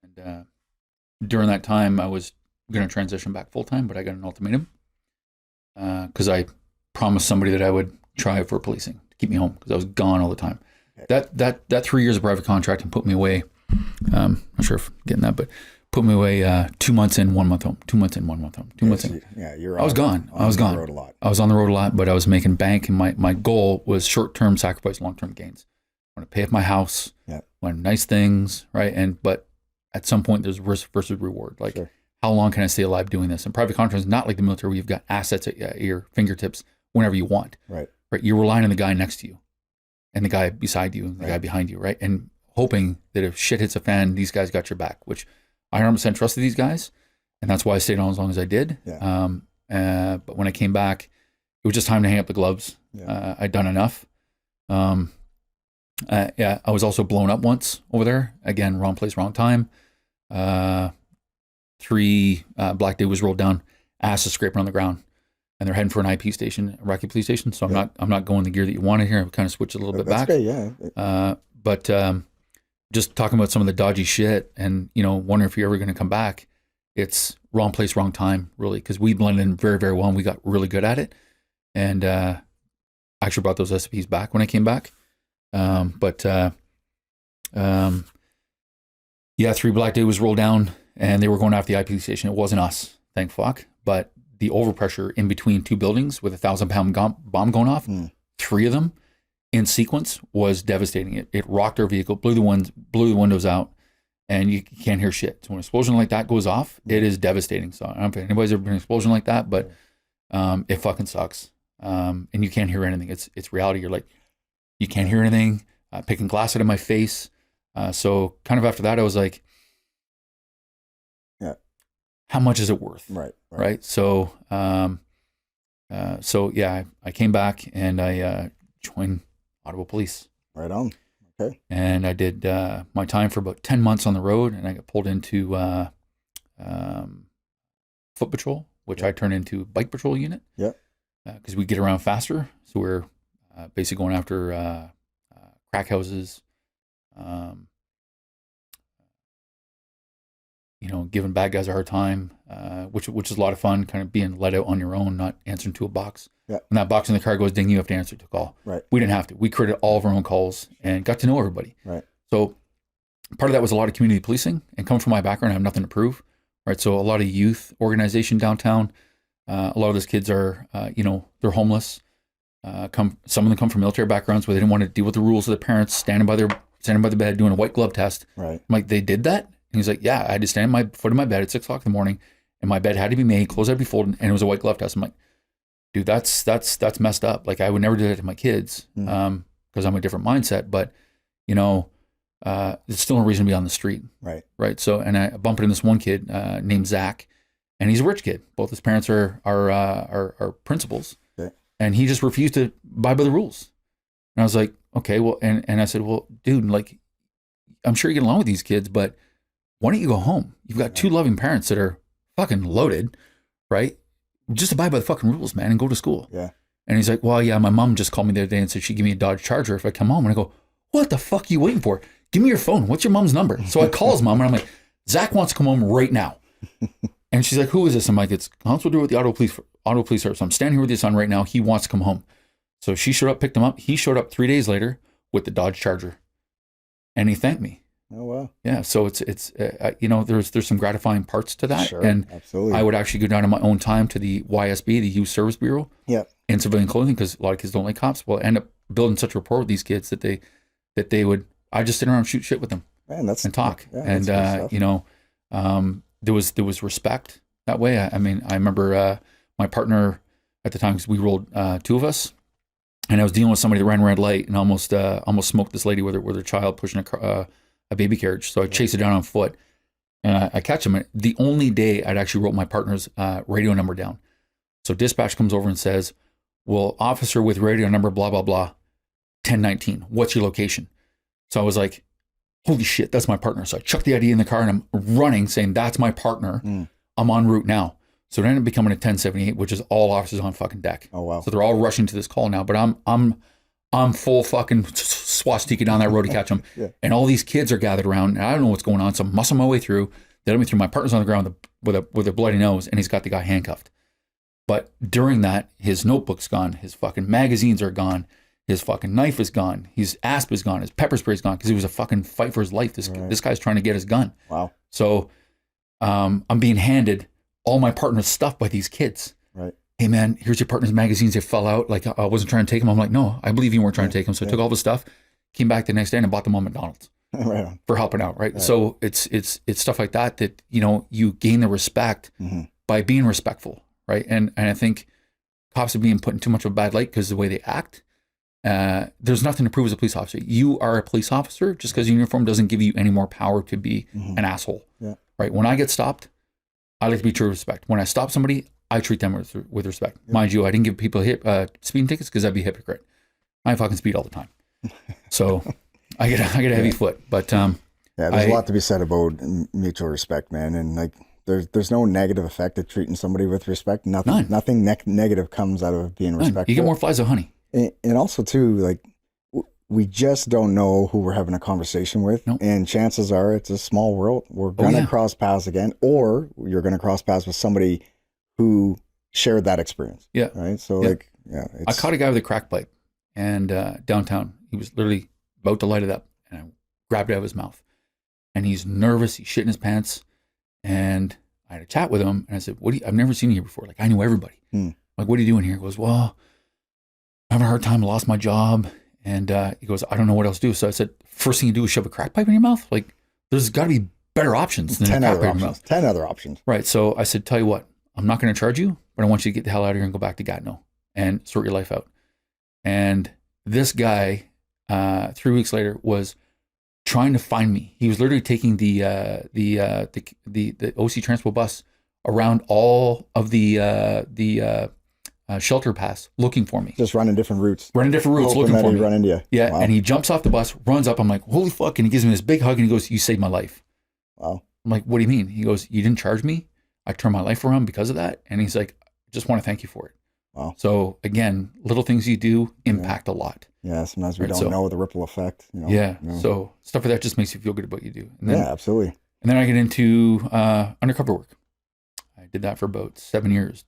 B: And during that time, I was going to transition back full time, but I got an ultimatum because I promised somebody that I would try for policing to keep me home because I was gone all the time. Okay. That 3 years of private contracting put me away. Not sure if I'm getting that, but put me away 2 months in, 1 month home. 2 months in, 1 month home. 2 months in.
A: Yeah,
B: I was gone. I was gone. I was on the road a lot, but I was making bank, and my goal was short-term sacrifice, long-term gains. I want to pay off my house. Yeah. I want nice things, right? But at some point, there's risk versus reward. Like, how long can I stay alive doing this? And private contracting is not like the military where you've got assets at your fingertips whenever you want. Right. You're relying on the guy next to you, and the guy beside you, and the guy behind you, right? And hoping that if shit hits a fan, these guys got your back, which I 100% trusted these guys, and that's why I stayed on as long as I did. Yeah. But when I came back, it was just time to hang up the gloves. Yeah. I'd done enough. I was also blown up once over there. Again, wrong place, wrong time. 3 black day was rolled down, ass is scraping on the ground, and they're heading for an IP station, Iraqi police station. So I'm not going the gear that you wanted here. I've kind of switched a little bit back.
A: Great, yeah.
B: But just talking about some of the dodgy shit and, wondering if you're ever going to come back, it's wrong place, wrong time, really, because we blended in very, very well, and we got really good at it. And I actually brought those SOPs back when I came back. 3 black day was rolled down, and they were going after the IP station. It wasn't us, thank fuck. But the overpressure in between 2 buildings with a 1,000-pound bomb going off, 3 of them in sequence, was devastating. It rocked our vehicle, blew the windows out, and you can't hear shit. So when an explosion like that goes off, it is devastating. So I don't know if anybody's ever been an explosion like that, but it fucking sucks. And you can't hear anything. It's reality. You're like, you can't hear anything. Picking glass out of my face. So kind of after that, I was like, how much is it worth? Right. So, I came back and I joined Ottawa Police.
A: Right on. Okay.
B: And I did my time for about 10 months on the road, and I got pulled into foot patrol, which I turned into bike patrol unit. Yeah. Because we get around faster. So we're basically going after crack houses, giving bad guys a hard time, which is a lot of fun, kind of being let out on your own, not answering to a box. Yeah. When that box in the car goes ding, you have to answer to call. Right. We didn't have to. We created all of our own calls and got to know everybody. Right. So part of that was a lot of community policing, and coming from my background, I have nothing to prove. Right. So a lot of youth organization downtown. A lot of those kids are, they're homeless. Some of them come from military backgrounds where they didn't want to deal with the rules of their parents, standing by the bed doing a white glove test. Right. I'm like, they did that? And he's like, yeah, I had to stand my foot in my bed at 6 o'clock in the morning, and my bed had to be made, clothes had to be folded, and it was a white glove test. I'm like, dude, that's messed up. Like, I would never do that to my kids because I'm a different mindset. But it's still a reason to be on the street. Right. Right. So, and I bumped into this one kid named Zach, and he's a rich kid. Both his parents are principals. Okay. And he just refused to abide by the rules. And I was like, okay, well, and I said, well, dude, like, I'm sure you get along with these kids, but why don't you go home? You've got 2 loving parents that are fucking loaded, right? Just abide by the fucking rules, man, and go to school. Yeah. And he's like, well, yeah, my mom just called me the other day and said she'd give me a Dodge Charger if I come home. And I go, what the fuck are you waiting for? Give me your phone. What's your mom's number? So I call his mom, and I'm like, Zach wants to come home right now. And she's like, who is this? I'm like, it's Constable Dewar with the Auto Police Service. I'm standing here with your son right now. He wants to come home. So she showed up, picked him up. He showed up 3 days later with the Dodge Charger. And he thanked me.
A: Oh, wow.
B: Yeah. So it's you know, there's some gratifying parts to that.
A: Sure,
B: And
A: absolutely.
B: I would actually go down on my own time to the YSB, the Youth Service Bureau,
A: Yeah.
B: in civilian clothing, because a lot of kids don't like cops. Well, I end up building such a rapport with these kids that they would, I just sit around and shoot shit with them
A: Man, that's
B: and talk.
A: Yeah,
B: And,
A: that's good stuff.
B: you know, there was respect that way. I mean, I remember my partner at the time, because we rolled two of us, and I was dealing with somebody that ran red light and almost smoked this lady with her child pushing a baby carriage. So I chased it down on foot, and I catch him. The only day I'd actually wrote my partner's radio number down. So dispatch comes over and says, well, officer with radio number, blah, blah, blah, 1019. What's your location? So I was like, holy shit, that's my partner. So I chucked the ID in the car and I'm running saying, that's my partner. I'm en route now. So it ended up becoming a 1078, which is all officers on fucking deck.
A: Oh, wow.
B: So they're all rushing to this call now, but I'm full fucking swastika down that road to catch them.
A: Yeah.
B: And all these kids are gathered around, and I don't know what's going on. So I'm muscling my way through. They let me through. My partner's on the ground with a bloody nose, and he's got the guy handcuffed. But during that, his notebook's gone. His fucking magazines are gone. His fucking knife is gone. His asp is gone. His pepper spray's gone, because it was a fucking fight for his life. This guy's trying to get his gun.
A: Wow.
B: So I'm being handed all my partner's stuff by these kids.
A: Right.
B: Hey man, here's your partner's magazines. They fell out. Like, I wasn't trying to take them. I'm like, no, I believe you weren't trying to take them. So I took all the stuff, came back the next day and bought them on McDonald's
A: Right on.
B: for helping out. Right. So it's stuff like that, you know, you gain the respect by being respectful. Right. And I think cops are being put in too much of a bad light because of the way they act. There's nothing to prove as a police officer. You are a police officer. Just because your uniform doesn't give you any more power to be an asshole.
A: Yeah.
B: Right. When I get stopped, I like to be true respect. When I stop somebody, I treat them with respect. Yeah. Mind you, I didn't give people speeding tickets because I'd be a hypocrite. I fucking speed all the time. So I get a heavy foot. But
A: yeah, there's a lot to be said about mutual respect, man. And like, there's no negative effect of treating somebody with respect. Nothing negative comes out of being respectful.
B: You get more flies of honey.
A: And also too, like, we just don't know who we're having a conversation with. Nope. And chances are it's a small world. We're going to cross paths again, or you're going to cross paths with somebody who shared that experience.
B: Yeah.
A: Right. So like, yeah.
B: I caught a guy with a crack pipe and downtown. He was literally about to light it up, and I grabbed it out of his mouth. And he's nervous. He's shitting his pants. And I had a chat with him, and I said, I've never seen you here before. Like, I knew everybody. Like, what are you doing here? He goes, well, I'm having a hard time. I lost my job. And he goes, I don't know what else to do. So I said, first thing you do is shove a crack pipe in your mouth? Like, there's got to be better options than
A: 10
B: a crack
A: other
B: pipe in your
A: options.
B: mouth.
A: 10 other options.
B: Right. So I said, tell you what, I'm not going to charge you, but I want you to get the hell out of here and go back to Gatineau and sort your life out. And this guy, 3 weeks later, was trying to find me. He was literally taking the OC Transpo bus around all of the shelter pass looking for me.
A: Just running different routes.
B: Looking for me.
A: Run into you.
B: Yeah.
A: Wow.
B: And he jumps off the bus, runs up. I'm like, holy fuck. And he gives me this big hug and he goes, you saved my life.
A: Wow.
B: I'm like, what do you mean? He goes, you didn't charge me. I turned my life around because of that. And he's like, just want to thank you for it.
A: Wow.
B: So again, little things you do impact a lot.
A: Yeah. Sometimes we don't know the ripple effect. You know,
B: yeah. You know. So stuff like that just makes you feel good about what you do. And then,
A: yeah, absolutely.
B: And then I get into undercover work. I did that for about 7 years,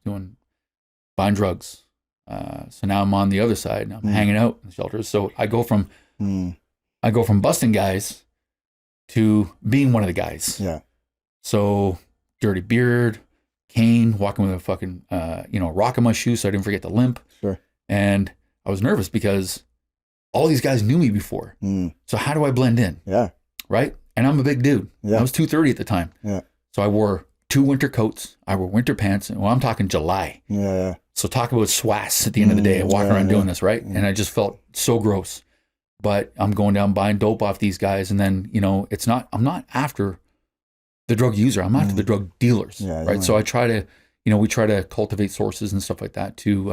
B: buying drugs. So now I'm on the other side. I'm hanging out in the shelters. So I go from busting guys to being one of the guys.
A: Yeah.
B: So dirty beard, cane, walking with a fucking rock in my shoe so I didn't forget to limp.
A: Sure.
B: And I was nervous because all these guys knew me before. So how do I blend in?
A: Yeah.
B: Right? And I'm a big dude.
A: Yeah.
B: I was 230 at the time.
A: Yeah.
B: So I wore 2 winter coats. I wore winter pants. Well, I'm talking July.
A: Yeah.
B: So talk about swass at the end of the day, walking around doing this, right? And I just felt so gross. But I'm going down buying dope off these guys, and then I'm not after the drug user. I'm after the drug dealers, right? So I try to, we try to cultivate sources and stuff like that to,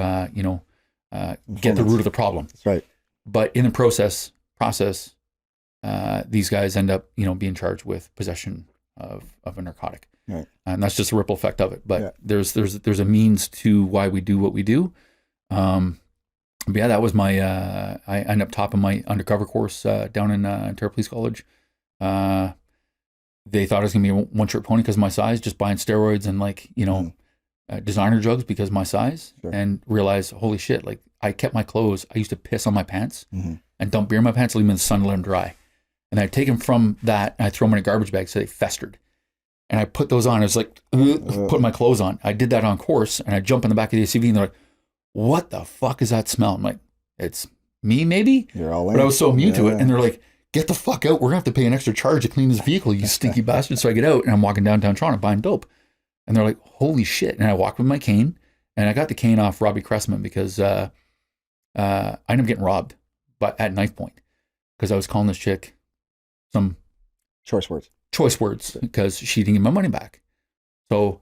B: get the root of the problem.
A: That's right.
B: But in the process, these guys end up, being charged with possession of a narcotic.
A: Right.
B: And that's just a ripple effect of it. But there's a means to why we do what we do. But yeah, that was my, I ended up topping my undercover course down in Ontario Police College. They thought I was going to be a one-trick pony because of my size, just buying steroids and designer drugs because of my size, and realized, holy shit, like I kept my clothes. I used to piss on my pants and dump beer in my pants, leave them in the sun, let them dry. And I take them from that and I throw them in a garbage bag so they festered. And I put those on. I was like, putting my clothes on. I did that on course and I jump in the back of the SUV and they're like, what the fuck is that smell? I'm like, it's me maybe?
A: You're all in.
B: But I was so immune to it. And they're like, get the fuck out. We're going to have to pay an extra charge to clean this vehicle, you stinky bastard. So I get out and I'm walking downtown Toronto buying dope. And they're like, holy shit. And I walk with my cane and I got the cane off Robbie Cressman because I ended up getting robbed but at knife point because I was calling this chick some
A: choice words
B: because she didn't get my money back. So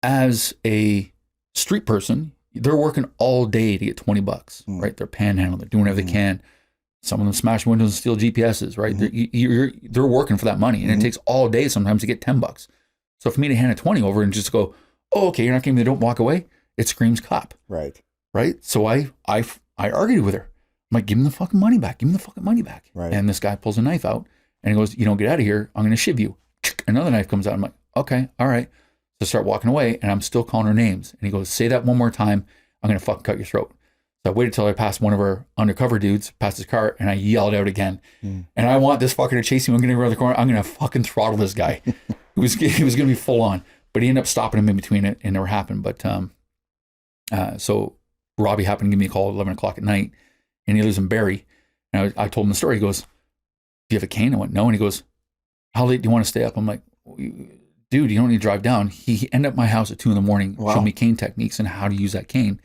B: as a street person, they're working all day to get $20, right? They're panhandling, they're doing whatever they can. Some of them smash windows and steal GPSs, right? They're working for that money, and it takes all day sometimes to get $10. So for me to hand a 20 over and just go, oh, okay, you're not giving me, don't walk away, it screams cop.
A: Right.
B: So I argued with her. I'm like, give me the fucking money back. Give me the fucking money back.
A: Right.
B: And this guy pulls a knife out and he goes, you don't get out of here, I'm going to shiv you. Another knife comes out. I'm like, okay, all right. So I start walking away and I'm still calling her names. And he goes, say that one more time, I'm going to fucking cut your throat. So I waited till I passed one of our undercover dudes, past his car, and I yelled out again. And I want this fucker to chase me. I'm going to go around the corner. I'm going to fucking throttle this guy. He was going to be full on. But he ended up stopping him in between it. It never happened. But so Robbie happened to give me a call at 11 o'clock at night. And he lives in Barrie. And I told him the story. He goes, do you have a cane? I went, no. And he goes, how late do you want to stay up? I'm like, dude, you don't need to drive down. He ended up at my house at 2 a.m, showed me cane techniques and how to use that cane.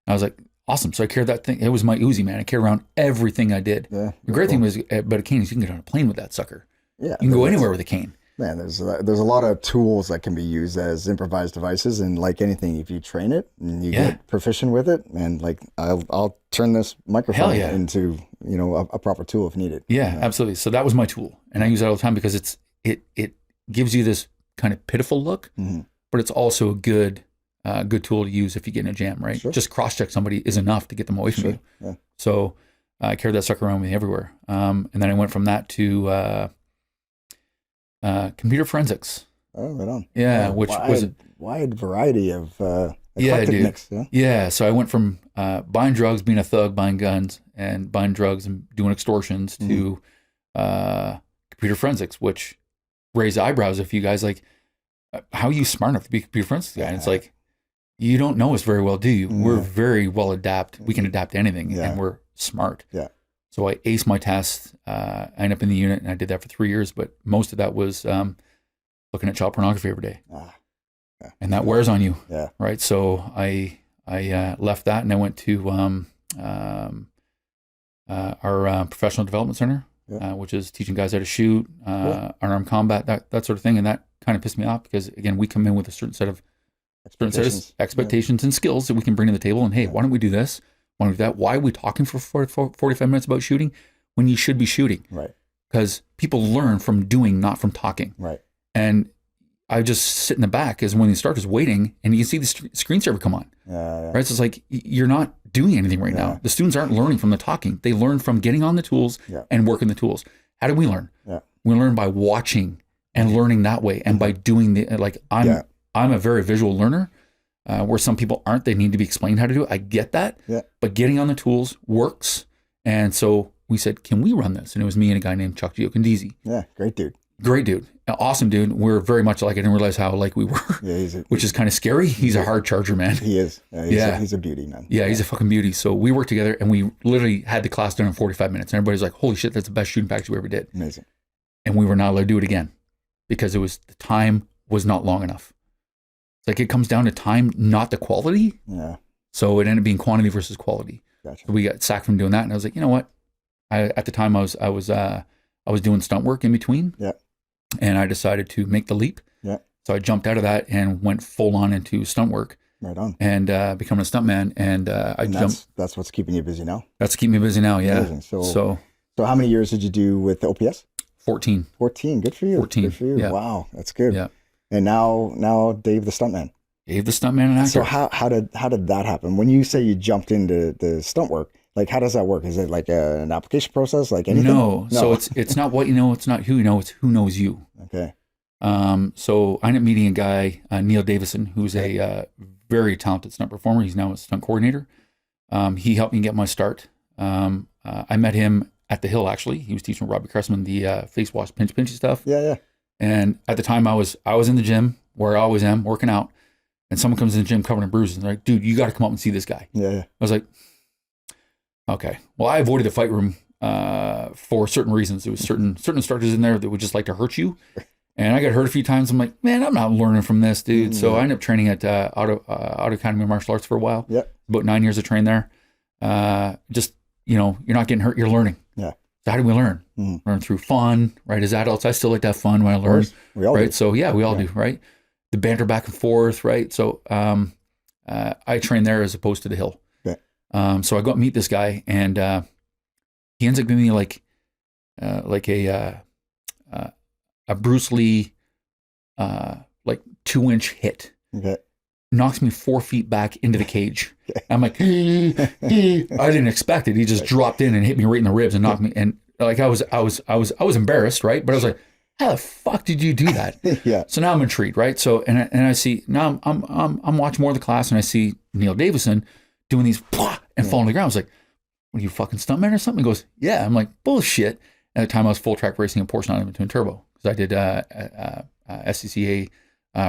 B: And I was like, awesome. So I carried that thing. It was my Uzi, man. I carried around everything I did. Yeah, the great thing was about a cane is you can get on a plane with that sucker. Yeah, you can go anywhere with a cane.
A: Man, there's a lot of tools that can be used as improvised devices, and like anything, if you train it and you get proficient with it, and like I'll turn this microphone into a proper tool if needed.
B: Yeah, absolutely. So that was my tool, and I use that all the time because it gives you this kind of pitiful look, but it's also a good tool to use if you get in a jam, right? Sure. Just cross-check somebody is enough to get them away from you. Yeah. So I carried that sucker around with me everywhere. And then I went from that to computer forensics.
A: Oh, right on.
B: Yeah, which was a
A: wide variety of
B: dude.
A: mix.
B: Yeah, so I went from buying drugs, being a thug, buying guns, and buying drugs and doing extortions to computer forensics, which raised eyebrows if you guys like, how are you smart enough to be a computer forensics guy? And it's like, you don't know us very well, do you? We're very well adapt. We can adapt to anything, and we're smart. Yeah. So I aced my test. I ended up in the unit, and I did that for 3 years. But most of that was looking at child pornography every day, and that wears on you. Yeah. Right. So I left that, and I went to our professional development center, which is teaching guys how to shoot, unarmed combat, that sort of thing. And that kind of pissed me off because again, we come in with a certain set of expectations and skills that we can bring to the table. And hey, why don't we do this? Why don't we do that? Why are we talking for 45 minutes about shooting when you should be shooting? Right. Because people learn from doing, not from talking. Right. And I just sit in the back as when the instructor's waiting and you can see the screensaver come on. Right. So it's like, you're not doing anything right now. The students aren't learning from the talking. They learn from getting on the tools and working the tools. How do we learn? Yeah. We learn by watching and learning that way. And by doing I'm a very visual learner, where some people aren't. They need to be explained how to do it. I get that. Yeah. But getting on the tools works. And so we said, can we run this? And it was me and a guy named Chuck Giocondisi.
A: Yeah, great dude.
B: Great dude. Awesome dude. We're very much alike. I didn't realize how alike we were, which is kind of scary. He's a hard charger, man.
A: He is. He's a beauty, man.
B: Yeah, he's a fucking beauty. So we worked together and we literally had the class done in 45 minutes. And everybody's like, holy shit, that's the best shooting package we ever did.
A: Amazing.
B: And we were not allowed to do it again because the time was not long enough. Like it comes down to time, not the quality. Yeah. So it ended up being quantity versus quality. Gotcha. So we got sacked from doing that, and I was like, you know what? At the time I was doing stunt work in between. Yeah. And I decided to make the leap. Yeah. So I jumped out of that and went full on into stunt work. Right on. And becoming a stuntman, and jumped.
A: That's what's keeping you busy now.
B: That's keeping me busy now. Yeah. Amazing.
A: So how many years did you do with the OPS?
B: 14.
A: 14. Good for you.
B: 14.
A: Good for you.
B: Yeah.
A: Wow, that's good.
B: Yeah.
A: And now Dave the Stuntman.
B: Dave the Stuntman and actor.
A: So how did that happen? When you say you jumped into the stunt work, like how does that work? Is it like an application process, like anything?
B: No. So it's not what you know, it's not who you know, it's who knows you. Okay. So I ended up meeting a guy, Neil Davison, who's a very talented stunt performer. He's now a stunt coordinator. He helped me get my start. I met him at the Hill, actually. He was teaching Robbie Cressman the face wash pinchy stuff.
A: Yeah.
B: And at the time I was in the gym where I always am working out, and someone comes in the gym covered in bruises and they're like, dude, you got to come up and see this guy.
A: Yeah.
B: I was like, okay. Well, I avoided the fight room for certain reasons. There was certain instructors in there that would just like to hurt you. And I got hurt a few times. I'm like, man, I'm not learning from this, dude. So I ended up training at Auto Academy of Martial Arts for a while.
A: Yep.
B: About 9 years of training there. Just, you're not getting hurt, you're learning.
A: Yeah.
B: So how do we learn? Learn through fun, right? As adults, I still like to have fun when I learn.
A: We all
B: right?
A: do.
B: So yeah, we all do, right? The banter back and forth, right? So I train there as opposed to the Hill.
A: Okay.
B: So I go and meet this guy, and he ends up giving me like a Bruce Lee like 2-inch hit.
A: Okay.
B: Knocks me 4 feet back into the cage. I'm like, I didn't expect it. He just dropped in and hit me right in the ribs and knocked me. And like I was embarrassed, right? But I was like, how the fuck did you do that?
A: Yeah.
B: So now I'm intrigued, right? So and I see now I'm watching more of the class, and I see Neil Davison doing these and falling to the ground. I was like, what are you, fucking stuntman or something? He goes, yeah. I'm like, bullshit. At the time I was full track racing a Porsche 911 twin turbo, because I did SCCA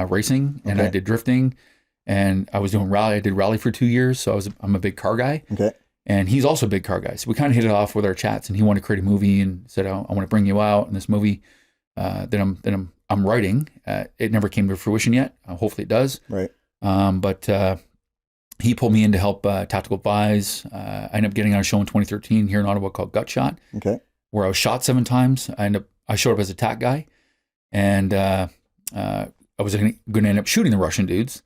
B: racing, and I did drifting. And I was doing rally. I did rally for 2 years, so I'm a big car guy.
A: Okay.
B: And he's also a big car guy. So we kind of hit it off with our chats. And he wanted to create a movie and said, I want to bring you out in this movie that I'm writing. It never came to fruition yet. Hopefully it does.
A: Right.
B: But he pulled me in to help tactical advise. I ended up getting on a show in 2013 here in Ottawa called Gut Shot,
A: Okay.
B: where I was shot 7 times. I showed up as a tack guy, and I was going to end up shooting the Russian dudes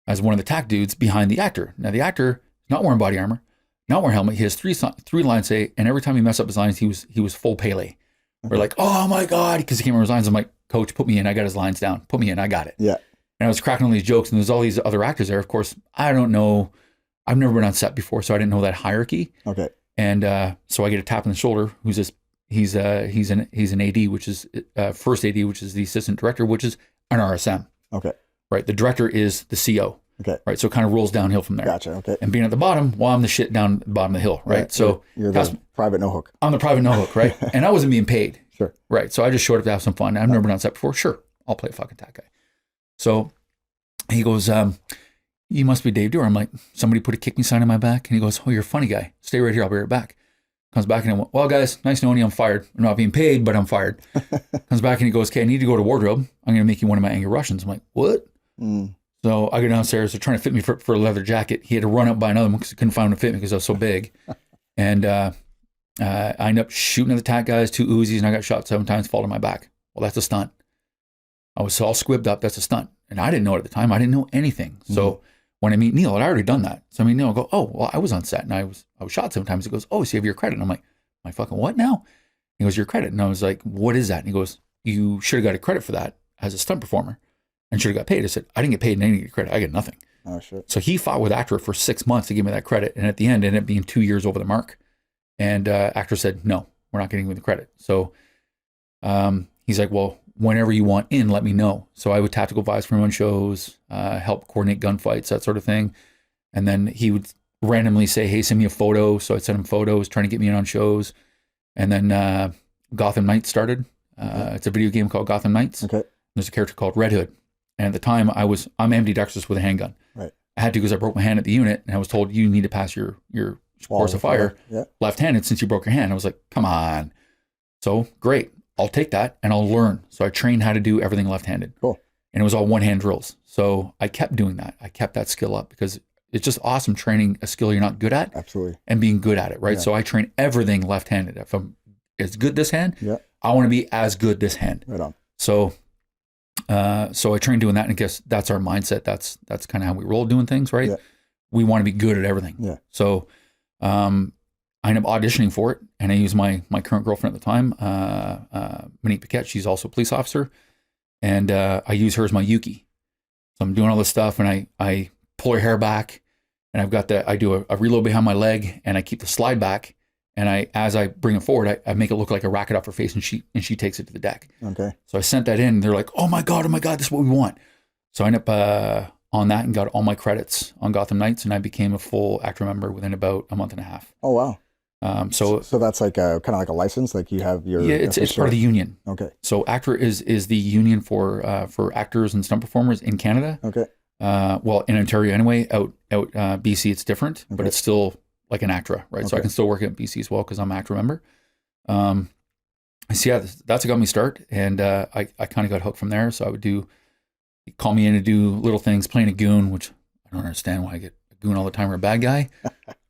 B: as one of the tack dudes behind the actor. Now the actor not wearing body armor, not wearing helmet. He has three lines say, and every time he messed up his lines, he was full Pele. We're like, oh my God, because he can't remember his lines. I'm like, coach, put me in. I got his lines down. Put me in. I got it.
A: Yeah.
B: And I was cracking all these jokes, and there's all these other actors there. Of course, I don't know. I've never been on set before, so I didn't know that hierarchy.
A: Okay.
B: And so I get a tap on the shoulder. Who's this? He's an AD, which is first AD, which is the assistant director, which is an RSM.
A: Okay.
B: Right. The director is the CO.
A: Okay.
B: Right. So it kind of rolls downhill from there.
A: Gotcha. Okay.
B: And being at the bottom, well, I'm the shit down at the bottom of the hill. Right. So
A: you're the private no hook.
B: I'm the private no hook. Right. And I wasn't being paid.
A: Sure.
B: Right. So I just showed up to have some fun. I've never been on set before. Sure. I'll play a fucking tack guy. So he goes, you must be Dave Dewar. I'm like, somebody put a kick me sign on my back. And he goes, oh, you're a funny guy. Stay right here. I'll be right back. Comes back and I went, well, guys, nice knowing you. I'm fired. I'm not being paid, but I'm fired. Comes back and he goes, okay, I need to go to wardrobe. I'm going to make you one of my angry Russians. I'm like, what? So I go downstairs. They're trying to fit me for a leather jacket. He had to run up by another one because he couldn't find one to fit me because I was so big. And I ended up shooting at the tack guys, 2 Uzis, and I got shot 7 times, fall to my back. Well, that's a stunt. I was all squibbed up. That's a stunt. And I didn't know it at the time. I didn't know anything. So when I meet Neil, I'd already done that. So I mean, Neil will go, oh, well, I was on set and I was shot 7 times. He goes, oh, so you have your credit. And I'm like, my fucking what now? He goes, your credit. And I was like, what is that? And he goes, you should have got a credit for that as a stunt performer and should have got paid. I said, I didn't get paid and I didn't get credit. I get nothing.
A: Oh, shit.
B: So he fought with Actor for 6 months to give me that credit. And at the end, it ended up being 2 years over the mark. And Actor said, no, we're not getting you the credit. So he's like, well, whenever you want in, let me know. So I would tactical advise for run shows, help coordinate gunfights, that sort of thing. And then he would randomly say, hey, send me a photo. So I'd send him photos, trying to get me in on shows. And then Gotham Knights started. It's a video game called Gotham Knights.
A: Okay.
B: There's a character called Red Hood. And at the time, I'm ambidextrous with a handgun.
A: Right.
B: I had to because I broke my hand at the unit, and I was told, you need to pass your course of fire left-handed since you broke your hand. I was like, come on. So great. I'll take that and I'll learn. So I trained how to do everything left-handed.
A: Cool.
B: And it was all one-hand drills. So I kept doing that. I kept that skill up because it's just awesome training a skill you're not good at.
A: Absolutely.
B: And being good at it, right?
A: Yeah.
B: So I train everything left-handed. If I'm as good this hand, I want to be as good this hand.
A: Right on.
B: So I trained doing that, and I guess that's our mindset. That's kind of how we roll doing things, right?
A: Yeah.
B: We want to be good at everything.
A: Yeah.
B: So I ended up auditioning for it, and I used my current girlfriend at the time, Monique Paquette. She's also a police officer, and I use her as my Yuki. So I'm doing all this stuff, and I pull her hair back, and I do a reload behind my leg, and I keep the slide back, and as I bring it forward, I make it look like a racket off her face, and she takes it to the deck.
A: Okay.
B: So I sent that in, and they're like, oh my God, this is what we want. So I ended up on that and got all my credits on Gotham Knights, and I became a full actor member within about a month and a half.
A: Oh, wow.
B: So
A: that's like a kind of like a license, like you have your
B: it's part of the union.
A: Okay.
B: So ACTRA is the union for actors and stunt performers in Canada.
A: Okay.
B: Well, in Ontario anyway. Out BC it's different, but it's still like an ACTRA, right? So I can still work at BC as well because I'm an ACTRA member. So yeah, that's what got me started, and I kind of got hooked from there. So I would call me in to do little things, playing a goon, which I don't understand why I get a goon all the time or a bad guy.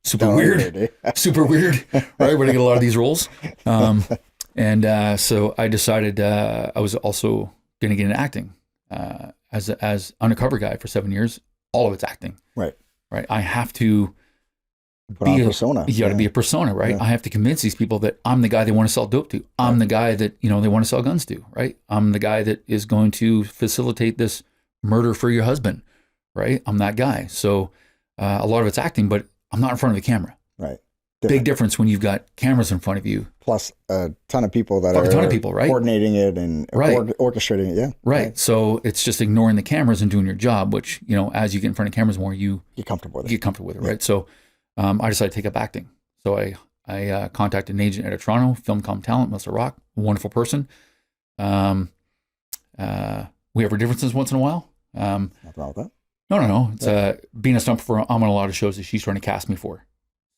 B: Super weird, super weird, right? When I get a lot of these roles. So I decided I was also going to get into acting as undercover guy for 7 years. All of it's acting. Right. I have to be a persona. You got to be a persona, right? Yeah. I have to convince these people that I'm the guy they want to sell dope to. I'm the guy that, they want to sell guns to, right? I'm the guy that is going to facilitate this murder for your husband, right? I'm that guy. So a lot of it's acting, but I'm not in front of the camera. Right. Big difference when you've got cameras in front of you.
A: Plus a ton of people that are
B: right?
A: coordinating it and orchestrating it. Yeah.
B: Right. So it's just ignoring the cameras and doing your job, which, as you get in front of cameras more, you
A: get comfortable with it.
B: Get comfortable with it, right? So I decided to take up acting. So I contacted an agent out of Toronto, Film.com Talent, Mr. Rock, a wonderful person. We have our differences once in a while.
A: Nothing wrong with that.
B: No. It's being a stunt performer, I'm on a lot of shows that she's trying to cast me for.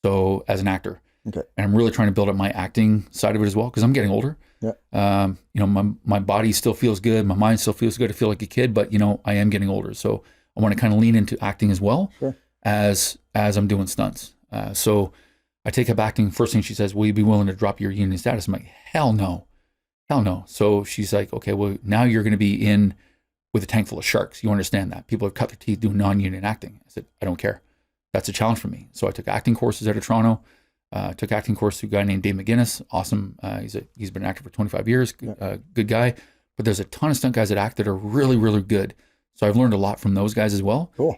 B: So as an actor. Okay. And I'm really trying to build up my acting side of it as well, because I'm getting older. Yeah. My body still feels good. My mind still feels good. I feel like a kid, but I am getting older. So I want to kind of lean into acting as well. Sure. As I'm doing stunts. So I take up acting. First thing she says, will you be willing to drop your union status? I'm like, hell no. So she's like, okay, well, now you're going to be in with a tank full of sharks. You understand that. People have cut their teeth doing non-union acting. I said, I don't care. That's a challenge for me. So I took acting courses out of Toronto. Took acting course through a guy named Dave McGinnis. Awesome. He's been an actor for 25 years. Good guy. But there's a ton of stunt guys that act that are really, really good. So I've learned a lot from those guys as well.
A: Cool.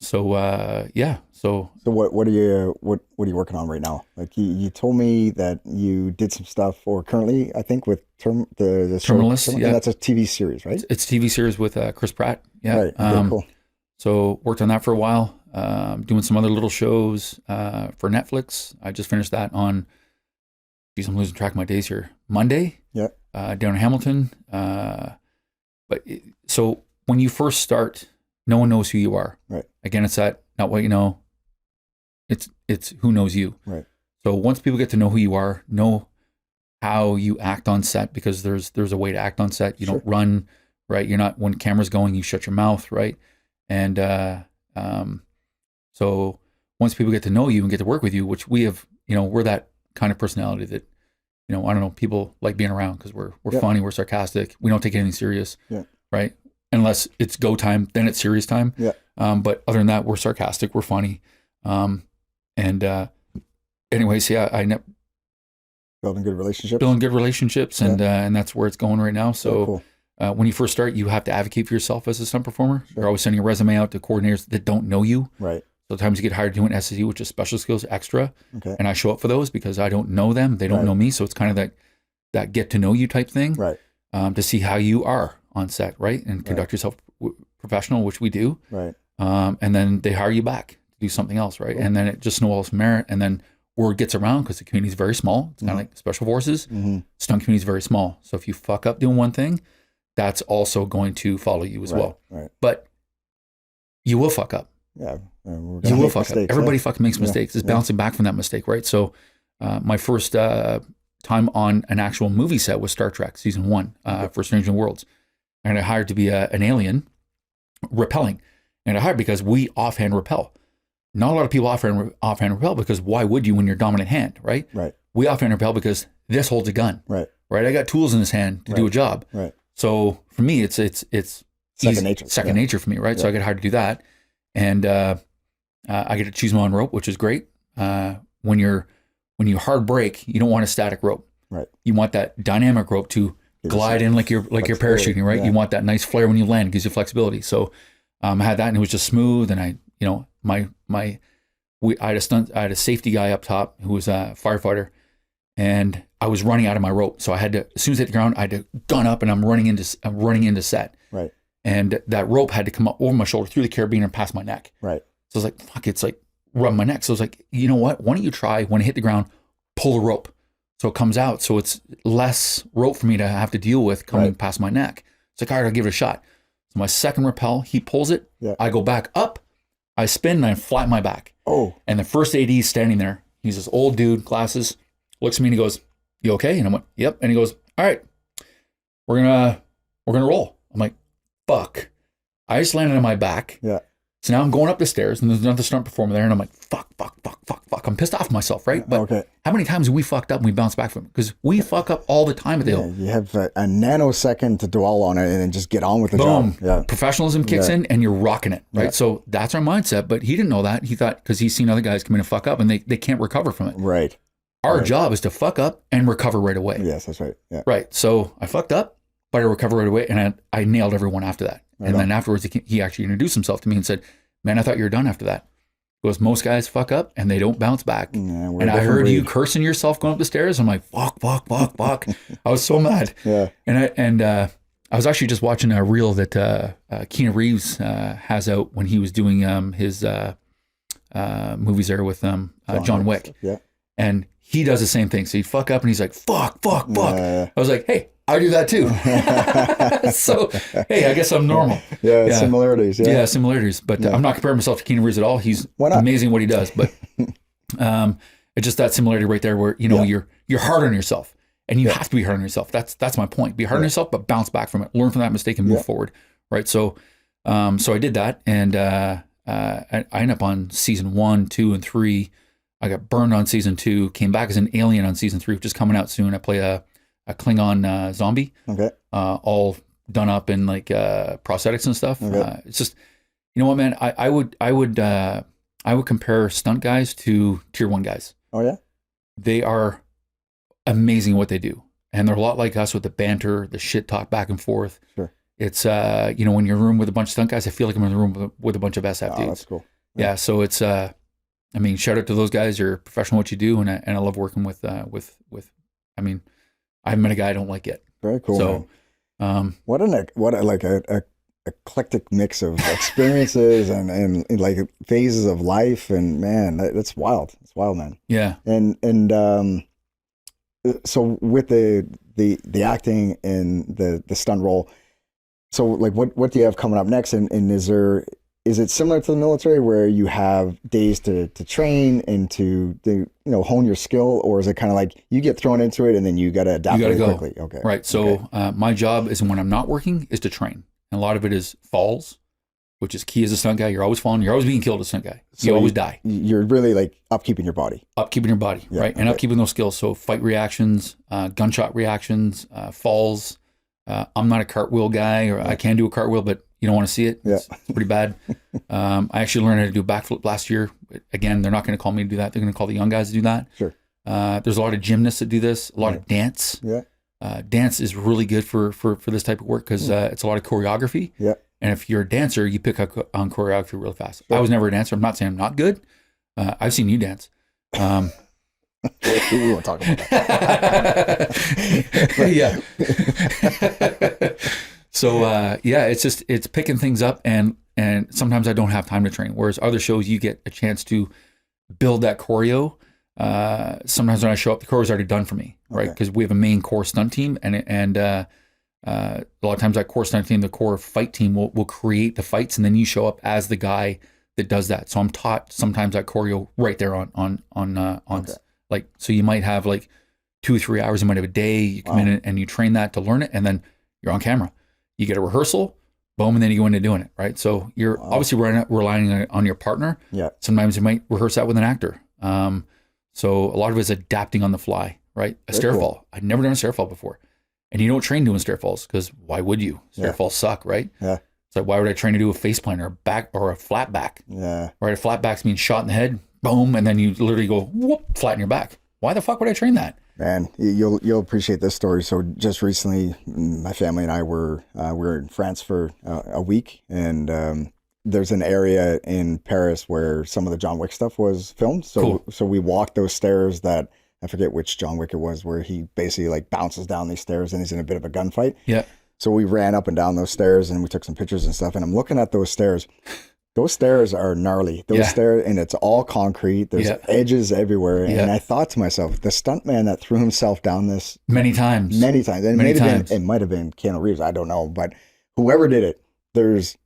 B: So
A: what are you working on right now? Like you told me that you did some stuff, or currently I think with the
B: Terminalist.
A: Yeah, that's a TV series, right?
B: It's a TV series with Chris Pratt. Yeah.
A: Right. Very cool.
B: So worked on that for a while. Doing some other little shows for Netflix. I just finished that on. Geez, I'm losing track of my days here. Monday. Yeah. Down in Hamilton. So when you first start, no one knows who you are. Right. Again, it's that not what you know. It's who knows you. Right. So once people get to know who you are, know how you act on set, because there's a way to act on set. You don't run, right? You're not, when camera's going, you shut your mouth, right? And so once people get to know you and get to work with you, which we have, we're that kind of personality that, I don't know, people like being around because we're funny, we're sarcastic, we don't take anything serious, right? Unless it's go time, then it's serious time. Yeah. But other than that, we're sarcastic, we're funny. Anyways, yeah,
A: building good relationships.
B: And that's where it's going right now. So cool. When you first start, you have to advocate for yourself as a stunt performer. Sure. You're always sending a resume out to coordinators that don't know you. Right. Sometimes you get hired doing SSE, which is special skills extra. Okay. And I show up for those because I don't know them. They don't know me. So it's kind of that get to know you type thing. Right. To see how you are on set, right? And conduct yourself professional, which we do. Right. And then they hire you back to do something else, right? Cool. And then it just snowballs from there. And then word gets around because the community is very small. It's kind of like special forces. Mm-hmm. Stunt community is very small. So if you fuck up doing one thing, that's also going to follow you as well. Right. But you will fuck up. Yeah. You will fuck up. Everybody fucking makes mistakes. It's bouncing back from that mistake, right? So my first time on an actual movie set was Star Trek Season 1 for Strange New Worlds. And I hired to be an alien repelling. And I hired because we offhand repel. Not a lot of people offhand repel because why would you when you're dominant hand, right? Right. We offhand repel because this holds a gun. Right. Right. I got tools in this hand to do a job. Right. So for me, it's
A: second nature.
B: Second nature for me, right? Yeah. So I get hired to do that. And I get to choose my own rope, which is great. When you hard break, you don't want a static rope. Right. You want that dynamic rope to glide in like you're parachuting, right? Yeah. You want that nice flare when you land, it gives you flexibility. So I had that, and it was just smooth. And I had a safety guy up top who was a firefighter, and I was running out of my rope. So I had to, as soon as I hit the ground, I had to gun up, and I'm running into set. Right. And that rope had to come up over my shoulder through the carabiner and past my neck. Right. So I was like, fuck, it's like rub my neck. So I was like, you know what? Why don't you try, when I hit the ground, pull a rope so it comes out. So it's less rope for me to have to deal with coming past my neck. It's like, all right, I'll give it a shot. So my second rappel, he pulls it. Yeah. I go back up, I spin, and I flatten my back. Oh. And the first AD is standing there. He's this old dude, glasses, looks at me and he goes, you okay? And I went, yep. And he goes, all right, we're gonna roll. I'm like, fuck. I just landed on my back. Yeah. So now I'm going up the stairs and there's another stunt performer there and I'm like, fuck. I'm pissed off at myself, right? But how many times have we fucked up and we bounce back from it? Because we fuck up all the time at the hill.
A: You have a nanosecond to dwell on it and then just get on with the job. Yeah.
B: Professionalism kicks in and you're rocking it, right? Yeah. So that's our mindset. But he didn't know that. He thought, because he's seen other guys come in and fuck up and they can't recover from it.
A: Right.
B: Our job is to fuck up and recover right away.
A: Yes, that's right. Yeah.
B: Right. So I fucked up, but I recovered right away and I nailed everyone after that. Right and then afterwards, he actually introduced himself to me and said, man, I thought you were done after that. He goes, most guys fuck up and they don't bounce back. Yeah, and I heard you cursing yourself going up the stairs. I'm like, fuck. I was so mad. Yeah. And I was actually just watching a reel that Keanu Reeves has out when he was doing his movies there with John Wick. Yeah. And he does the same thing. So he'd fuck up and he's like, fuck. I was like, hey, I do that too. So, hey, I guess I'm normal.
A: Yeah. Similarities.
B: Yeah, similarities. But I'm not comparing myself to Keanu Reeves at all. He's amazing what he does. But it's just that similarity right there where, you're hard on yourself and you have to be hard on yourself. That's my point. Be hard on yourself, but bounce back from it. Learn from that mistake and move forward. Right. So, so I did that and I ended up on season 1, 2, and 3. I got burned on season 2, came back as an alien on season 3, which is coming out soon. I play a Klingon zombie, all done up in like prosthetics and stuff. It's just, you know what, man, I would compare stunt guys to tier 1 guys.
A: Oh yeah,
B: they are amazing at what they do, and they're a lot like us with the banter, the shit talk back and forth. Sure, it's when you're in a room with a bunch of stunt guys, I feel like I'm in the room with a bunch of SF dudes.
A: That's cool.
B: Yeah, so it's I mean, shout out to those guys. You're professional at what you do, and I love working with. I mean, I haven't met a guy I don't like yet.
A: Very cool. So, what a eclectic mix of experiences and like phases of life, and man, that's wild. It's wild, man.
B: Yeah.
A: And so with the acting and the stunt role, so like what do you have coming up next? And is it similar to the military where you have days to train and to hone your skill, or is it kind of like you get thrown into it and then you got to adapt really quickly? Okay.
B: Right. So my job is, when I'm not working, is to train. And a lot of it is falls, which is key as a stunt guy. You're always falling. You're always being killed as a stunt guy. You always die.
A: You're really like upkeeping your body.
B: Upkeeping your body, right? And upkeeping those skills. So fight reactions, gunshot reactions, falls. I'm not a cartwheel guy, or I can do a cartwheel, but you don't want to see it. It's pretty bad. I actually learned how to do a backflip last year. Again, they're not going to call me to do that. They're going to call the young guys to do that.
A: Sure.
B: There's a lot of gymnasts that do this, a lot of dance.
A: Yeah.
B: Dance is really good for this type of work because it's a lot of choreography.
A: Yeah.
B: And if you're a dancer, you pick up on choreography real fast. Sure. I was never a dancer. I'm not saying I'm not good. I've seen you dance.
A: We won't talk about that.
B: Yeah. So it's picking things up, and sometimes I don't have time to train. Whereas other shows, you get a chance to build that choreo. Sometimes when I show up, the choreo is already done for me, right? Because we have a main core stunt team, and a lot of times that core stunt team, the core fight team, will create the fights, and then you show up as the guy that does that. So I'm taught sometimes that choreo right there on like, so you might have like 2 or 3 hours, you might have a day, you come in and you train that to learn it, and then you're on camera. You get a rehearsal, boom, and then you go into doing it, right? So you're obviously relying on your partner.
A: Yeah.
B: Sometimes you might rehearse that with an actor. So a lot of it is adapting on the fly, right? A stair fall. I'd never done a stair fall before. And you don't train doing stair falls because why would you? Stair falls suck, right?
A: Yeah.
B: It's like, why would I train to do a face plant or a flat back?
A: Yeah.
B: Right? A flat back's being shot in the head, boom, and then you literally go, whoop, flatten your back. Why the fuck would I train that?
A: Man, you'll appreciate this story. So just recently, my family and I were in France for a week, and there's an area in Paris where some of the John Wick stuff was filmed. So so we walked those stairs that, I forget which John Wick it was, where he basically like bounces down these stairs and he's in a bit of a gunfight.
B: Yeah.
A: So we ran up and down those stairs and we took some pictures and stuff. And I'm looking at those stairs. Those stairs are gnarly. Those stairs, and it's all concrete. There's edges everywhere. And I thought to myself, the stuntman that threw himself down this
B: many times.
A: And it might have been Keanu Reeves. I don't know, but whoever did it, there's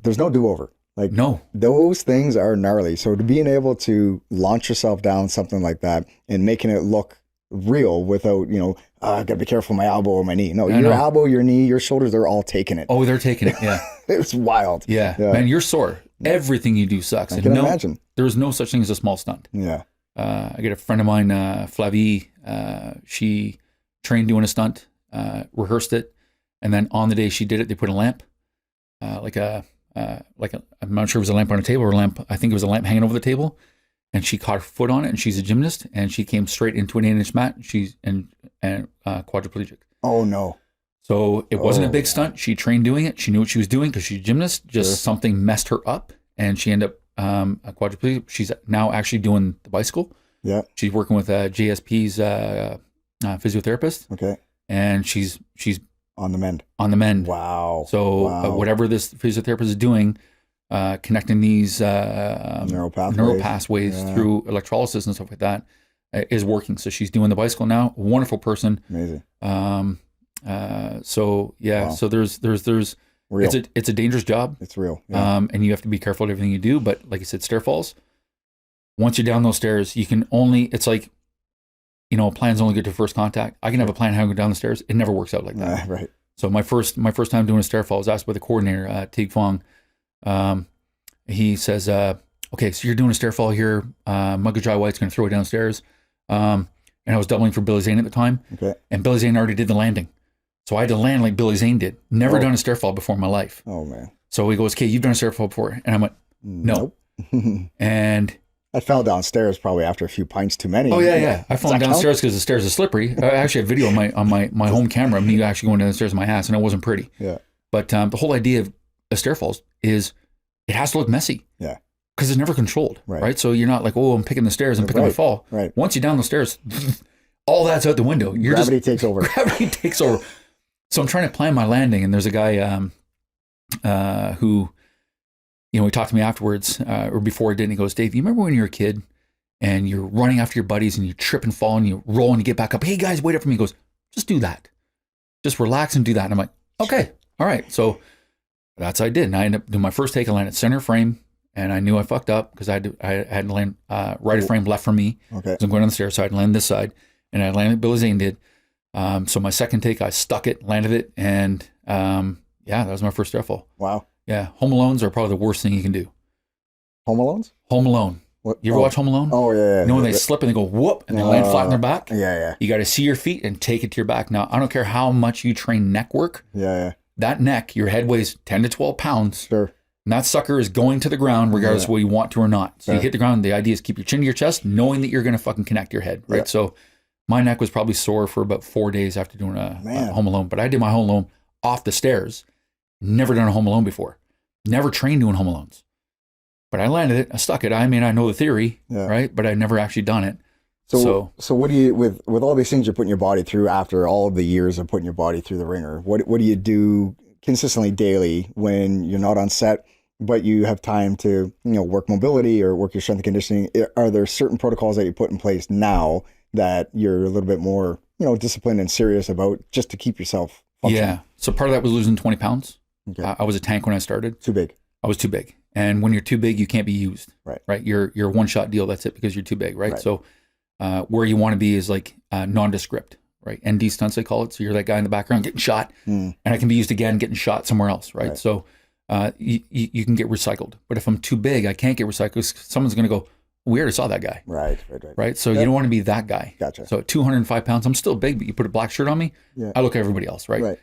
A: no do-over. Like,
B: no,
A: those things are gnarly. So to being able to launch yourself down something like that and making it look real without, I gotta be careful with my elbow or my knee. No, your elbow, your knee, your shoulders, they're all taking it.
B: Oh, they're taking it. Yeah.
A: It was wild.
B: Yeah. Man, you're sore. Everything you do sucks.
A: I can imagine.
B: There's no such thing as a small stunt.
A: Yeah.
B: I get a friend of mine, Flavie, she trained doing a stunt, rehearsed it. And then on the day she did it, they put a lamp, I'm not sure if it was a lamp on a table or a lamp. I think it was a lamp hanging over the table. And she caught her foot on it, and she's a gymnast, and she came straight into an 8-inch mat. She's quadriplegic.
A: Oh no!
B: So it wasn't a big stunt. She trained doing it. She knew what she was doing because she's a gymnast. Just something messed her up, and she ended up a quadriplegic. She's now actually doing the bicycle.
A: Yeah.
B: She's working with JSP's physiotherapist.
A: Okay.
B: And she's
A: on the mend.
B: On the mend.
A: Wow.
B: So whatever this physiotherapist is doing. Connecting these neural pathways through electrolysis and stuff like that is working. So she's doing the bicycle now. Wonderful person.
A: Amazing.
B: So there's
A: real.
B: It's a dangerous job.
A: It's real. Yeah.
B: And you have to be careful at everything you do. But like I said, stair falls. Once you're down those stairs, you can only. It's like, a plan's only good to first contact. I can have a plan how to go down the stairs. It never works out like that.
A: Right.
B: So my first time doing a stair fall, I was asked by the coordinator, Teague Fong. He says, okay, so you're doing a stair fall here. Mugga Jai White's going to throw it downstairs. And I was doubling for Billy Zane at the time.
A: Okay.
B: And Billy Zane already did the landing. So I had to land like Billy Zane did. Never done a stair fall before in my life.
A: Oh, man.
B: So he goes, okay, you've done a stair fall before. And I went, no.
A: Nope.
B: And
A: I fell downstairs probably after a few pints too many.
B: Oh, yeah. I fell downstairs because the stairs are slippery. I actually have video on my home camera of me actually going downstairs in my ass, and it wasn't pretty.
A: Yeah.
B: But the whole idea of a stair falls is it has to look messy.
A: Yeah.
B: Because it's never controlled, right? So you're not like, oh, I'm picking the stairs and picking my fall.
A: Right.
B: Once you're down the stairs, all that's out the window.
A: Gravity takes over.
B: Gravity takes over. So I'm trying to plan my landing, and there's a guy who, he talked to me afterwards, or before he did, and he goes, Dave, you remember when you were a kid and you're running after your buddies and you trip and fall and you roll and you get back up? Hey, guys, wait up for me. He goes, just do that. Just relax and do that. And I'm like, okay, all right. So that's what I did. And I ended up doing my first take. I landed center frame, and I knew I fucked up because I had to land right of frame left from me.
A: Okay.
B: So I'm going on the stairs, so I had to land this side, and I landed Billy Zane did. So my second take, I stuck it, landed it, and that was my first stair fall.
A: Wow.
B: Yeah, Home Alones are probably the worst thing you can do.
A: Home Alones?
B: Home Alone.
A: What?
B: You ever watch Home Alone?
A: Oh, yeah.
B: When they slip and they go whoop and they land flat on their back?
A: Yeah.
B: You got to see your feet and take it to your back. Now, I don't care how much you train neck work.
A: Yeah.
B: That neck, your head weighs 10 to 12 pounds.
A: Sure.
B: And that sucker is going to the ground regardless of whether you want to or not. So you hit the ground, the idea is keep your chin to your chest, knowing that you're going to fucking connect your head, right? Yeah. So my neck was probably sore for about 4 days after doing a Home Alone. But I did my Home Alone off the stairs. Never done a Home Alone before. Never trained doing Home Alones. But I landed it. I stuck it. I mean, I know the theory, right? But I've never actually done it.
A: So what do you, with all these things you're putting your body through after all of the years of putting your body through the ringer, what do you do consistently daily when you're not on set, but you have time to, work mobility or work your strength and conditioning? Are there certain protocols that you put in place now that you're a little bit more, disciplined and serious about just to keep yourself functioning?
B: Yeah. So part of that was losing 20 pounds.
A: Okay.
B: I was a tank when I started.
A: Too big.
B: I was too big. And when you're too big, you can't be used.
A: Right.
B: You're a one-shot deal. That's it, because you're too big, right? So where you want to be is like nondescript, right? ND stunts, they call it. So you're that guy in the background getting shot, and I can be used again getting shot somewhere else, right? So you can get recycled. But if I'm too big, I can't get recycled. Someone's going to go, we already saw that guy. Right. So you don't want to be that guy.
A: Gotcha.
B: So at 205 pounds, I'm still big, but you put a black shirt on me, I look at everybody else, right?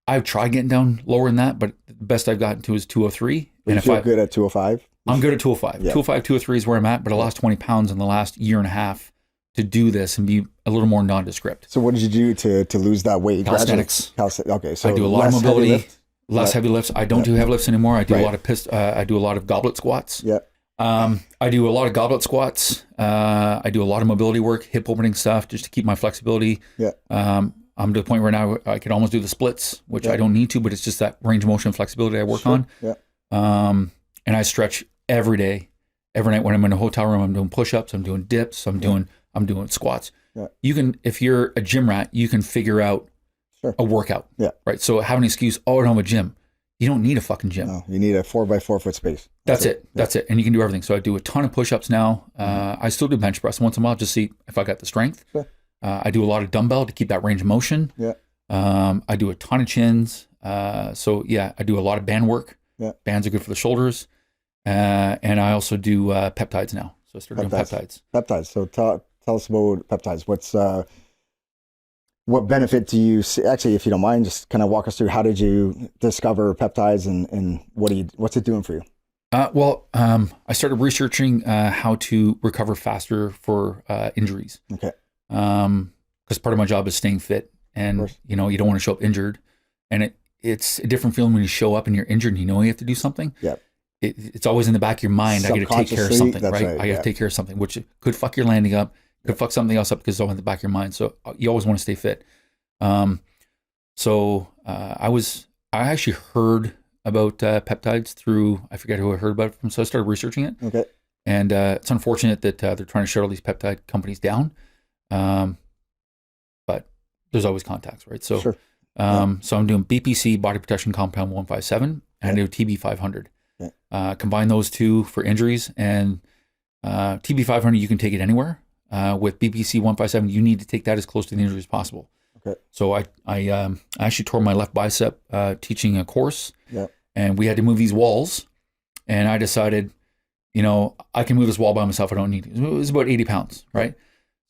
B: I've tried getting down lower than that, but the best I've gotten to is 203.
A: But and you feel good at 205?
B: I'm good at 205.
A: Yeah.
B: 205, 203 is where I'm at, but I lost 20 pounds in the last year and a half to do this and be a little more nondescript.
A: So what did you do to lose that weight?
B: Calisthenics.
A: Okay, so
B: I do a lot of mobility, less heavy lifts. I don't do heavy lifts anymore. I do a lot of I do a lot of goblet squats.
A: Yeah.
B: I do a lot of goblet squats. I do a lot of mobility work, hip opening stuff, just to keep my flexibility.
A: Yeah.
B: I'm to the point where now I could almost do the splits, which I don't need to, but it's just that range of motion flexibility I work on.
A: Yeah.
B: And I stretch every day, every night when I'm in a hotel room. I'm doing push-ups, I'm doing dips, I'm doing squats.
A: Yeah.
B: You can, if you're a gym rat, you can figure out a workout.
A: Yeah.
B: Right. So have an excuse, oh, I don't have a gym. You don't need a fucking gym.
A: No, you need a 4x4 foot space.
B: That's it. That's it. And you can do everything. So I do a ton of push-ups now. I still do bench press once in a while, just see if I got the strength.
A: Sure.
B: I do a lot of dumbbell to keep that range of motion.
A: Yeah.
B: I do a ton of chins. So yeah, I do a lot of band work.
A: Yeah.
B: Bands are good for the shoulders. And I also do peptides now. So I started doing peptides.
A: Peptides. So tell us about peptides. What benefit do you see? Actually, if you don't mind, just kind of walk us through, how did you discover peptides, and what's it doing for you?
B: I started researching how to recover faster for injuries.
A: Okay.
B: Because part of my job is staying fit, and you don't want to show up injured, and it's a different feeling when you show up and you're injured and you have to do something.
A: Yeah.
B: It's always in the back of your mind. I got to take care of something, right? I got to take care of something, which could fuck your landing up, could fuck something else up because it's all in the back of your mind. So you always want to stay fit. I actually heard about peptides through, I forget who I heard about it from. So I started researching it.
A: Okay.
B: And it's unfortunate that they're trying to shut all these peptide companies down. But there's always contacts, right? So,
A: sure.
B: So I'm doing BPC, body protection compound 157, and I do TB 500. Okay. Combine those two for injuries, and TB 500, you can take it anywhere. With BPC 157, you need to take that as close to the injury as possible.
A: Okay.
B: So I actually tore my left bicep teaching a course,
A: yeah.
B: And we had to move these walls, and I decided, I can move this wall by myself. I don't need it. It was about 80 pounds, right?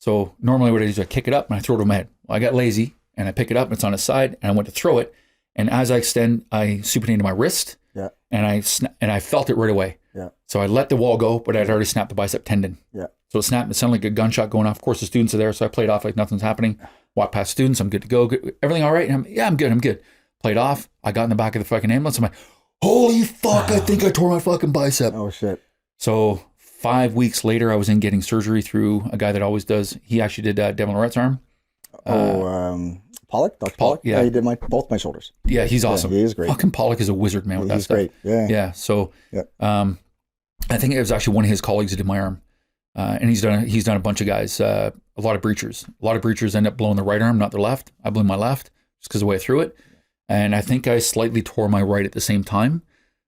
B: So normally what I do is I kick it up and I throw it on my head. Well, I got lazy and I pick it up and it's on its side, and I went to throw it, and as I extend, I supinated my wrist,
A: yeah,
B: and I felt it right away.
A: Yeah.
B: So I let the wall go, but I'd already snapped the bicep tendon.
A: Yeah.
B: So it snapped. It sounded like a gunshot going off. Of course, the students are there, so I played off like nothing's happening. Walked past students. I'm good to go. Everything all right? I'm good. Played off. I got in the back of the fucking ambulance. I'm like, holy fuck, I think I tore my fucking bicep.
A: Oh, shit.
B: So 5 weeks later, I was in getting surgery through a guy that always does. He actually did Devil Loret's arm.
A: Pollock? Dr. Pollock?
B: Yeah.
A: He did both my shoulders.
B: Yeah, he's awesome.
A: Yeah, he is great.
B: Fucking Pollock is a wizard, man, with that stuff.
A: He's great. Yeah.
B: Yeah. So,
A: yeah.
B: I think it was actually one of his colleagues that did my arm. And he's done a bunch of guys, a lot of breachers. A lot of breachers end up blowing the right arm, not their left. I blew my left just because of the way I threw it. And I think I slightly tore my right at the same time.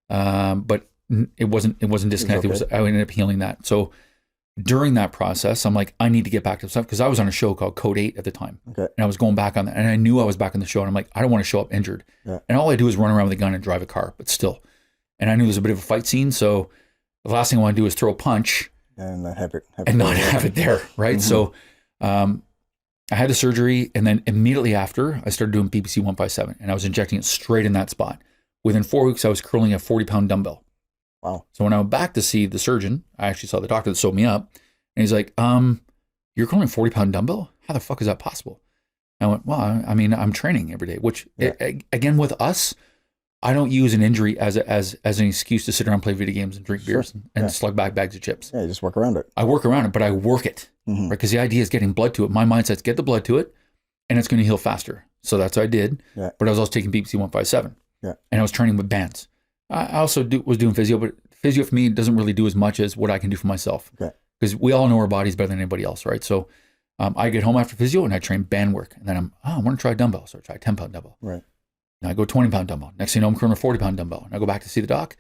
B: But it wasn't disconnected.
A: Okay.
B: I ended up healing that. So during that process, I'm like, I need to get back to stuff, because I was on a show called Code 8 at the time.
A: Okay.
B: And I was going back on that. And I knew I was back on the show. And I'm like, I don't want to show up injured.
A: Yeah.
B: And all I do is run around with a gun and drive a car, but still. And I knew there was a bit of a fight scene. So the last thing I want to do is throw a punch
A: and not have it
B: there, right? Mm-hmm. So I had the surgery, and then immediately after, I started doing BPC 157, and I was injecting it straight in that spot. Within 4 weeks, I was curling a 40-pound dumbbell.
A: Wow.
B: So when I went back to see the surgeon, I actually saw the doctor that sewed me up, and he's like, you're curling a 40-pound dumbbell? How the fuck is that possible? And I went, well, I mean, I'm training every day, which, again, with us, I don't use an injury as an excuse to sit around and play video games and drink beers and slug back bags of chips.
A: Yeah, you just work around it.
B: I work around it, but I work it, right? Because the idea is getting blood to it. My mindset's get the blood to it, and it's going to heal faster. So that's what I did. Yeah. But I was also taking BPC 157.
A: Yeah. And
B: I was training with bands. I also was doing physio, but physio for me doesn't really do as much as what I can do for myself.
A: Okay.
B: Because we all know our bodies better than anybody else, right? So I get home after physio and I train band work, and then I want to try dumbbell, so I try a 10-pound dumbbell.
A: Right.
B: Now I go 20-pound dumbbell. Next thing you know, I'm curling a 40-pound dumbbell. And I go back to see the doc.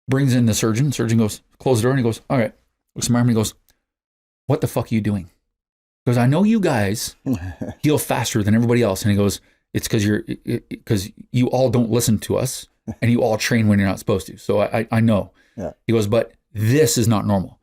B: Brings in the surgeon. Surgeon goes, close the door, and he goes, all right. Looks at my arm and he goes, what the fuck are you doing? Because I know you guys heal faster than everybody else. And he goes, it's because you all don't listen to us, and you all train when you're not supposed to. So I know. Yeah. He goes, but this is not normal.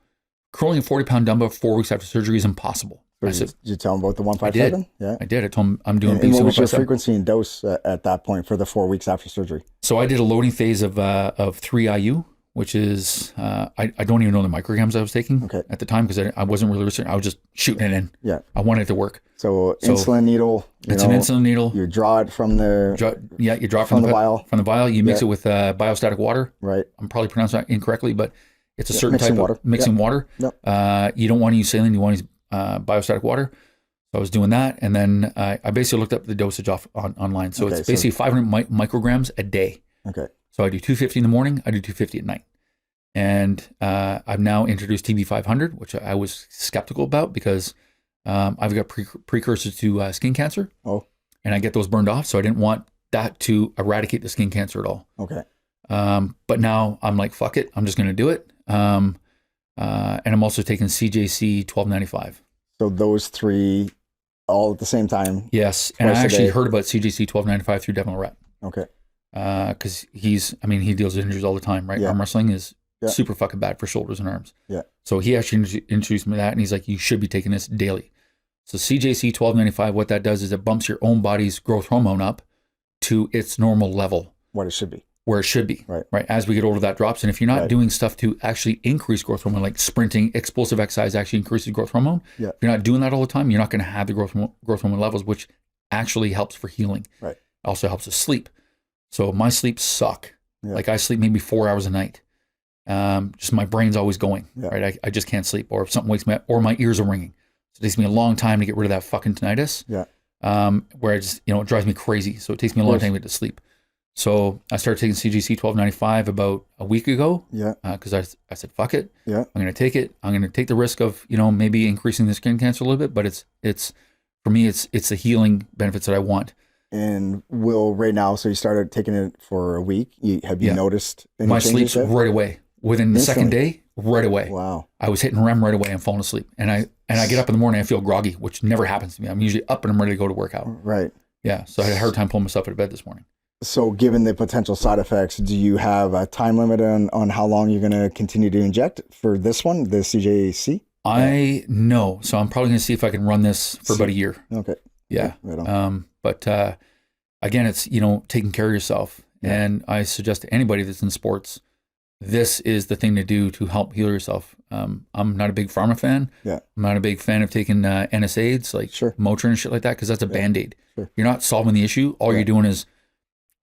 B: Curling a 40-pound dumbbell 4 weeks after surgery is impossible.
A: Did you tell him about the 157?
B: I did. I told him I'm doing BPC 157.
A: And what was your frequency and dose at that point for the 4 weeks after surgery?
B: So I did a loading phase of 3 IU, which is, I don't even know the micrograms I was taking at the time, because I wasn't really researching. I was just shooting it in. Yeah. I wanted it to work.
A: So insulin needle.
B: It's an insulin needle.
A: You draw it from the...
B: you draw it from the vial. From the vial. You mix it with biostatic water.
A: Right.
B: I'm probably pronouncing that incorrectly, but it's a certain type of mixing water.
A: Yep.
B: You don't want to use saline. You want to use biostatic water. So I was doing that, and then I basically looked up the dosage online. So it's basically 500 micrograms a day.
A: Okay.
B: So I do 250 in the morning. I do 250 at night. And I've now introduced TB500, which I was skeptical about because I've got precursors to skin cancer.
A: Oh.
B: And I get those burned off. So I didn't want that to eradicate the skin cancer at all.
A: Okay.
B: But now I'm like, fuck it. I'm just going to do it. And I'm also taking CJC 1295.
A: So those 3 all at the same time?
B: Yes. And I actually heard about CJC 1295 through Devin Lorette.
A: Okay.
B: Because he deals with injuries all the time, right?
A: Yeah.
B: Arm wrestling is
A: Yeah.
B: super fucking bad for shoulders and arms.
A: Yeah.
B: So he actually introduced me to that, and he's like, you should be taking this daily. So CJC 1295, what that does is it bumps your own body's growth hormone up to its normal level.
A: What it should be.
B: Where it should be.
A: Right.
B: As we get older, that drops. And if you're not doing stuff to actually increase growth hormone, like sprinting, explosive exercise actually increases growth hormone.
A: Yeah.
B: If you're not doing that all the time, you're not going to have the growth hormone levels, which actually helps for healing.
A: Right.
B: It also helps with sleep. So my sleep suck.
A: Yeah.
B: Like I sleep maybe 4 hours a night. Just my brain's always going,
A: Yeah.
B: right? I just can't sleep, or if something wakes me up, or my ears are ringing. So it takes me a long time to get rid of that fucking tinnitus.
A: Yeah.
B: Where it just, it drives me crazy. So it takes me a long time to get to sleep. So I started taking CGC 1295 about a week ago.
A: Yeah.
B: Because I said, fuck it.
A: Yeah.
B: I'm going to take it. I'm going to take the risk of, maybe increasing the skin cancer a little bit, but it's for me, it's the healing benefits that I want.
A: And right now, so you started taking it for a week. Have you noticed any
B: my
A: changes
B: sleep's
A: yet?
B: right away. Within the second day, right away.
A: Wow.
B: I was hitting REM right away and falling asleep. And I get up in the morning, I feel groggy, which never happens to me. I'm usually up and I'm ready to go to work out.
A: Right.
B: Yeah. So I had a hard time pulling myself out of bed this morning.
A: So given the potential side effects, do you have a time limit on how long you're going to continue to inject for this one, the CJC?
B: I know. So I'm probably going to see if I can run this for about a year.
A: Okay.
B: Yeah.
A: Right on.
B: But again, it's, taking care of yourself.
A: Yeah.
B: And I suggest to anybody that's in sports, this is the thing to do to help heal yourself. I'm not a big pharma fan.
A: Yeah.
B: I'm not a big fan of taking NSAIDs like
A: Sure.
B: Motrin and shit like that, because that's a Band-Aid.
A: Sure.
B: You're not solving the issue. All you're doing is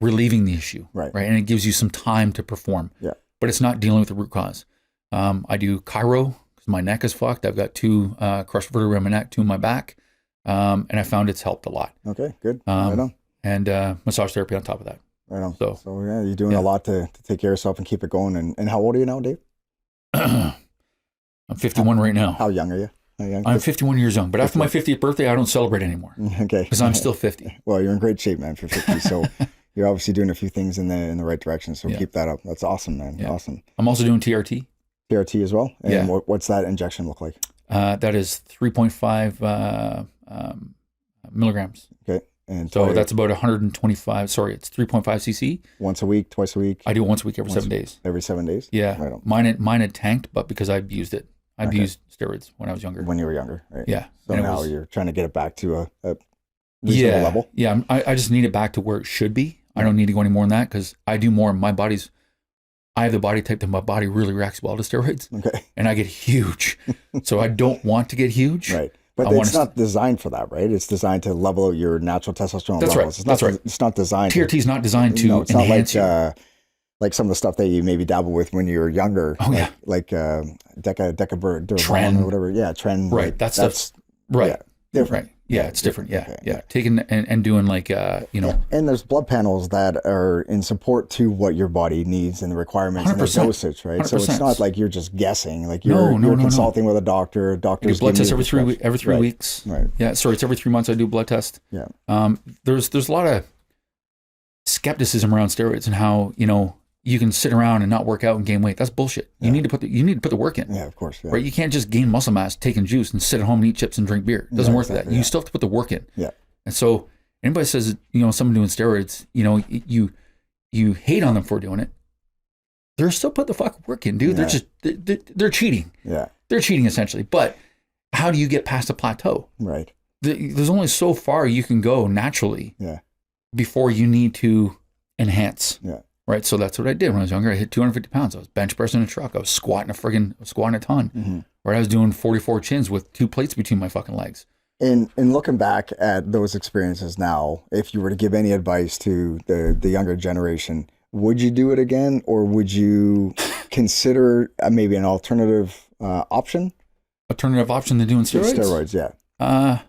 B: relieving the issue.
A: Right.
B: And it gives you some time to perform.
A: Yeah.
B: But it's not dealing with the root cause. I do chiro because my neck is fucked. I've got 2 crushed vertebrae in my neck, 2 in my back. And I found it's helped a lot.
A: Okay, good. Right on.
B: And massage therapy on top of that.
A: Right on.
B: So
A: yeah, you're doing a lot to take care of yourself and keep it going. And how old are you now, Dave?
B: I'm 51 right now.
A: How young are you?
B: I'm 51 years young, but after my 50th birthday, I don't celebrate anymore.
A: Okay.
B: Because I'm still 50.
A: Well, you're in great shape, man, for 50. So you're obviously doing a few things in the right direction. So keep that up. That's awesome, man.
B: Yeah.
A: Awesome.
B: I'm also doing TRT.
A: TRT as well? And
B: Yeah.
A: what's that injection look like?
B: That is 3.5 milligrams.
A: Okay. And
B: So that's about 125. Sorry, it's 3.5 cc.
A: Once a week, twice a week?
B: I do it once a week every 7 days.
A: Every 7 days?
B: Yeah.
A: Right on.
B: Mine had tanked, but because I abused it. I abused steroids when I was younger.
A: When you were younger, right?
B: Yeah.
A: So
B: And it
A: now
B: was-
A: you're trying to get it back to a reasonable level?
B: Yeah. I just need it back to where it should be. I don't need to go any more than that because I do more. I have the body type that my body really reacts well to steroids.
A: Okay.
B: And I get huge. So I don't want to get huge.
A: Right. But it's not designed for that, right? It's designed to level out your natural testosterone
B: That's
A: levels.
B: right. That's right.
A: It's not designed.
B: TRT is not designed to
A: it's not
B: enhance
A: like some of the stuff that you maybe dabble with when you were younger.
B: Oh, yeah.
A: Like Deca
B: Tren.
A: or whatever. Yeah, Tren.
B: Right.
A: Like,
B: that's right.
A: Yeah, different.
B: Right. Yeah, it's different. Yeah.
A: Okay.
B: Yeah. Taking and doing like,
A: And there's blood panels that are in support to what your body needs and the requirements and the
B: 100%.
A: dosage, right? So it's
B: 100%.
A: not like you're just guessing. Like
B: No,
A: you're consulting with a doctor.
B: I do
A: Doctors
B: blood
A: give
B: tests
A: you
B: every 3
A: right.
B: weeks.
A: Right.
B: Yeah. Sorry, it's every 3 months I do blood test.
A: Yeah.
B: There's a lot of skepticism around steroids and how, you can sit around and not work out and gain weight. That's bullshit. You need to put the work in.
A: Yeah, of course. Yeah.
B: Right? You can't just gain muscle mass taking juice and sit at home and eat chips and drink beer. It doesn't work like that. You still have to put the work in.
A: Yeah.
B: And so anybody says, someone doing steroids, you hate on them for doing it. They're still putting the fucking work in, dude.
A: Yeah.
B: They're cheating.
A: Yeah.
B: They're cheating essentially. But how do you get past a plateau?
A: Right.
B: There's only so far you can go naturally before you need to enhance.
A: Yeah.
B: Right. So that's what I did when I was younger. I hit 250 pounds. I was bench pressing a truck. I was squatting a ton.
A: Mm-hmm.
B: Right. I was doing 44 chins with 2 plates between my fucking legs.
A: And looking back at those experiences now, if you were to give any advice to the younger generation, would you do it again, or would you consider maybe an alternative option?
B: Alternative option than doing steroids?
A: Steroids, yeah.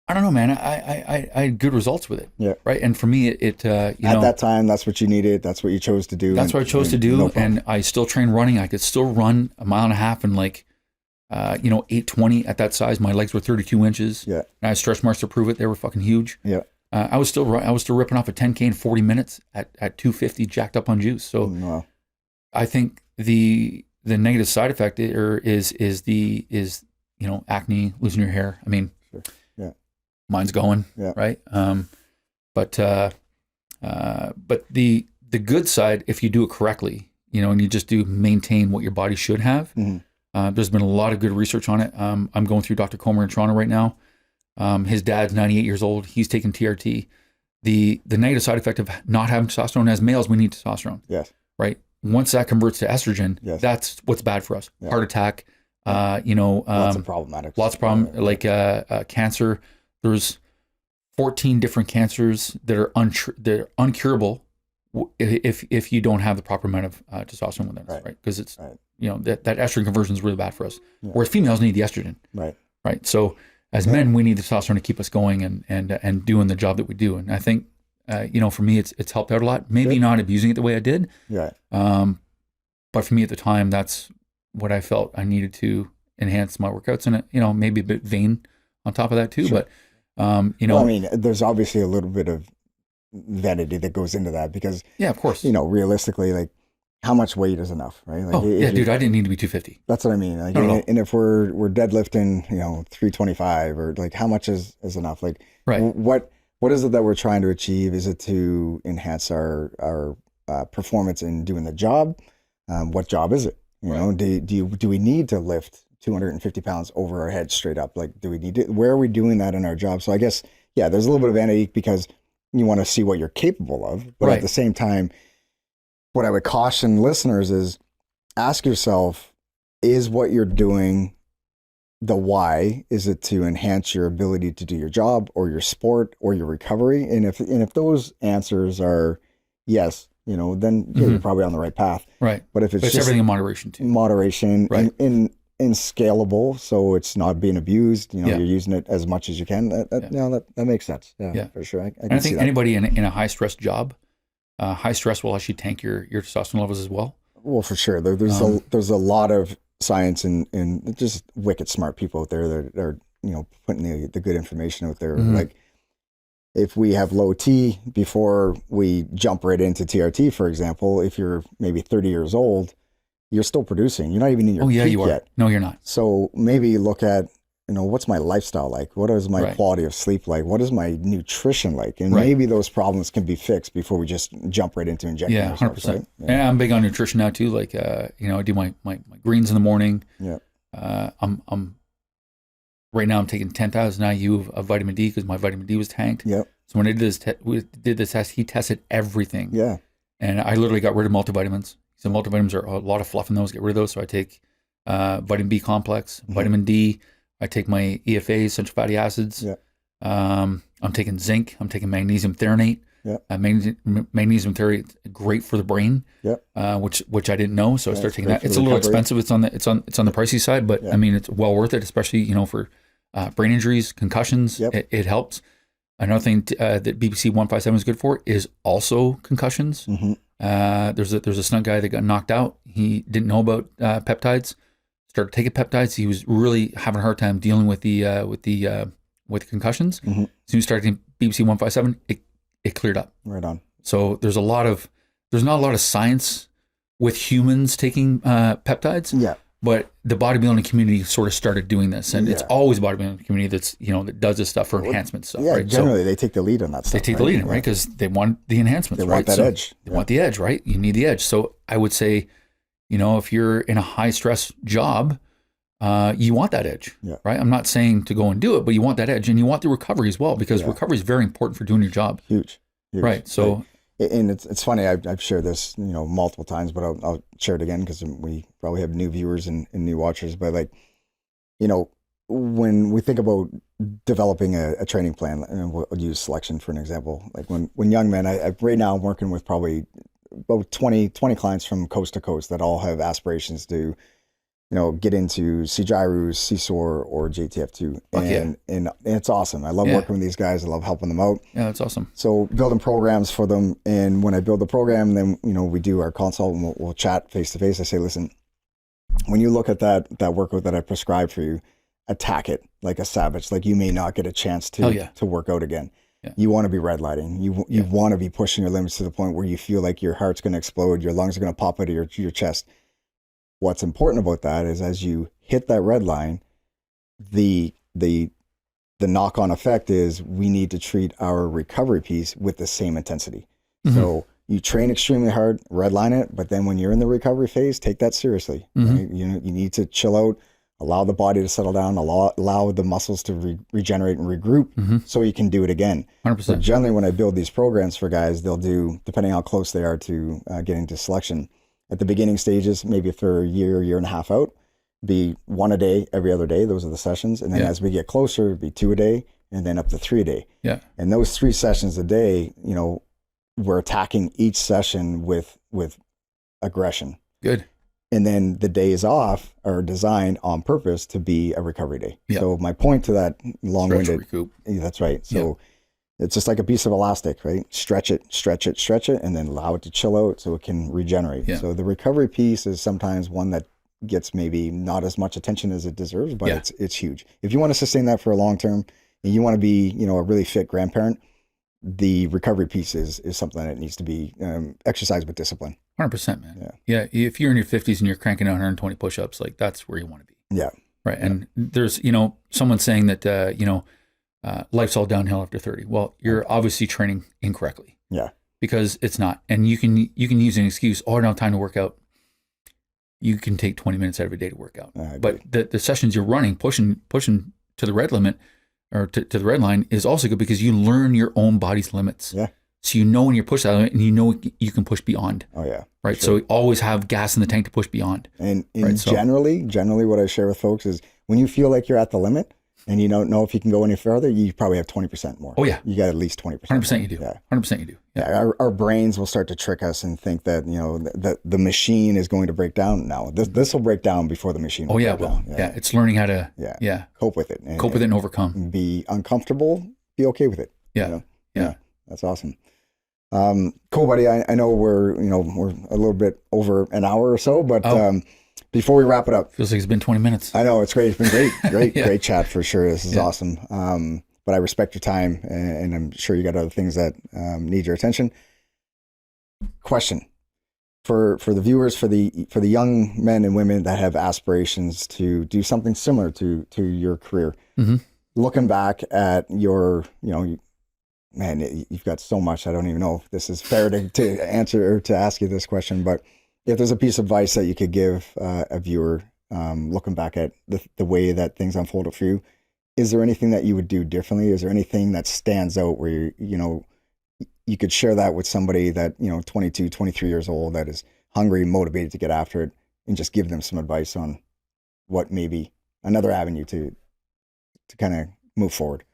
B: I don't know, man. I had good results with it.
A: Yeah.
B: Right. And for me, it
A: At that time, that's what you needed. That's what you chose to do.
B: That's what I chose to do.
A: No problem.
B: And I still train running. I could still run a mile and a half in like, 8:20 at that size. My legs were 32 inches.
A: Yeah.
B: And I had stretch marks to prove it. They were fucking huge.
A: Yeah.
B: I was still ripping off a 10K in 40 minutes at 250, jacked up on juice. So
A: Wow.
B: I think the negative side effect is acne, losing your hair. I mean,
A: Sure. Yeah.
B: mine's going,
A: Yeah.
B: right? But the good side, if you do it correctly, and you just do maintain what your body should have.
A: Mm-hmm.
B: There's been a lot of good research on it. I'm going through Dr. Comer in Toronto right now. His dad's 98 years old. He's taking TRT. The negative side effect of not having testosterone, as males, we need testosterone.
A: Yes.
B: Right. Once that converts to estrogen,
A: Yes.
B: that's what's bad for us.
A: Yeah.
B: Heart attack.
A: Lots of problematics.
B: Lots of problem, like cancer. There's 14 different cancers that are they're uncurable if you don't have the proper amount of testosterone within us, right? Because it's that estrogen conversion is really bad for us.
A: Yeah.
B: Whereas females need the estrogen, right? So as men, we need the testosterone to keep us going and doing the job that we do. And I think for me, it's helped out a lot. Maybe
A: Good.
B: not abusing it the way I did,
A: Yeah.
B: but for me at the time, that's what I felt I needed to enhance my workouts, and maybe a bit vain on top of that too.
A: Sure.
B: But
A: Well, I mean, there's obviously a little bit of vanity that goes into that because,
B: yeah, of course,
A: realistically, like how much weight is enough, right? Like,
B: dude, I didn't need to be 250.
A: That's what I mean. Like,
B: No.
A: and if we're deadlifting, 325 or like how much is enough? Like,
B: Right.
A: What is it that we're trying to achieve? Is it to enhance our performance in doing the job? What job is it? Do we need to lift 250 pounds over our head straight up? Like, do we need to, where are we doing that in our job? So I guess, there's a little bit of vanity because you want to see what you're capable of. But at the same time, what I would caution listeners is ask yourself, is what you're doing the why? Is it to enhance your ability to do your job or your sport or your recovery? And if those answers are yes, then you're probably on the right path.
B: Right.
A: But if it's just
B: everything in moderation too.
A: Moderation,
B: Right.
A: and scalable, so it's not being abused. You're using it as much as you can. That makes sense. Yeah, for sure. I can
B: I
A: see
B: think
A: that.
B: anybody in a high stress job, high stress will actually tank your testosterone levels as well.
A: Well, for sure. There's a lot of science and just wicked smart people out there that are putting the good information out there.
B: Mm-hmm.
A: Like if we have low T before we jump right into TRT, for example, if you're maybe 30 years old, you're still producing. You're not even in your peak
B: you are.
A: yet.
B: No, you're not.
A: So maybe look at what's my lifestyle like? What is my quality of sleep like? What is my nutrition like? And maybe those problems can be fixed before we just jump right into injecting ourselves.
B: 100%.
A: Right?
B: And I'm big on nutrition now too. Like, I do my greens in the morning.
A: Yeah.
B: I'm right now I'm taking 10,000 IU of vitamin D because my vitamin D was tanked.
A: Yep.
B: So when I did this test, he tested everything.
A: Yeah.
B: And I literally got rid of multivitamins. So multivitamins are a lot of fluff in those. Get rid of those. So I take vitamin B complex, vitamin D. I take my EFAs, essential fatty acids.
A: Yeah.
B: I'm taking zinc. I'm taking magnesium therinate.
A: Yeah.
B: Magnesium therinate great for the brain.
A: Yep.
B: Which I didn't know. So I started taking that.
A: for
B: It's
A: the
B: a little
A: recovery.
B: expensive. It's on the pricey side, but I mean it's well worth it, especially for brain injuries, concussions.
A: Yep.
B: It helps. Another thing that BBC 157 is good for is also concussions.
A: Mm-hmm.
B: There's a stunt guy that got knocked out. He didn't know about peptides. Started taking peptides. He was really having a hard time dealing with concussions.
A: Mm-hmm.
B: So he started taking BBC 157. It cleared up.
A: Right on.
B: So there's not a lot of science with humans taking peptides.
A: Yeah.
B: But the bodybuilding community sort of started doing this, and it's
A: Yeah.
B: always bodybuilding community that's that does this stuff for enhancement stuff.
A: Yeah.
B: Right?
A: Generally, they take the lead on that stuff.
B: They take the lead in, right? Because they want the enhancements.
A: They
B: right?
A: want that
B: So
A: edge.
B: They want the edge, right? You need the edge. So I would say, if you're in a high stress job, you want that edge, right? I'm not saying to go and do it, but you want that edge, and you want the recovery as well, because recovery is very important for doing your job.
A: Huge.
B: Right. So,
A: and it's funny. I've shared this, multiple times, but I'll share it again because we probably have new viewers and new watchers. But when we think about developing a training plan, and we'll use selection for an example. Like when young men, right now I'm working with probably about 20 clients from coast to coast that all have aspirations to get into Cjirus, CSOR, or JTF2.
B: Fuck
A: And it's awesome. I love working with these guys. I love helping them out.
B: Yeah, that's awesome.
A: So building programs for them. And when I build the program, then, we do our consult and we'll chat face to face. I say, listen, when you look at that workout that I prescribed for you, attack it like a savage. Like you may not get a chance to work out again.
B: Yeah.
A: You want to be red lighting. You want to be pushing your limits to the point where you feel like your heart's going to explode, your lungs are going to pop out of your chest. What's important about that is as you hit that red line, the knock-on effect is we need to treat our recovery piece with the same intensity. Mm-hmm. So you train extremely hard, redline it, but then when you're in the recovery phase, take that seriously.
B: Mm-hmm.
A: Right? You need to chill out, allow the body to settle down, allow the muscles to regenerate and regroup so you can do it again.
B: 100%.
A: So generally when I build these programs for guys, they'll do, depending how close they are to getting to selection, at the beginning stages, maybe for a year and a half out, be 1 a day, every other day. Those are the sessions. And then as we get closer, it'd be 2 a day and then up to 3 a day. Yeah. And those 3 sessions a day, we're attacking each session with aggression.
B: Good.
A: And then the days off are designed on purpose to be a recovery day. Yeah. So my point to that long-winded, that's right. So it's just like a piece of elastic, right? Stretch it, and then allow it to chill out so it can regenerate. Yeah. So the recovery piece is sometimes one that gets maybe not as much attention as it deserves, but it's huge. If you want to sustain that for a long term and you want to be, a really fit grandparent, the recovery piece is something that needs to be exercised with discipline.
B: 100%, man. Yeah. If you're in your 50s and you're cranking out 120 push-ups, like that's where you want to be. Yeah. Right. Yeah. And there's, someone saying that, life's all downhill after 30. Well, you're obviously training incorrectly. Yeah. Because it's not. And you can use an excuse, I don't have time to work out. You can take 20 minutes out of a day to work out. But the sessions you're running, pushing to the red limit or to the red line is also good because you learn your own body's limits. Yeah. So when you're pushed that limit and you can push beyond. Oh yeah. Right. Sure. So always have gas in the tank to push beyond.
A: And generally what I share with folks is when you feel like you're at the limit and you don't know if you can go any further, you probably have 20% more. Oh yeah. You got at least 20%.
B: 100% you do. Yeah. 100% you do.
A: Yeah. Our brains will start to trick us and think that, the machine is going to break down. No, this will break down before the machine will break down.
B: Yeah. It's learning how to
A: cope with it.
B: Cope with it and overcome.
A: Be uncomfortable, be okay with it. Yeah. Yeah. That's awesome. Cool, buddy. I know we're a little bit over an hour or so, but before we wrap it up,
B: feels like it's been 20 minutes.
A: I know it's great. It's been great chat for sure. This is awesome. But I respect your time, and I'm sure you got other things that need your attention. Question for the viewers, for the young men and women that have aspirations to do something similar to your career. Mm-hmm. Looking back at your, man, you've got so much. I don't even know if this is fair to answer or to ask you this question, but if there's a piece of advice that you could give a viewer looking back at the way that things unfolded for you, is there anything that you would do differently? Is there anything that stands out where you could share that with somebody that 22, 23 years old that is hungry, motivated to get after it, and just give them some advice on what maybe another avenue to kind of move forward?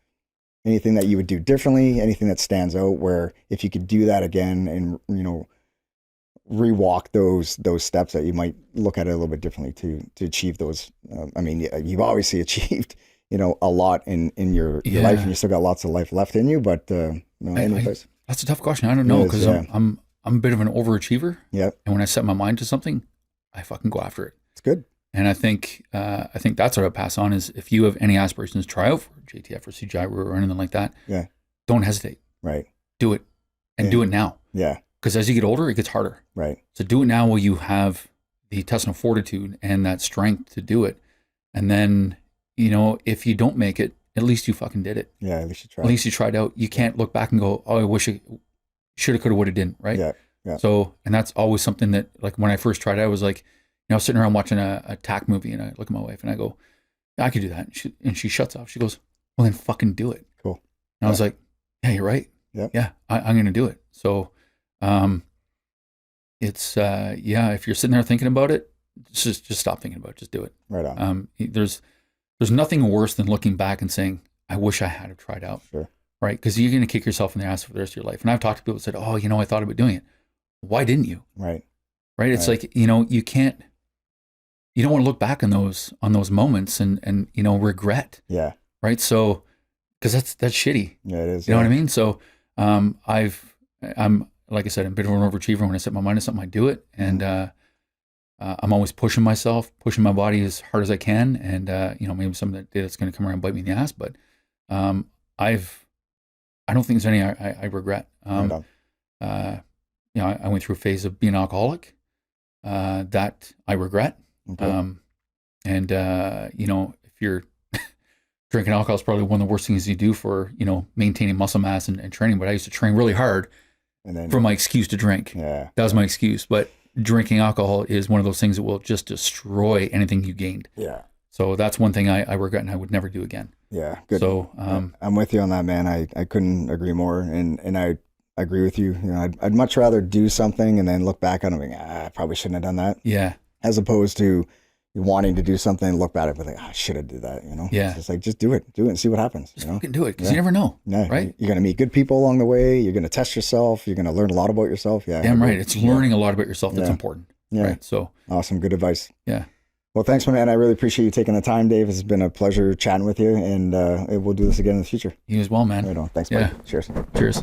A: Anything that you would do differently, anything that stands out where if you could do that again and, rewalk those steps that you might look at it a little bit differently to achieve those. You've obviously achieved, a lot in your life and you still got lots of life left in you, but
B: that's a tough question. I don't know because I'm a bit of an overachiever. Yeah. And when I set my mind to something, I fucking go after it.
A: It's good.
B: And I think that's what I'll pass on is if you have any aspirations, try out for JTF or CGI or anything like that. Yeah. Don't hesitate. Right. Do it. And do it now. Yeah. Because as you get older, it gets harder. Right. So do it now while you have the intestinal fortitude and that strength to do it. And then, if you don't make it, at least you fucking did it. Yeah, at least you tried. At least you tried out. You can't look back and go, oh, I wish I shoulda, coulda, woulda, didn't. Right. Yeah. Yeah. So, and that's always something that, like, when I first tried it, I was like, I was sitting around watching a TAC movie and I look at my wife and I go, I could do that. And she shuts off. She goes, well, then fucking do it. Cool. And I was like, yeah, you're right. Yep. Yeah. I'm going to do it. So, it's, if you're sitting there thinking about it, just stop thinking about it. Just do it. Right on. There's nothing worse than looking back and saying, I wish I had tried out. Sure. Right. Cause you're going to kick yourself in the ass for the rest of your life. And I've talked to people that said, oh, I thought about doing it. Why didn't you? Right. Right. It's like, you can't, you don't want to look back on those moments and you know, regret.
A: Yeah.
B: Right. So, because that's shitty.
A: Yeah, it is.
B: You know what I mean? So, I'm like I said, I'm a bit of an overachiever. When I set my mind to something, I do it, and I'm always pushing myself, pushing my body as hard as I can, and you know, maybe some of that day that's going to come around and bite me in the ass, but I don't think there's any I regret. You know, I went through a phase of being an alcoholic that I regret.
A: Okay.
B: And you know, if you're drinking alcohol is probably one of the worst things you do for, you know, maintaining muscle mass and training. But I used to train really hard
A: And then
B: for my excuse to drink.
A: yeah.
B: That was my excuse. But drinking alcohol is one of those things that will just destroy anything you gained.
A: Yeah.
B: So that's one thing I regret and I would never do again.
A: Yeah. Good.
B: So
A: I'm with you on that, man. I couldn't agree more. And I agree with you. You know, I'd much rather do something and then look back on it and think, I probably shouldn't have done that.
B: yeah.
A: As opposed to wanting to do something and look back at it and think, I should have did that, you know?
B: Yeah.
A: It's just like, just do it and see what happens.
B: Just
A: You know?
B: fucking do it because
A: Yeah.
B: you never know.
A: Yeah,
B: right?
A: You're going to meet good people along the way. You're going to test yourself. You're going to learn a lot about yourself. Yeah.
B: Damn right. It's learning a lot about yourself that's
A: Yeah.
B: important.
A: Yeah.
B: Right. So
A: Awesome. Good advice.
B: yeah.
A: Well, thanks, man. I really appreciate you taking the time, Dave. It's been a pleasure chatting with you, and we'll do this again in the future.
B: You as well, man.
A: Right on. Thanks,
B: Yeah.
A: buddy. Cheers.
B: Cheers.